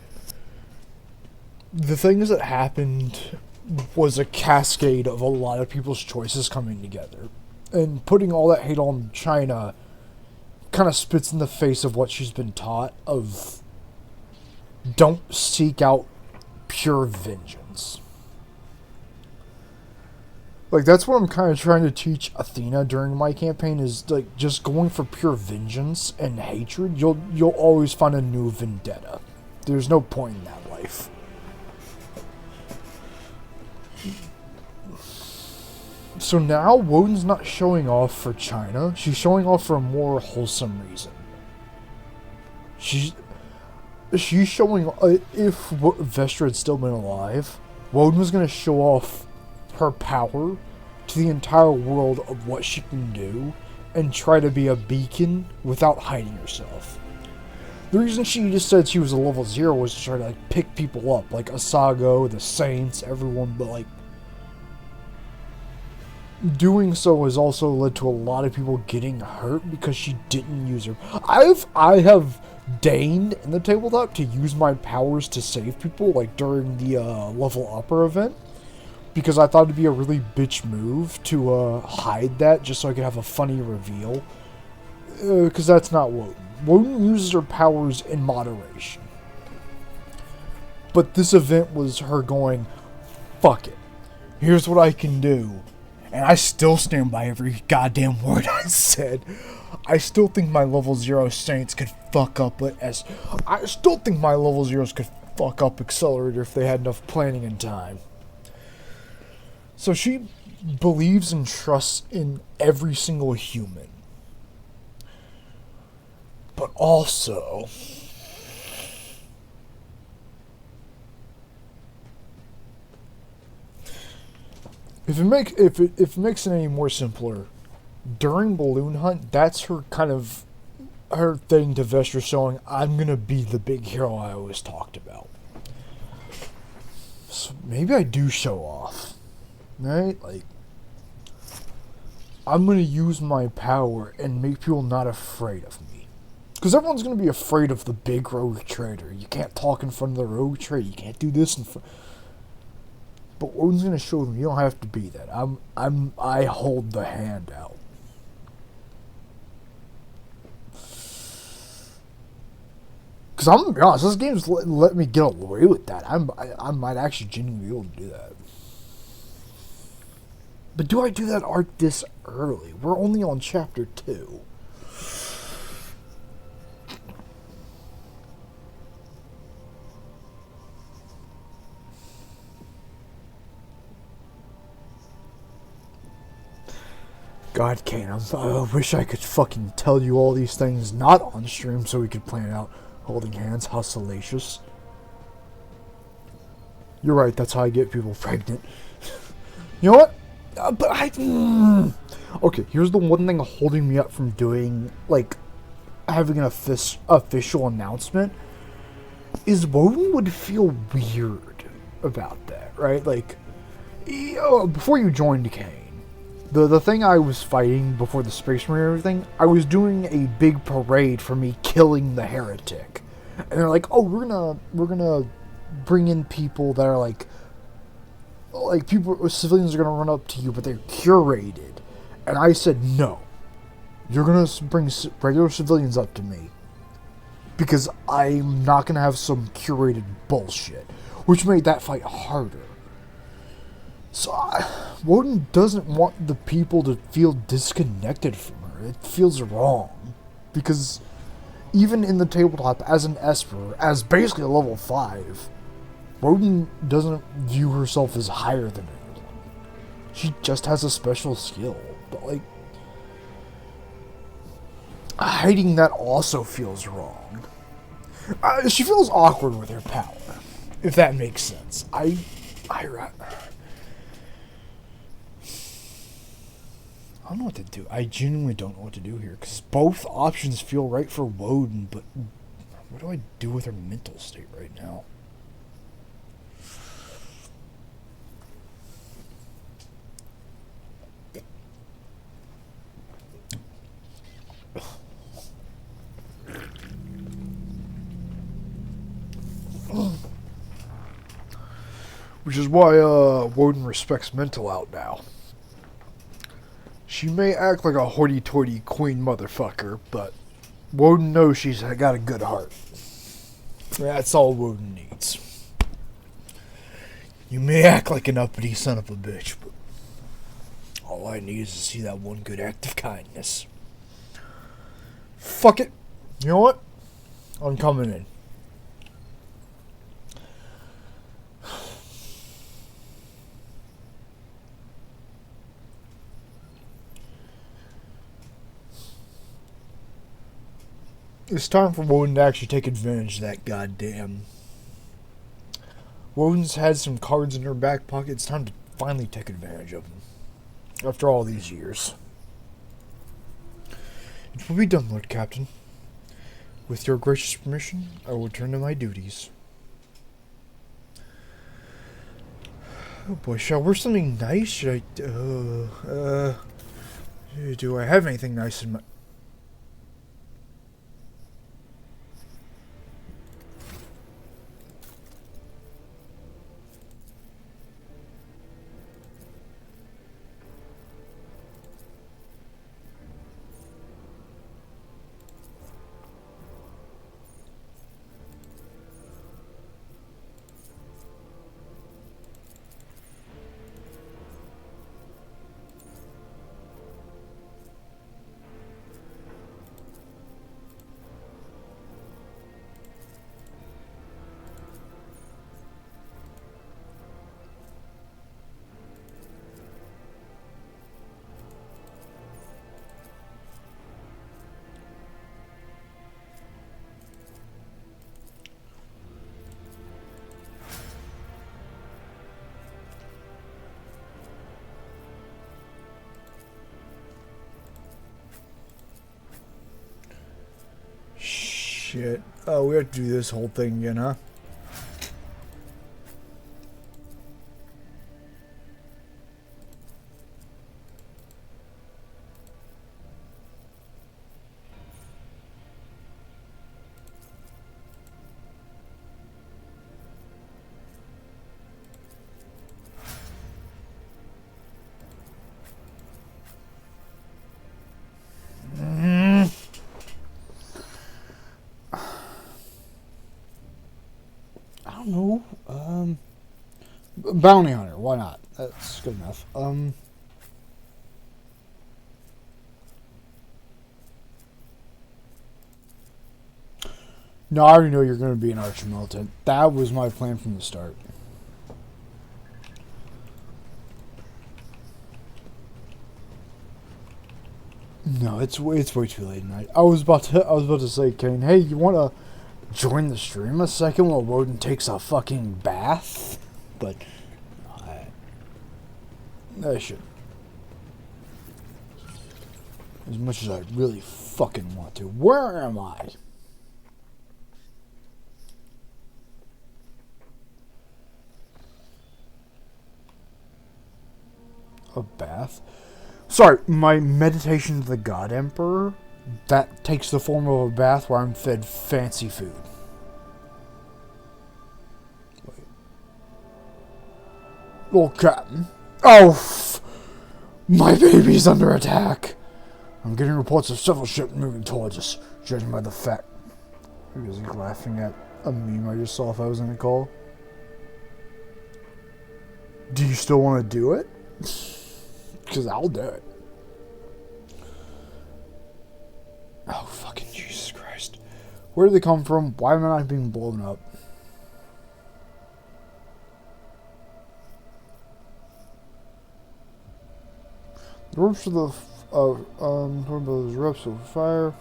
the things that happened was a cascade of a lot of people's choices coming together, and putting all that hate on China kind of spits in the face of what she's been taught of, don't seek out pure vengeance. Like, that's what I'm kind of trying to teach Athena during my campaign, is like just going for pure vengeance and hatred. You'll always find a new vendetta. There's no point in that life. So now Woden's not showing off for China. She's showing off for a more wholesome reason. She's showing, if Vestra had still been alive, Woden was going to show off her power to the entire world of what she can do, and try to be a beacon without hiding herself. The reason she just said she was a level 0 was to try to like pick people up, like Asago, the Saints, everyone, but like doing so has also led to a lot of people getting hurt because she didn't use her. I have deigned in the tabletop to use my powers to save people, like during the level upper event, because I thought it'd be a really bitch move to hide that just so I could have a funny reveal. Because that's not Woden. Woden uses her powers in moderation. But this event was her going, fuck it. Here's what I can do. And I still stand by every goddamn word I said. I still think my level 0 Saints could fuck up I still think my level 0s could fuck up Accelerator if they had enough planning and time. So she believes and trusts in every single human. But also, if it makes it any more simpler, during Balloon Hunt, that's her kind of her thing to Vestra, showing I'm gonna be the big hero I always talked about. So maybe I do show off, right? Like, I'm gonna use my power and make people not afraid of me. Because everyone's going to be afraid of the big rogue trader. You can't talk in front of the rogue trader. You can't do this in front. But Woden's going to show them you don't have to be that. I hold the hand out. Because I'm going to be honest, this game's let me get away with that. I might actually genuinely be able to do that. But do I do that arc this early? We're only on chapter 2. God, Cann, I wish I could fucking tell you all these things not on stream so we could plan it out. Holding hands, how salacious. You're right, that's how I get people pregnant. You know what? Okay, here's the one thing holding me up from doing, like, having an official announcement. is Woden would feel weird about that, right? Like, before you joined Kane, the thing I was fighting before the Space Marine and everything, I was doing a big parade for me killing the heretic. And they're like, oh, we're gonna bring in people that are like people, civilians are gonna run up to you, but they're curated. And I said, no. You're gonna bring regular civilians up to me. Because I'm not gonna have some curated bullshit. Which made that fight harder. So, Woden doesn't want the people to feel disconnected from her. It feels wrong. Because even in the tabletop, as an Esper, as basically a level 5, Woden doesn't view herself as higher than anyone. She just has a special skill. But, like, hiding that also feels wrong. She feels awkward with her power, if that makes sense. I don't know what to do. I genuinely don't know what to do here, because both options feel right for Woden, but what do I do with her mental state right now? Which is why Woden respects Mental out now. She may act like a hoity-toity queen motherfucker, but Woden knows she's got a good heart. That's all Woden needs. You may act like an uppity son of a bitch, but all I need is to see that one good act of kindness. Fuck it. You know what? I'm coming in. It's time for Woden to actually take advantage of that goddamn... Woden's had some cards in her back pocket. It's time to finally take advantage of them. After all these years. It will be done, Lord Captain. With your gracious permission, I will return to my duties. Oh boy, shall I wear something nice? Should I... do I have anything nice in my... Shit. Oh, we have to do this whole thing again, huh? I don't know. Bounty Hunter, why not? That's good enough. No, I already know you're going to be an Archimilitant. That was my plan from the start. No, it's way too late at night. I was about to say, Kane, hey, you want to join the stream a second while Woden takes a fucking bath? But I should. As much as I really fucking want to. Where am I? A bath? Sorry, my meditation to the God Emperor, that takes the form of a bath where I'm fed fancy food. Wait. Lord Captain. Oh, my baby's under attack. I'm getting reports of several ships moving towards us, judging by the fact. He was laughing at a meme I just saw if I was in a call. Do you still want to do it? Because I'll do it. Oh, fucking Jesus Christ. Where do they come from? Why am I not being blown up? The ropes of the... those ropes of fire.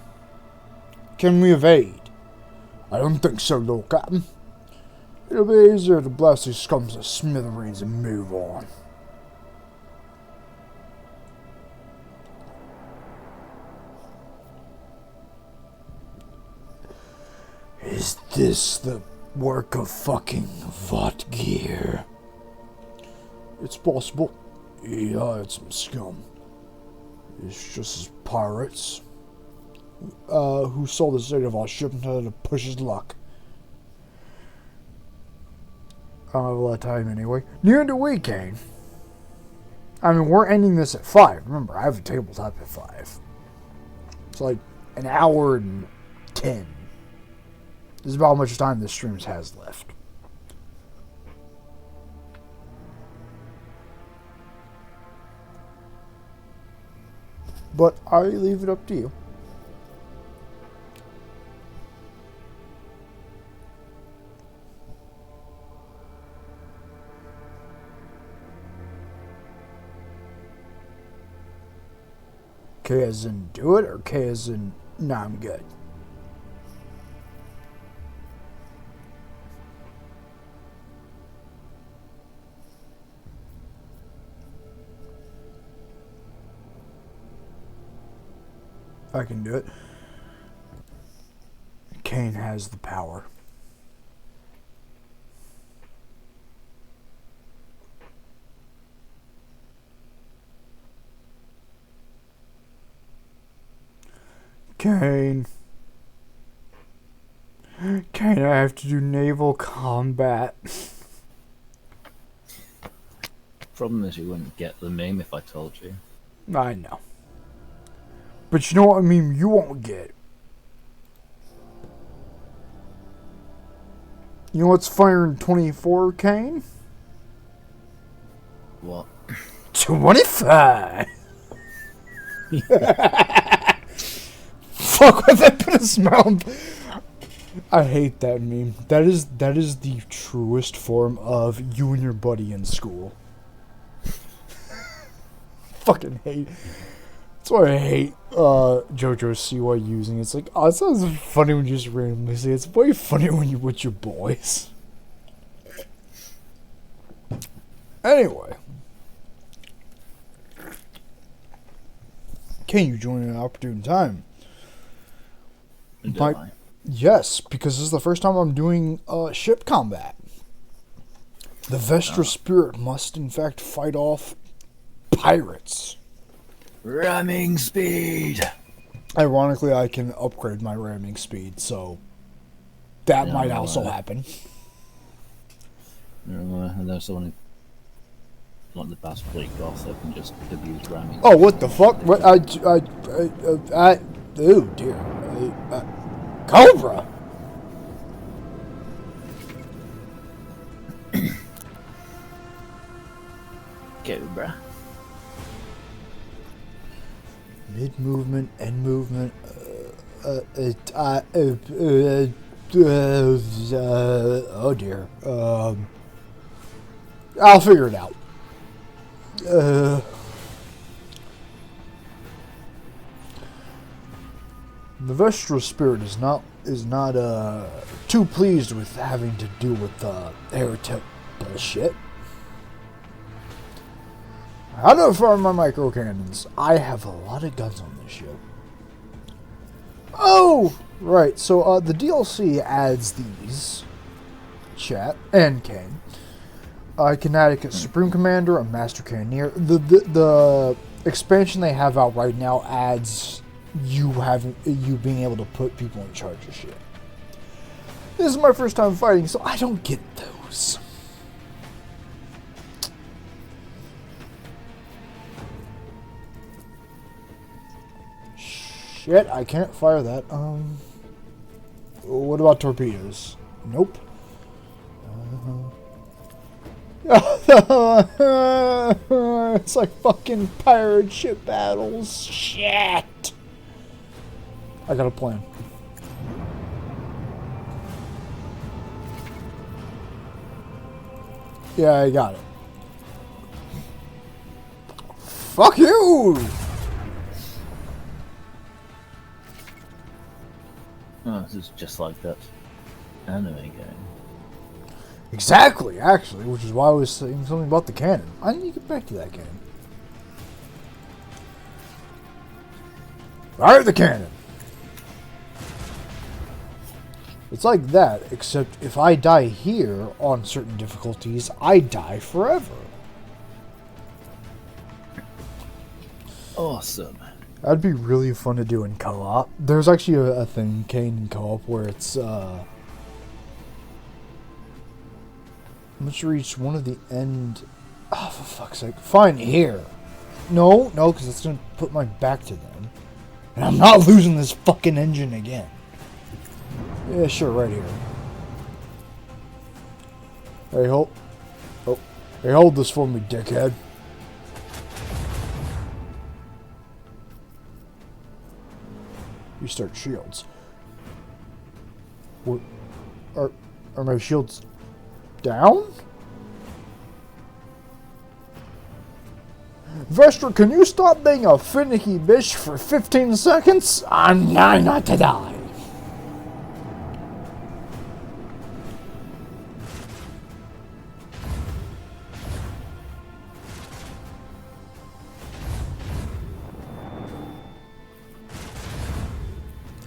Can we evade? I don't think so, Lord Captain. It'll be easier to blast these scums to smithereens and move on. Is this the work of fucking Vatgear? It's possible. He hired some scum. It's just as pirates who sold the state of our ship and tried to push his luck. I don't have a lot of time anyway. Near the weekend. I mean, we're ending this at 5. Remember, I have a tabletop at 5. It's like an hour and 10. This is about how much time this stream has left. But I leave it up to you. K as in do it, or K as in nah, I'm good? I can do it. Kane has the power. Kane, I have to do naval combat. Problem is, you wouldn't get the meme if I told you. I know. But you know what I mean? You won't get. You know what's firing 24, Kane? What? 25! Fuck, why that put a smile? I hate that meme. That is the truest form of you and your buddy in school. Fucking hate. That's why I hate JoJo Siwa using it. It's like, oh, it sounds funny when you just randomly say it. It's way funnier when you're with your boys. Anyway. Can you join at an opportune time? Yes, because this is the first time I'm doing ship combat. The Vestra Spirit must in fact fight off pirates. Ramming speed! Ironically, I can upgrade my ramming speed, so that might also happen. And there's someone who, like the past fleet gossip and just abuse ramming. Oh, what the fuck? What? Oh dear. Cobra! Cobra. Mid movement, end movement. Oh dear. I'll figure it out. The Vestra Spirit is not too pleased with having to do with heretic bullshit. How do I fire my micro cannons? I have a lot of guns on this ship. Oh, right. So the DLC adds these, chat and Kane. I can add a Supreme Commander, a Master Cannoneer. The expansion they have out right now adds you being able to put people in charge of shit. This is my first time fighting, so I don't get those. Shit, I can't fire that. What about torpedoes? Nope. It's like fucking pirate ship battles. Shit. I got a plan. Yeah, I got it. Fuck you! Oh, this is just like that anime game. Exactly, actually, which is why I was saying something about the cannon. I need to get back to that game. Fire the cannon! It's like that, except if I die here on certain difficulties, I die forever. Awesome. That'd be really fun to do in co-op. There's actually a thing, Kane, in co-op where it's, once you reach one of the end... Oh, for fuck's sake. Fine, here. No, because it's going to put my back to them. And I'm not losing this fucking engine again. Yeah, sure, right here. Hey, hold... Oh. Hey, hold this for me, dickhead. You start shields. What? Are my shields... down? Vestra, can you stop being a finicky bitch for 15 seconds? I'm trying not to die.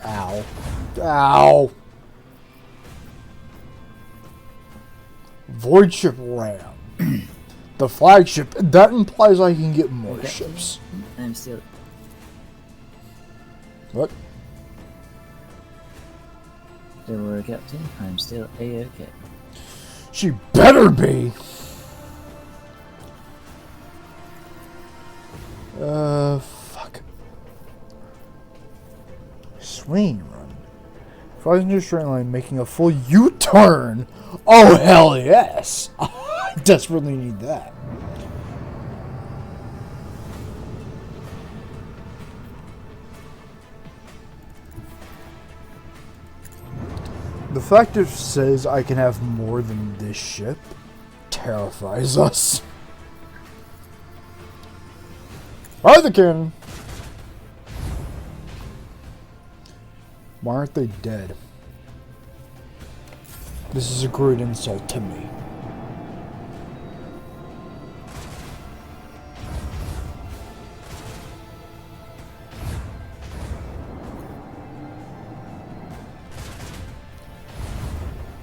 Ow. Ow. Void ship ram. The flagship. That implies I can get more ships. I'm still... What? Don't worry, Captain. I'm still A-OK. She better be! Fuck. Swing run. Flying into a straight line, making a full U-turn! Oh, hell yes! I desperately need that. The fact it says I can have more than this ship terrifies us. Fire the cannon! Why aren't they dead? This is a great insult to me.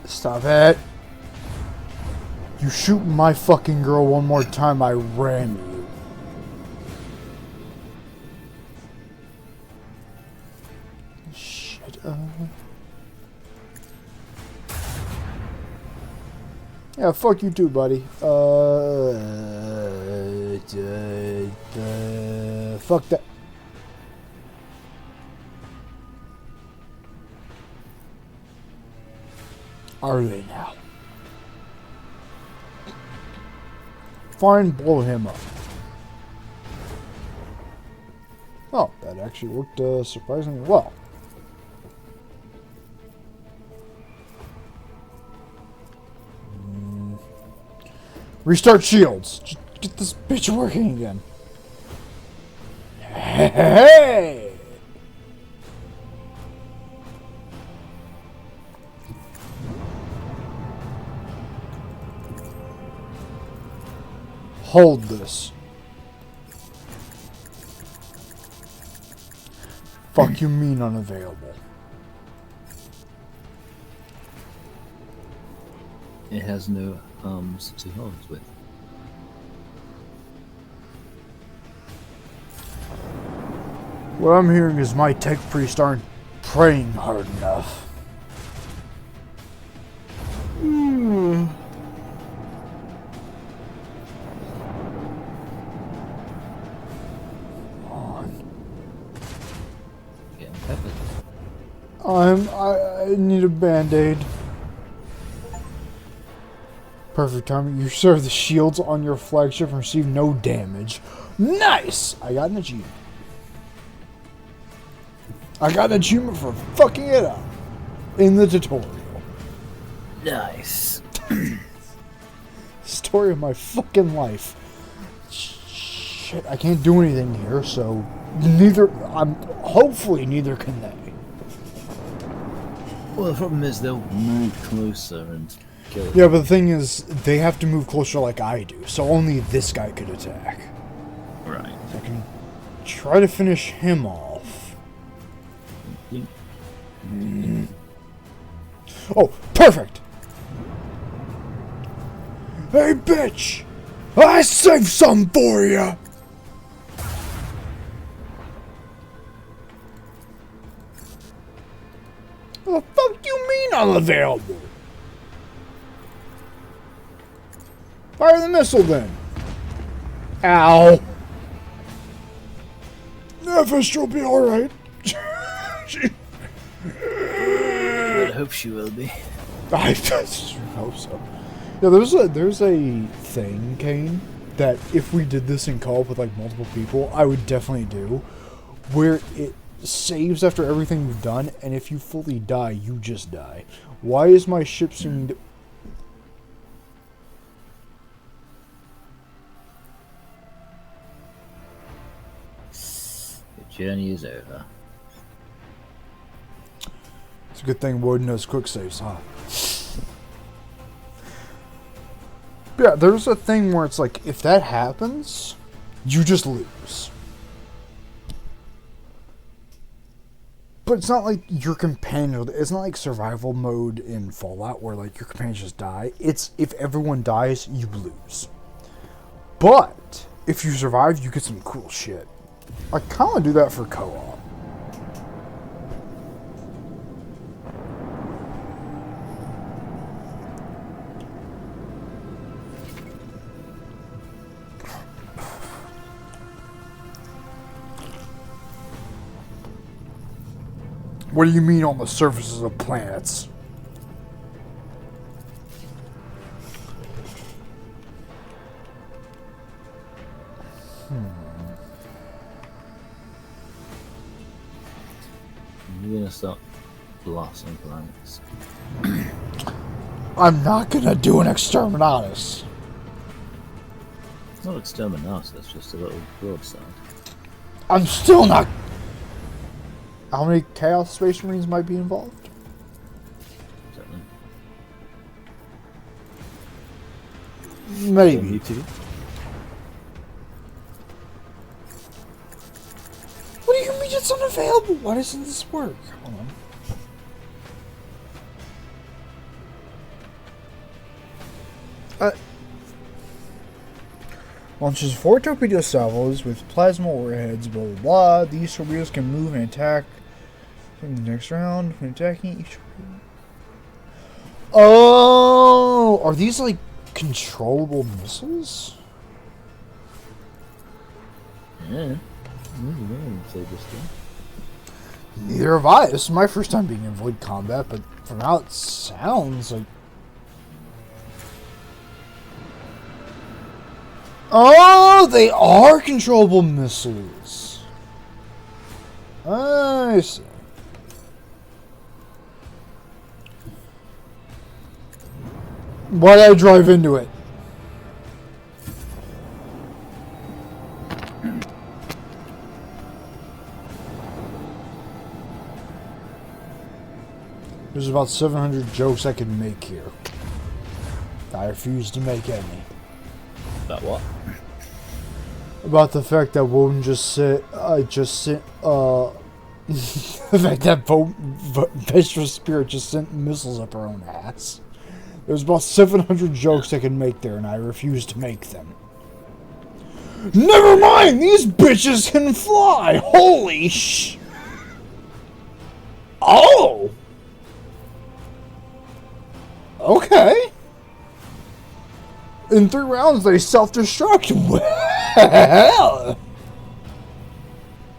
Stop it. You shoot my fucking girl one more time, I ram you. Shit. Yeah, fuck you too, buddy. Fuck that. Are they now? Fine, blow him up. Oh, that actually worked surprisingly well. Restart shields. Just get this bitch working again. Hey! Hold this. Fuck you mean unavailable? It has no City Halls with? What I'm hearing is my tech priests aren't praying hard enough. Getting peppered. I need a band-aid. Perfect timing. You serve the shields on your flagship and receive no damage. Nice! I got an achievement. I got an achievement for fucking it up in the tutorial. Nice. Story of my fucking life. Shit, I can't do anything here, so hopefully neither can they. Well, the problem is they'll move closer and kill it. Yeah, but the thing is, they have to move closer like I do, so only this guy could attack. Right. So I can try to finish him off. Oh, perfect! Hey, bitch! I saved some for you! What the fuck do you mean unavailable? Fire the missile then! Ow! Nephis will be alright. I hope she will be. I just hope so. Yeah, there's a thing, Kane, that if we did this in co-op with like multiple people, I would definitely do, where it saves after everything you've done, and if you fully die, you just die. Why is my ship seeming to... The journey is over. It's a good thing Woden knows quick saves, huh? Yeah, there's a thing where it's like, if that happens, you just lose. But it's not like your companion, it's not like survival mode in Fallout where like your companions just die. It's if everyone dies, you lose. But if you survive, you get some cool shit. I kind of do that for co-op. What do you mean on the surfaces of planets? You're gonna start blasting planets. I'm not gonna do an exterminatus. It's not exterminatus, that's just a little broadside. I'm still not. How many Chaos Space Marines might be involved? Exactly. Maybe. What do you mean it's unavailable? Why doesn't this work? Hold on. Launches 4 torpedo salvos with plasma warheads, blah blah blah. These torpedoes can move and attack in the next round when attacking each. Oh, are these like controllable missiles? Yeah. Say this thing. Neither have I. This is my first time being in void combat, but from how it sounds like. Oh, they are controllable missiles. I see. Why'd I drive into it? There's about 700 jokes I can make here. I refuse to make any. About what? About the fact that Woden the fact that Vengeful Spirit just sent missiles up her own ass. There's about 700 jokes I can make there, and I refuse to make them. Never mind! These bitches can fly! Holy sh... Oh! Okay. In 3 rounds, they self-destruct. Well...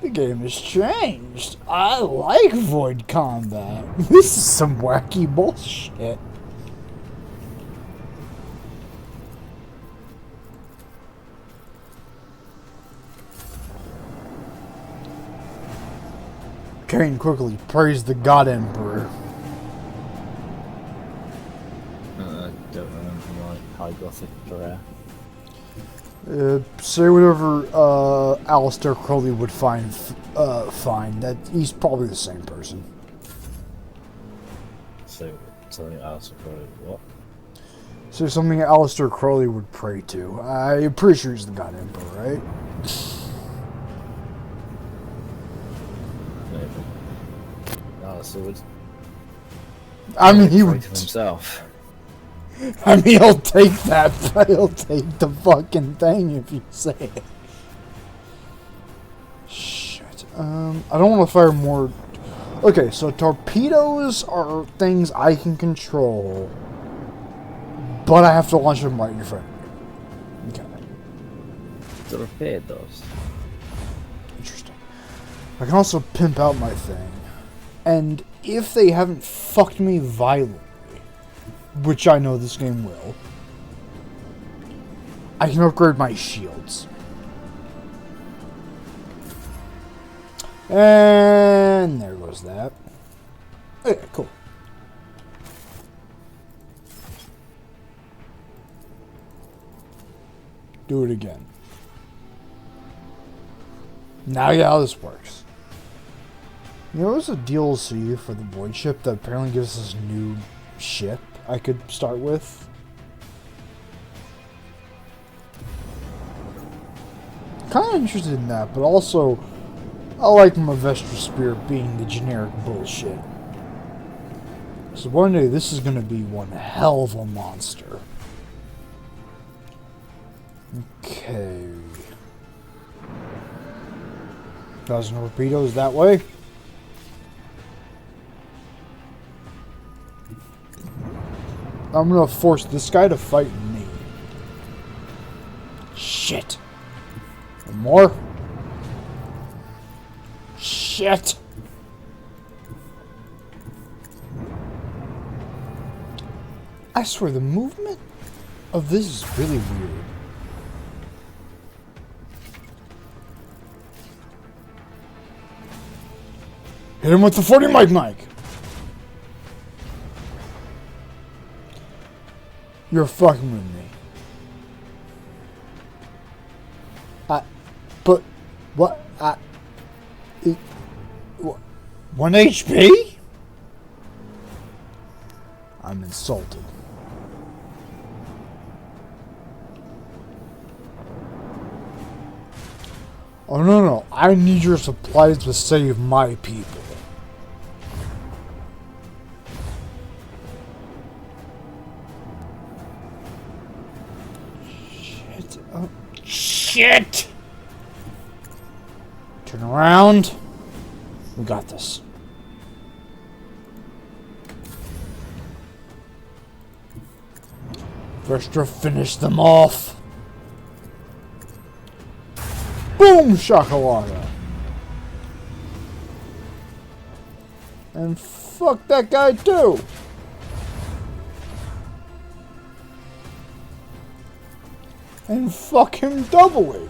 The game has changed. I like void combat. This is some wacky bullshit. Cain quickly praised the God Emperor. I don't remember my High Gothic prayer. Say whatever Alistair Crowley would find fine. That he's probably the same person. So, something else probably what? So something Alistair Crowley would pray to. I'm pretty sure he's the God Emperor, right? Maybe. Alistair would. I mean, he pray would to himself. I mean, he'll take that. He'll take the fucking thing if you say it. Shit. I don't want to fire more. Okay, so torpedoes are things I can control, but I have to launch them right in front of me. Okay. Torpedoes. Interesting. I can also pimp out my thing, and if they haven't fucked me violently, which I know this game will, I can upgrade my shields. And there goes that. Okay, cool. Do it again. Now I get how this works. You know, there's a DLC for the Void ship that apparently gives us this new ship I could start with. Kind of interested in that, but also I like my Vestra Spear being the generic bullshit. So one day this is going to be one hell of a monster. Okay. 1,000 torpedoes that way. I'm gonna force this guy to fight me. Shit. One more. Shit. I swear the movement of this is really weird. Hit him with the 40 mic. You're fucking with me. But what? What? 1 HP? I'm insulted. Oh no, I need your supplies to save my people. Shit! Turn around. We got this. First to finish them off. Boom shakalaka. And fuck that guy too. And fuck him doubly.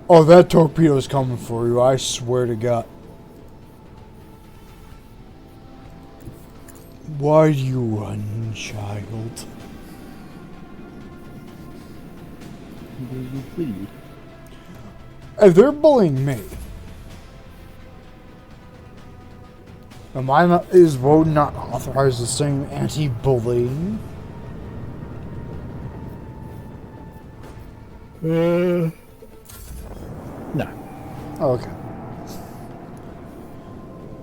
Oh, that torpedo's coming for you, I swear to God. Why do you run, child? Will you bleed? Hey, they're bullying me. Am I not? Is Woden not authorized the same anti-bullying? No. Oh, okay.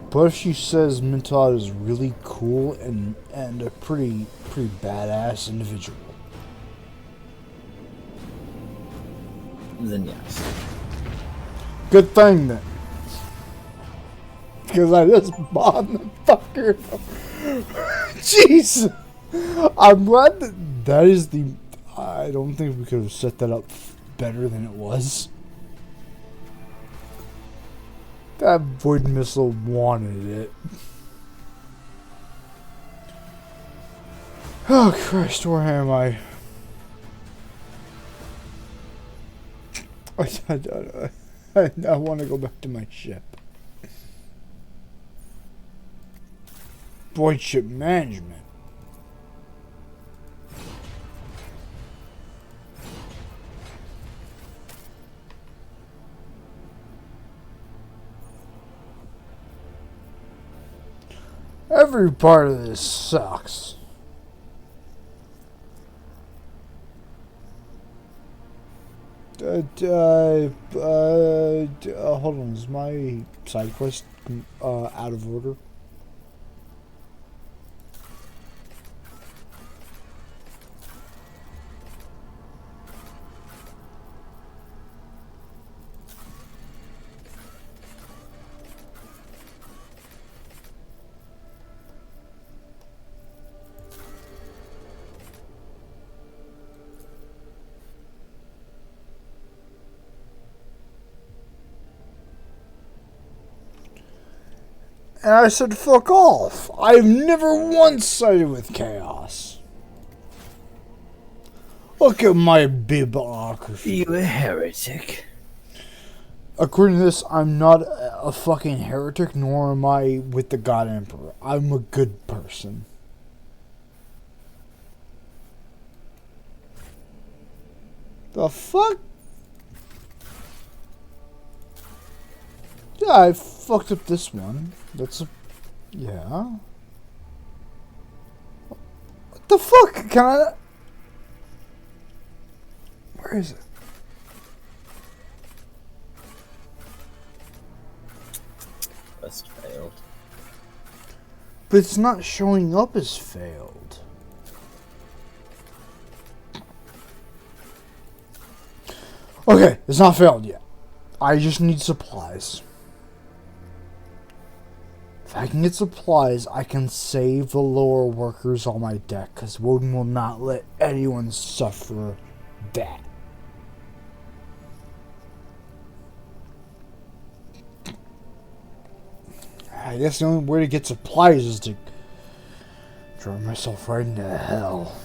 But if she says Mintot is really cool and a pretty badass individual, then yes. good thing then. Because I just bombed the fucker. Jeez. I'm glad that is the... I don't think we could have set that up better than it was. That void missile wanted it. Oh Christ, where am I? I want to go back to my ship. Void ship management. Every part of this sucks. Hold on, is my side quest out of order? And I said, fuck off. I've never once sided with Chaos. Look at my bibliography. You a heretic? According to this, I'm not a fucking heretic, nor am I with the God Emperor. I'm a good person. The fuck? Yeah, I fucked up this one. That's a... Yeah. What the fuck? Can I... Where is it? Quest failed. But it's not showing up as failed. Okay, it's not failed yet. I just need supplies. If I can get supplies, I can save the lower workers on my deck, because Woden will not let anyone suffer that. I guess the only way to get supplies is to drive myself right into hell.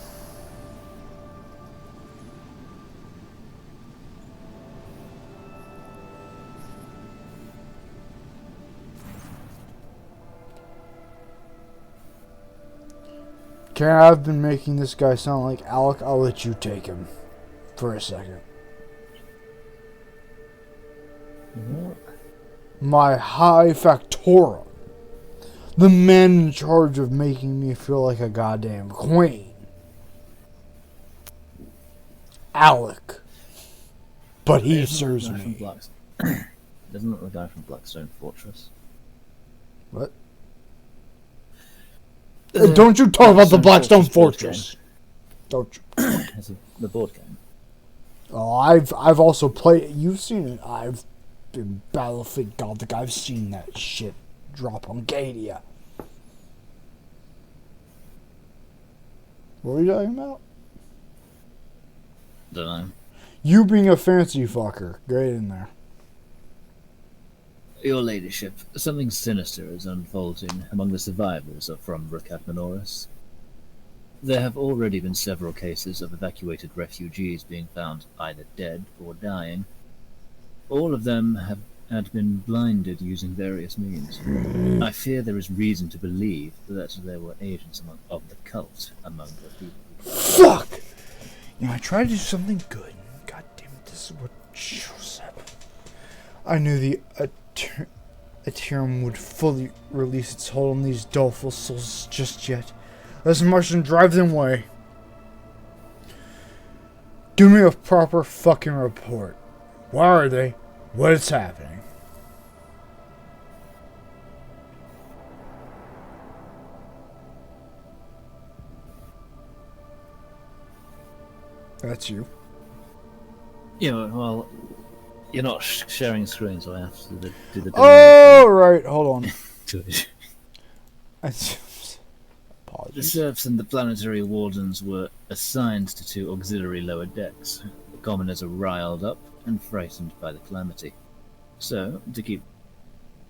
Karen, I've been making this guy sound like Alec. I'll let you take him for a second. What? My High Factorum. The man in charge of making me feel like a goddamn queen. Alec. But he serves me. Doesn't look the guy from Blackstone Fortress. What? Don't you talk about the Blackstone Fortress. Don't you? It's the board game. Oh, I've also played it. You've seen it. I've been Battlefield Gothic. I've seen that shit drop on Gadia. What are you talking about? Don't know. You being a fancy fucker. Get in there. Your ladyship, something sinister is unfolding among the survivors from Rukat Minoris. There have already been several cases of evacuated refugees being found either dead or dying. All of them had been blinded using various means. I fear there is reason to believe that there were agents of the cult among the people. Fuck! You know, I tried to do something good. God damn it, this is what shows up. I knew the Aterium would fully release its hold on these doleful souls just yet. Let's march and drive them away. Do me a proper fucking report. Where are they? What's happening? That's you. Yeah, well, you're not sharing screen, so I have to do the Oh, right. Hold on. The Apologies. serfs and the planetary wardens were assigned to 2 auxiliary lower decks. The commoners are riled up and frightened by the calamity. So, to keep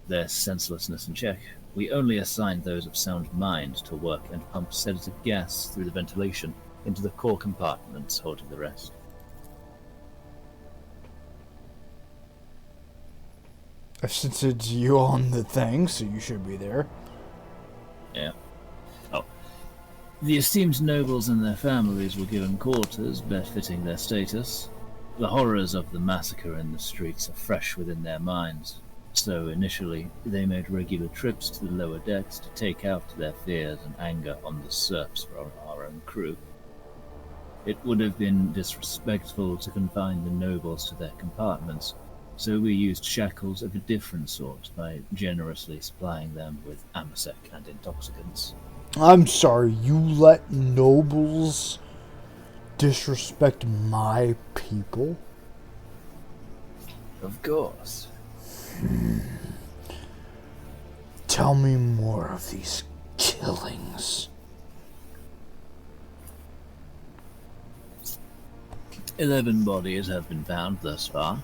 their senselessness in check, we only assigned those of sound mind to work and pump sedative gas through the ventilation into the core compartments holding the rest. I've censored you on the thing, so you should be there. Yeah. Oh. The esteemed nobles and their families were given quarters befitting their status. The horrors of the massacre in the streets are fresh within their minds, so initially they made regular trips to the lower decks to take out their fears and anger on the serfs from our own crew. It would have been disrespectful to confine the nobles to their compartments, so we used shackles of a different sort by generously supplying them with amasec and intoxicants. I'm sorry, you let nobles disrespect my people? Of course. Tell me more of these killings. 11 bodies have been found thus far.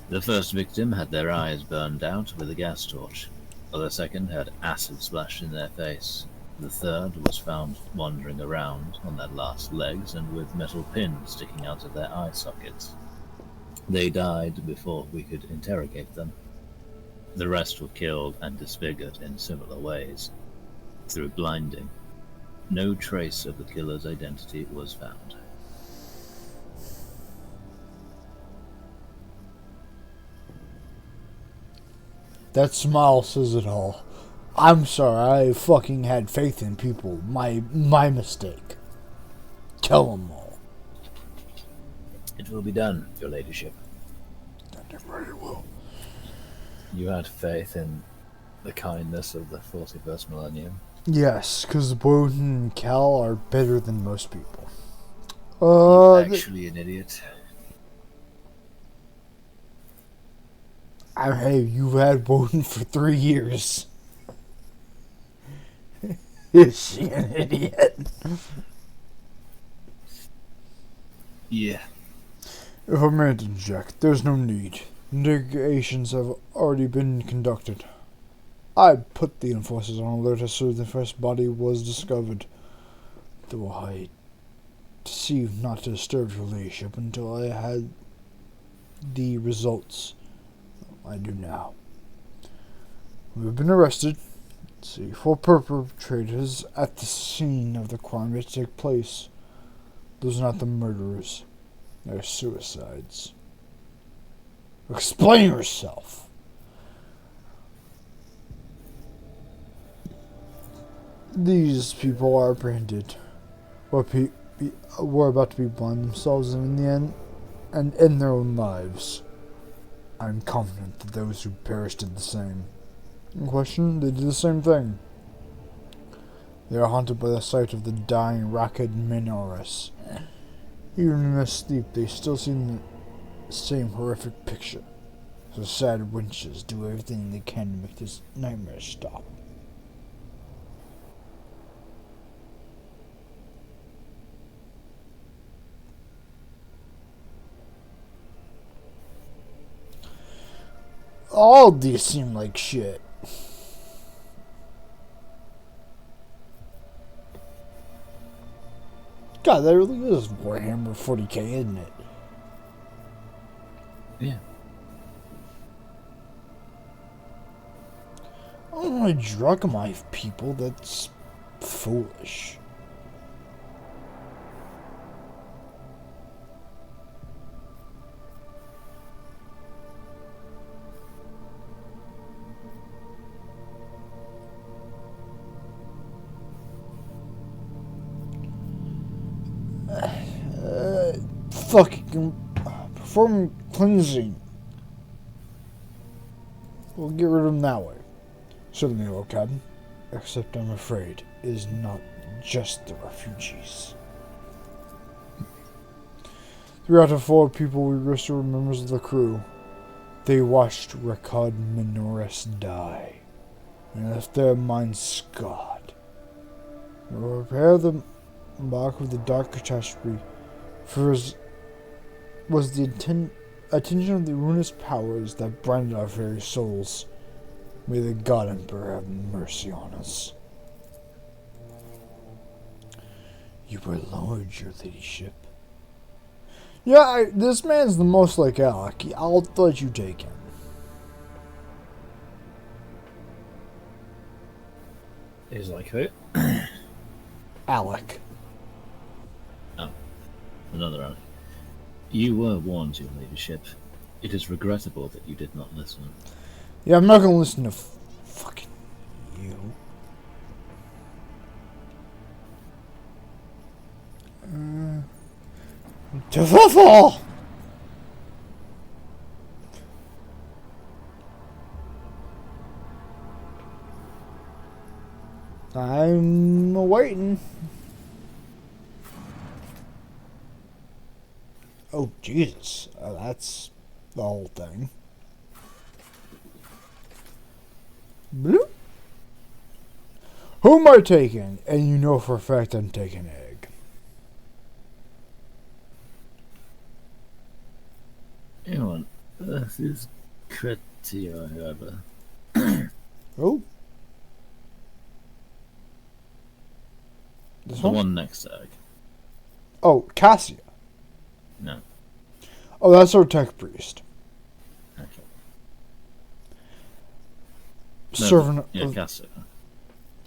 The first victim had their eyes burned out with a gas torch. The second had acid splashed in their face. The third was found wandering around on their last legs and with metal pins sticking out of their eye sockets. They died before we could interrogate them. The rest were killed and disfigured in similar ways. Through blinding, no trace of the killer's identity was found. That smile says it all. I'm sorry, I fucking had faith in people. My mistake. Kill them all. It will be done, your ladyship. Damn right it will. You had faith in the kindness of the 41st millennium? Yes, because Woden and Cal are better than most people. You're actually an idiot. Hey, you've had Woden for 3 years. Is she an idiot? Yeah. If I may interject, there's no need. Investigations have already been conducted. I put the enforcers on alert as soon as the first body was discovered, though I deceived not to disturb your ladyship until I had the results. I do now. We've been arrested. Let's see, 4 perpetrators at the scene of the crime that took place. Those are not the murderers. They're suicides. Explain yourself. These people are apprehended. Were about to be blind themselves and in the end, and end their own lives. I'm confident that those who perished did the same. In question, they did the same thing. They are haunted by the sight of the dying Rakad Minoris. Even in their sleep, they still see the same horrific picture. So sad wenches do everything they can to make this nightmare stop. All these seem like shit. God, that really is Warhammer 40k, isn't it? Yeah. I don't want to drug my people, that's foolish. Fucking perform cleansing We'll get rid of them that way. Certainly, Lord Captain. Except I'm afraid it is not just the refugees. 3 out of 4 people we rescued were members of the crew. They watched Rakad Minoris die and left their minds scarred. We will repair the mark of the dark catastrophe, for it was the attention of the ruinous powers that blinded our very souls. May the God Emperor have mercy on us. You were lowered, your ladyship. Yeah, this man's the most like Alec. I'll let you take him. He's like who? Alec. Oh, another Alec. You were warned, your ladyship. It is regrettable that you did not listen. Yeah, I'm not gonna listen to fucking you. To the fall! I'm waiting. Oh, Jesus. That's the whole thing. Bloop. Who am I taking? And you know for a fact I'm taking egg. Hang on. This is Cretia, whoever. Oh. This The one next to egg. Oh, Cassia. No. Oh, that's our tech priest. Okay. Servant yeah, of Cassia.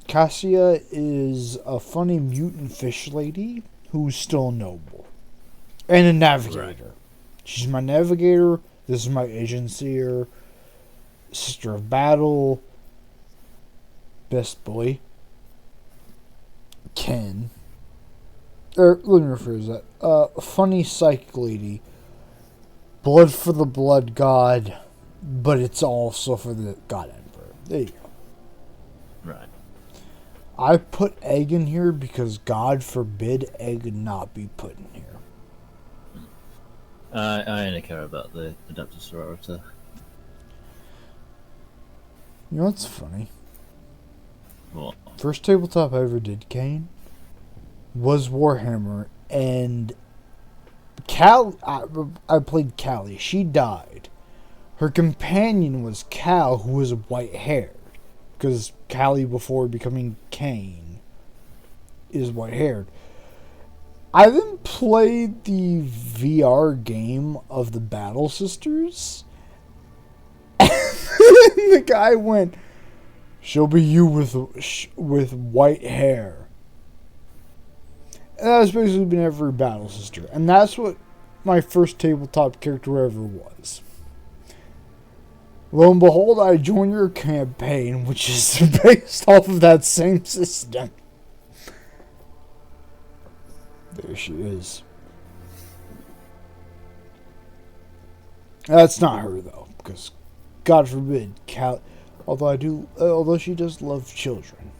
Cassia is a funny mutant fish lady who's still noble. And a navigator. Right. She's my navigator. This is my agency. Sister of battle. Best boy. Ken. Let me rephrase that. Funny psychic lady. Blood for the blood god. But it's also for the god emperor. There you go. Right. I put egg in here because God forbid egg not be put in here. I only care about the Adaptive Sorority. You know what's funny? What? First tabletop I ever did, Kane, was Warhammer, and I played Callie. She died. Her companion was Cal, who was white-haired. Because Callie, before becoming Kane, is white-haired. I then played the VR game of the Battle Sisters. And the guy went, "She'll be you with white hair." And that's basically been every Battle Sister. And that's what my first tabletop character ever was. Lo and behold, I joined your campaign, which is based off of that same system. There she is. That's not her, though, because God forbid, although she does love children.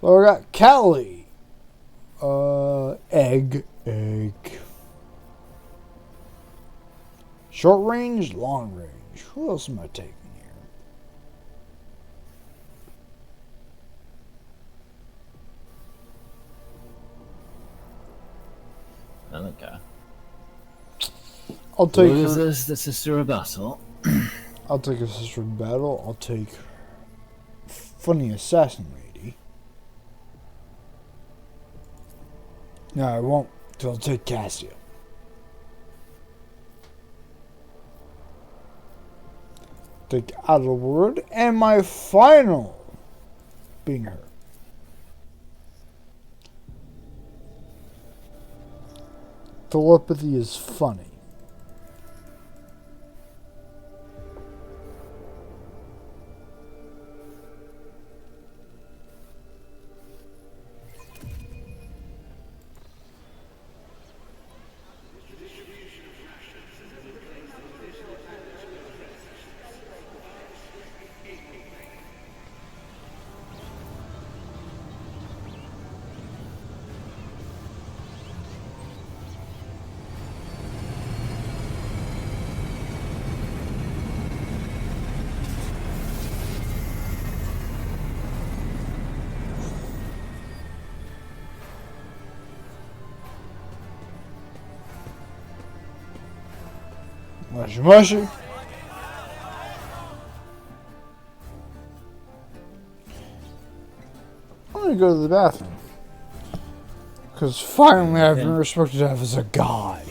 So I got Callie. Egg. Short range, long range. Who else am I taking here? I don't care. I'll take Who her. is this? The Sister of Battle? I'll take a Sister of Battle. I'll take Funny Assassin Lady. No, I won't. I'll take Cassia. Take Out of the Word. And my final being her. Telepathy is funny. Mushy mushy. I'm gonna go to the bathroom. Because finally I've been respected as a god.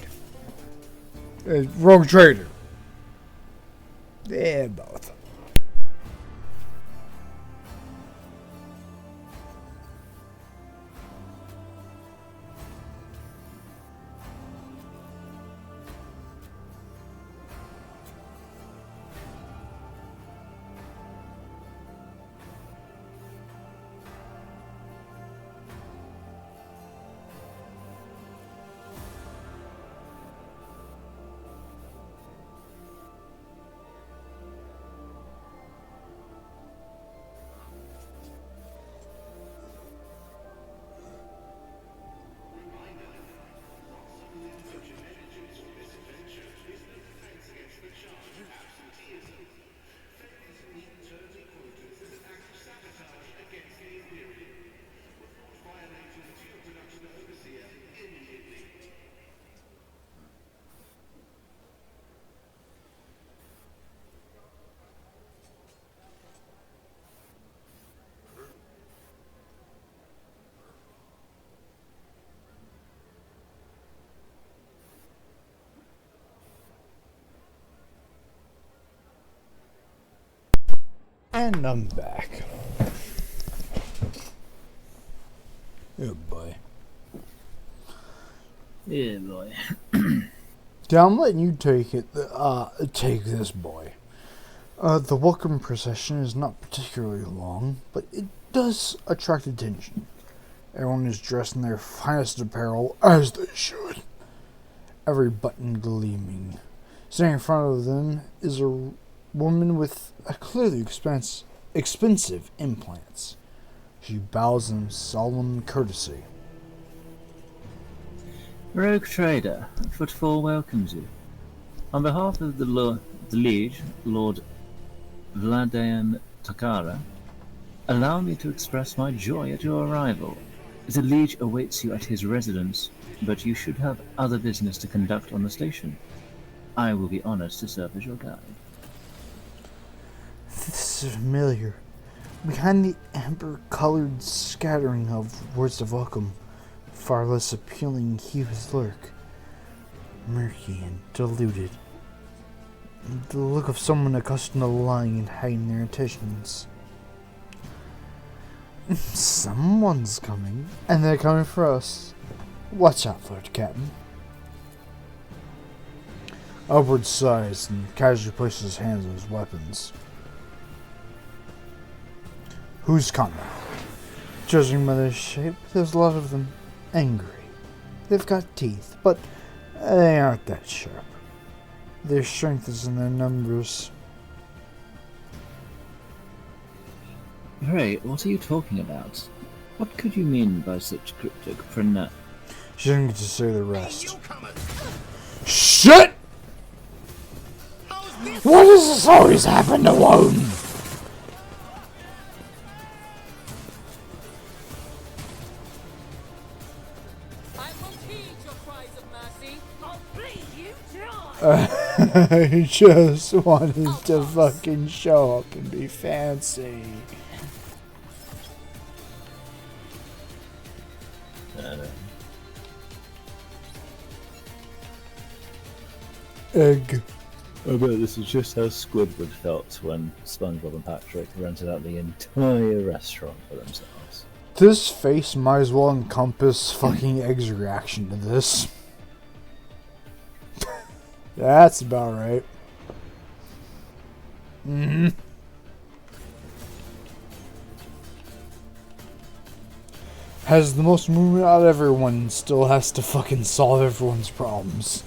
A rogue trader. Yeah, both. And I'm back. Oh boy. Yeah, boy. Yeah, I'm letting you take it. Take this, boy. The welcome procession is not particularly long, but it does attract attention. Everyone is dressed in their finest apparel, as they should. Every button gleaming. Sitting in front of them is a woman with a clearly expensive implants. She bows in solemn courtesy. Rogue Trader, Footfall welcomes you. On behalf of the Liege, Lord Vladayan Takara, allow me to express my joy at your arrival. The Liege awaits you at his residence, but you should have other business to conduct on the station. I will be honored to serve as your guide. This is familiar. Behind the amber-colored scattering of words of welcome, far less appealing hues lurk. Murky and diluted. The look of someone accustomed to lying and hiding their intentions. Someone's coming, and they're coming for us. Watch out for it, Captain. Upward sighs and casually places his hands on his weapons. Who's coming? Judging by their shape, there's a lot of them angry. They've got teeth, but they aren't that sharp. Their strength is in their numbers. Ray, what are you talking about? What could you mean by such cryptic pronouns? She didn't get to say the rest. Shit! Why does this always happen to Woden? I won't heed your cries of mercy. I'll bleed you dry. I just wanted to fucking show up and be fancy. Egg. I bet this is just how Squidward felt when SpongeBob and Patrick rented out the entire restaurant for themselves. This face might as well encompass fucking Egg's reaction to this. That's about right. Mm-hmm. Has the most movement out of everyone, still has to fucking solve everyone's problems.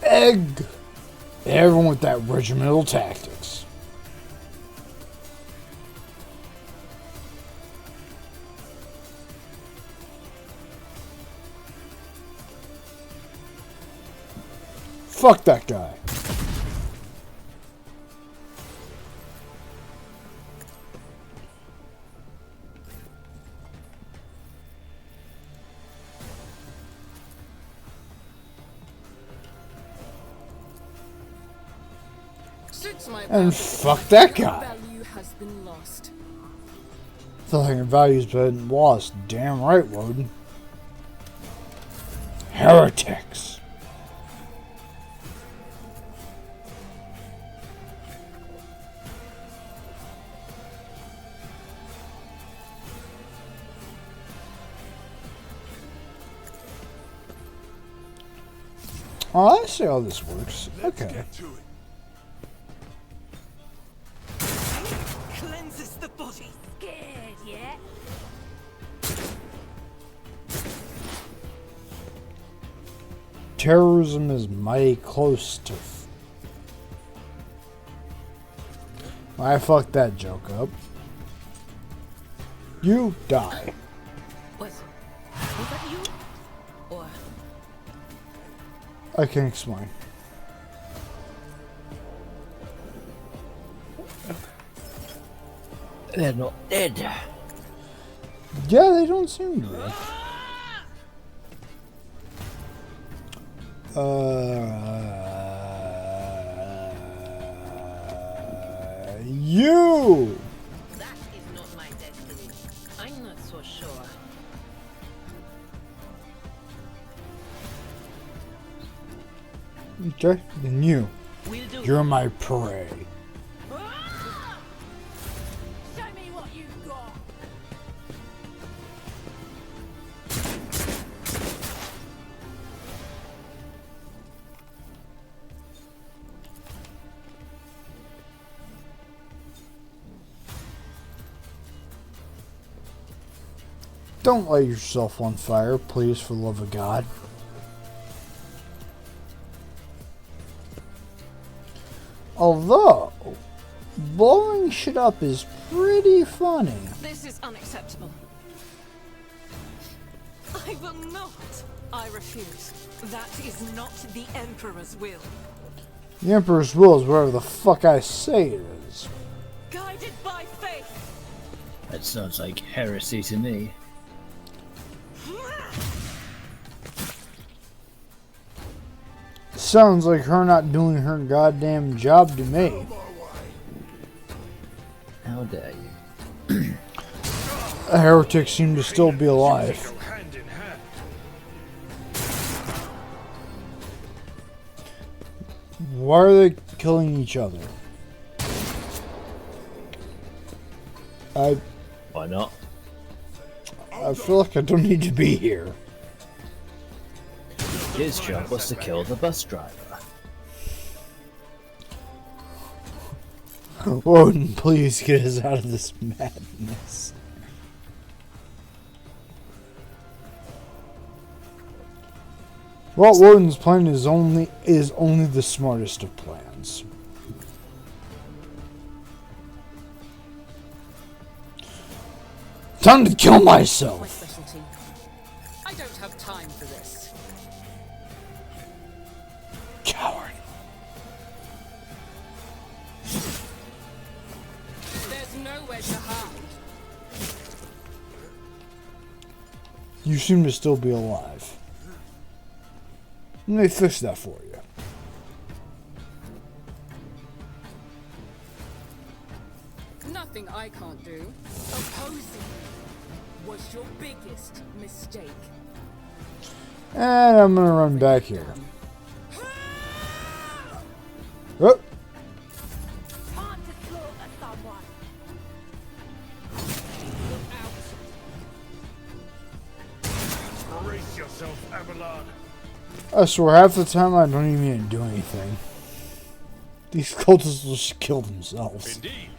Egg! Everyone with that regimental tactics. Fuck that guy. Since my And battle, fuck that guy. value has been lost. Feel like your value's been lost. Damn right, Woden. Heretics. Oh, I see how this works. Okay. Cleanses the body. Scared yet? Terrorism is mighty close to... I fucked that joke up. You die. Was that you? Or I can explain. They're not dead. Yeah, they don't seem to be. You! that is not my destiny. I'm not so sure. Okay, then you. We'll do. You're my prey. Show me what you've got. Don't light yourself on fire, please, for the love of God. Although, blowing shit up is pretty funny. This is unacceptable. I will not. I refuse. That is not the Emperor's will. The Emperor's will is whatever the fuck I say it is. Guided by faith. That sounds like heresy to me. Sounds like her not doing her goddamn job to me. How dare you? A heretic seemed to still be alive. Why are they killing each other? Why not? I feel like I don't need to be here. His job was to kill the bus driver. Woden, please get us out of this madness. Well, Woden's plan is only the smartest of plans. Time to kill My myself. specialty. I don't have time for this. Coward. There's nowhere to hide. You seem to still be alive. Let me fix that for you. Nothing I can't do. Opposing was your biggest mistake. And I'm gonna run back here. Oh. Time to slaughter someone. Brace yourself, Abelard. I swear, half the time I don't even need to do anything. These cultists will just kill themselves. Indeed.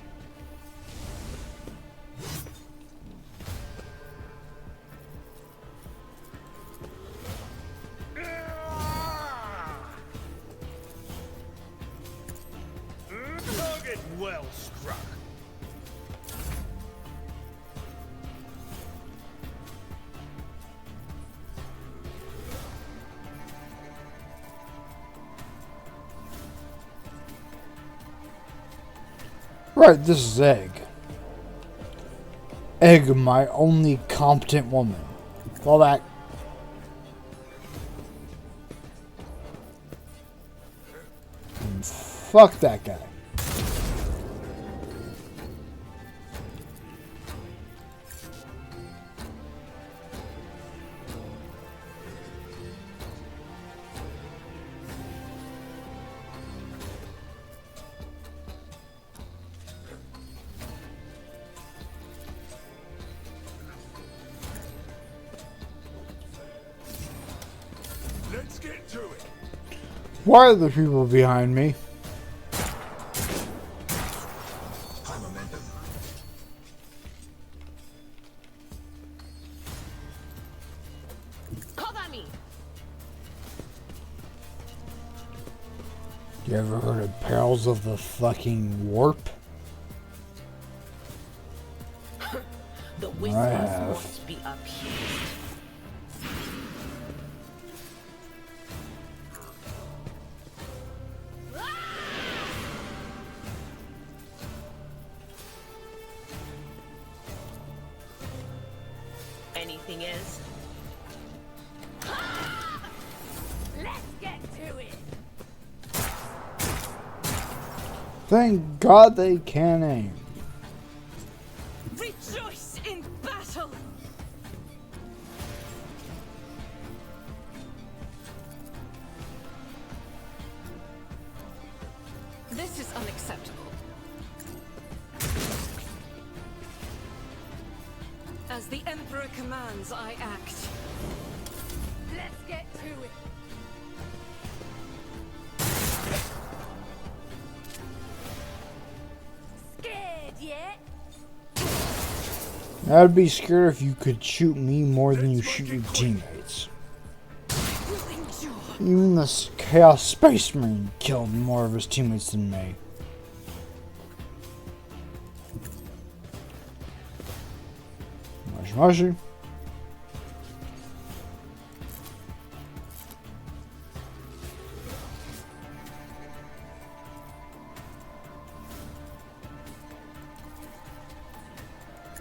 Well struck. Right, this is Egg. Egg, my only competent woman. Fall back. And fuck that guy. Let's get to it. Why are the people behind me? High momentum. Cover me! You ever heard of Perils of the fucking Warp? The I whispers have. won't be appeased. Anything is? Let's get to it! Thank God they can aim. Rejoice in battle! This is unacceptable. As the Emperor commands, I act. Let's get to it. Scared yet? I'd be scared if you could shoot me more than you shoot your teammates. We'll endure. Even the Chaos Space Marine killed more of his teammates than me. Mushy.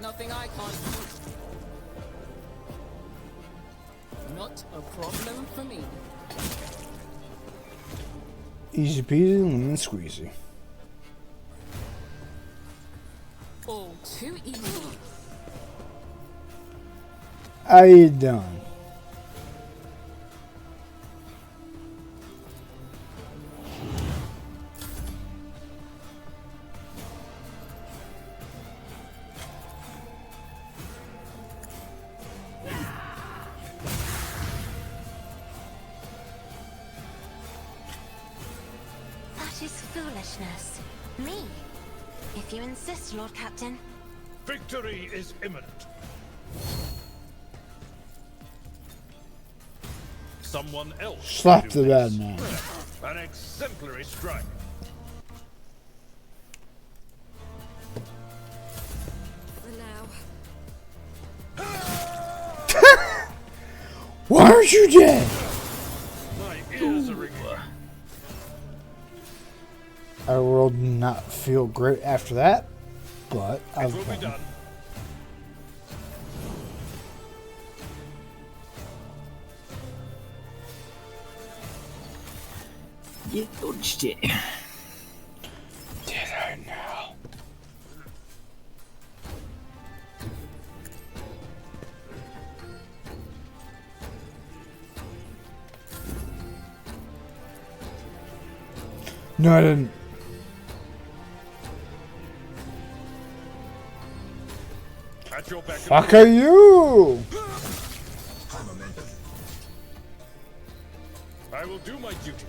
Nothing I can't do. Not a problem for me. Easy peasy, lemon squeezy. All too easy. How you doing? That is foolishness. Me? If you insist, Lord Captain. Victory is imminent. Someone else. Slap can the do bad this. man. An exemplary strike. For now. Why aren't you dead? My ears are ringing. Our world did not feel great after that, but It will be done. You dodged it. Did I now? No, I didn't. At your beck and Fuck are you? High momentum. I will do my duty.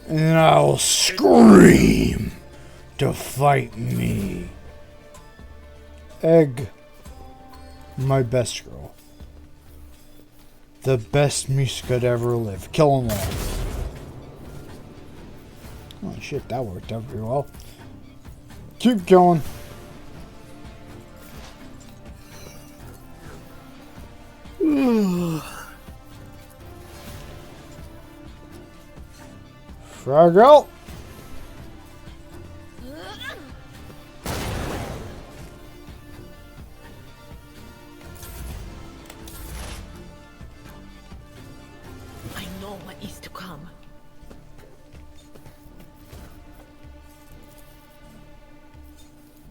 And then I'll scream to fight me. Egg. My best girl. The best music could ever live. Kill 'em all. Oh shit, that worked out pretty well. Keep going. Frag out. I know what is to come.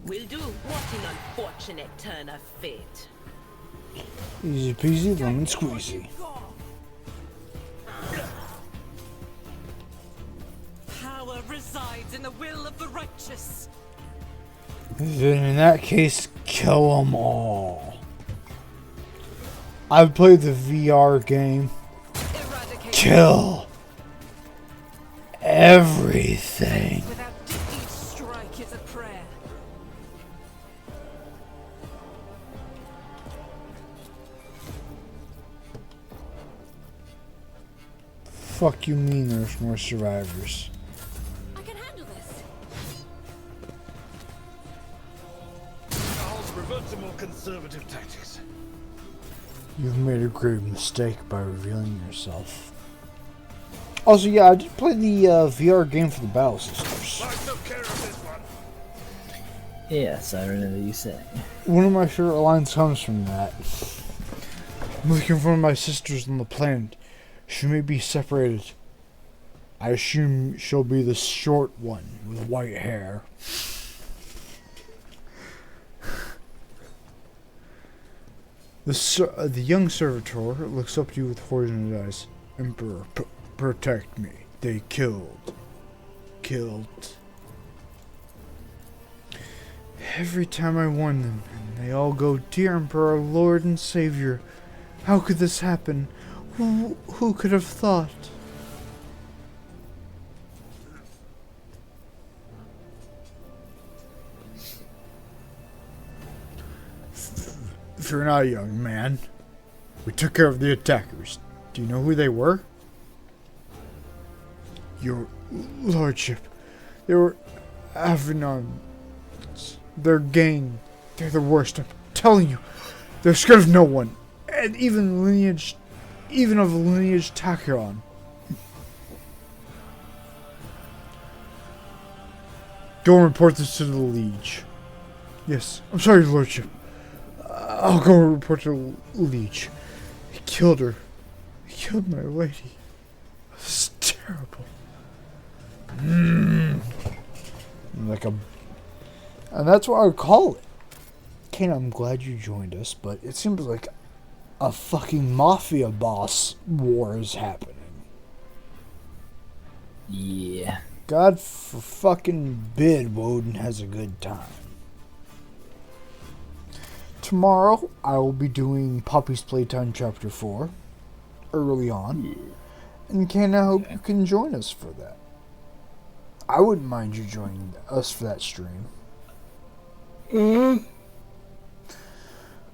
Will do. What an unfortunate turn of fate. Easy peasy, lemon squeezy. Power resides in the will of the righteous. Then in that case, kill them all. I've played the VR game. Kill everything. Without each strike is a prayer. Fuck you mean there's more survivors? I can handle this. I'll revert to more conservative tactics. You've made a grave mistake by revealing yourself. Also, yeah, I did play the VR game for the Battle Sisters. I took care of this one. Yes, I remember you saying. One of my favorite lines comes from that. I'm looking for my sisters on the planet. She may be separated. I assume she'll be the short one with white hair. The young servitor looks up to you with poisoned eyes. Emperor, protect me. They killed. Every time I warn them, and they all go, Dear Emperor, Lord and Savior, how could this happen? Who could have thought? If you're not a young man, we took care of the attackers. Do you know who they were? Your Lordship. They were Avenons. Their gang. They're the worst. I'm telling you. They're scared of no one. And even of the lineage Tachyon. Go and report this to the liege. Yes, I'm sorry, Your Lordship. I'll go and report to the liege. He killed her. He killed my lady. This is terrible. And that's what I would call it. Cann, I'm glad you joined us, but it seems like a fucking mafia boss war is happening. Yeah. God for fucking bid Woden has a good time. Tomorrow, I will be doing Poppy's Playtime Chapter 4, early on. Yeah. And Cann, I hope you can join us for that. I wouldn't mind you joining us for that stream.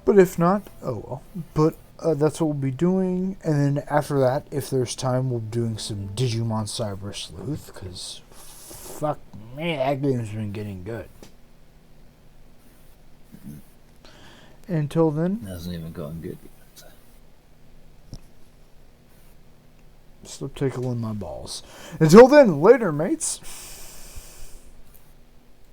But if not, oh well. But that's what we'll be doing. And then after that, if there's time, we'll be doing some Digimon Cyber Sleuth. Because, fuck me, that game's been getting good. Until then, It hasn't even gotten good yet. stop tickling my balls. Until then, later, mates.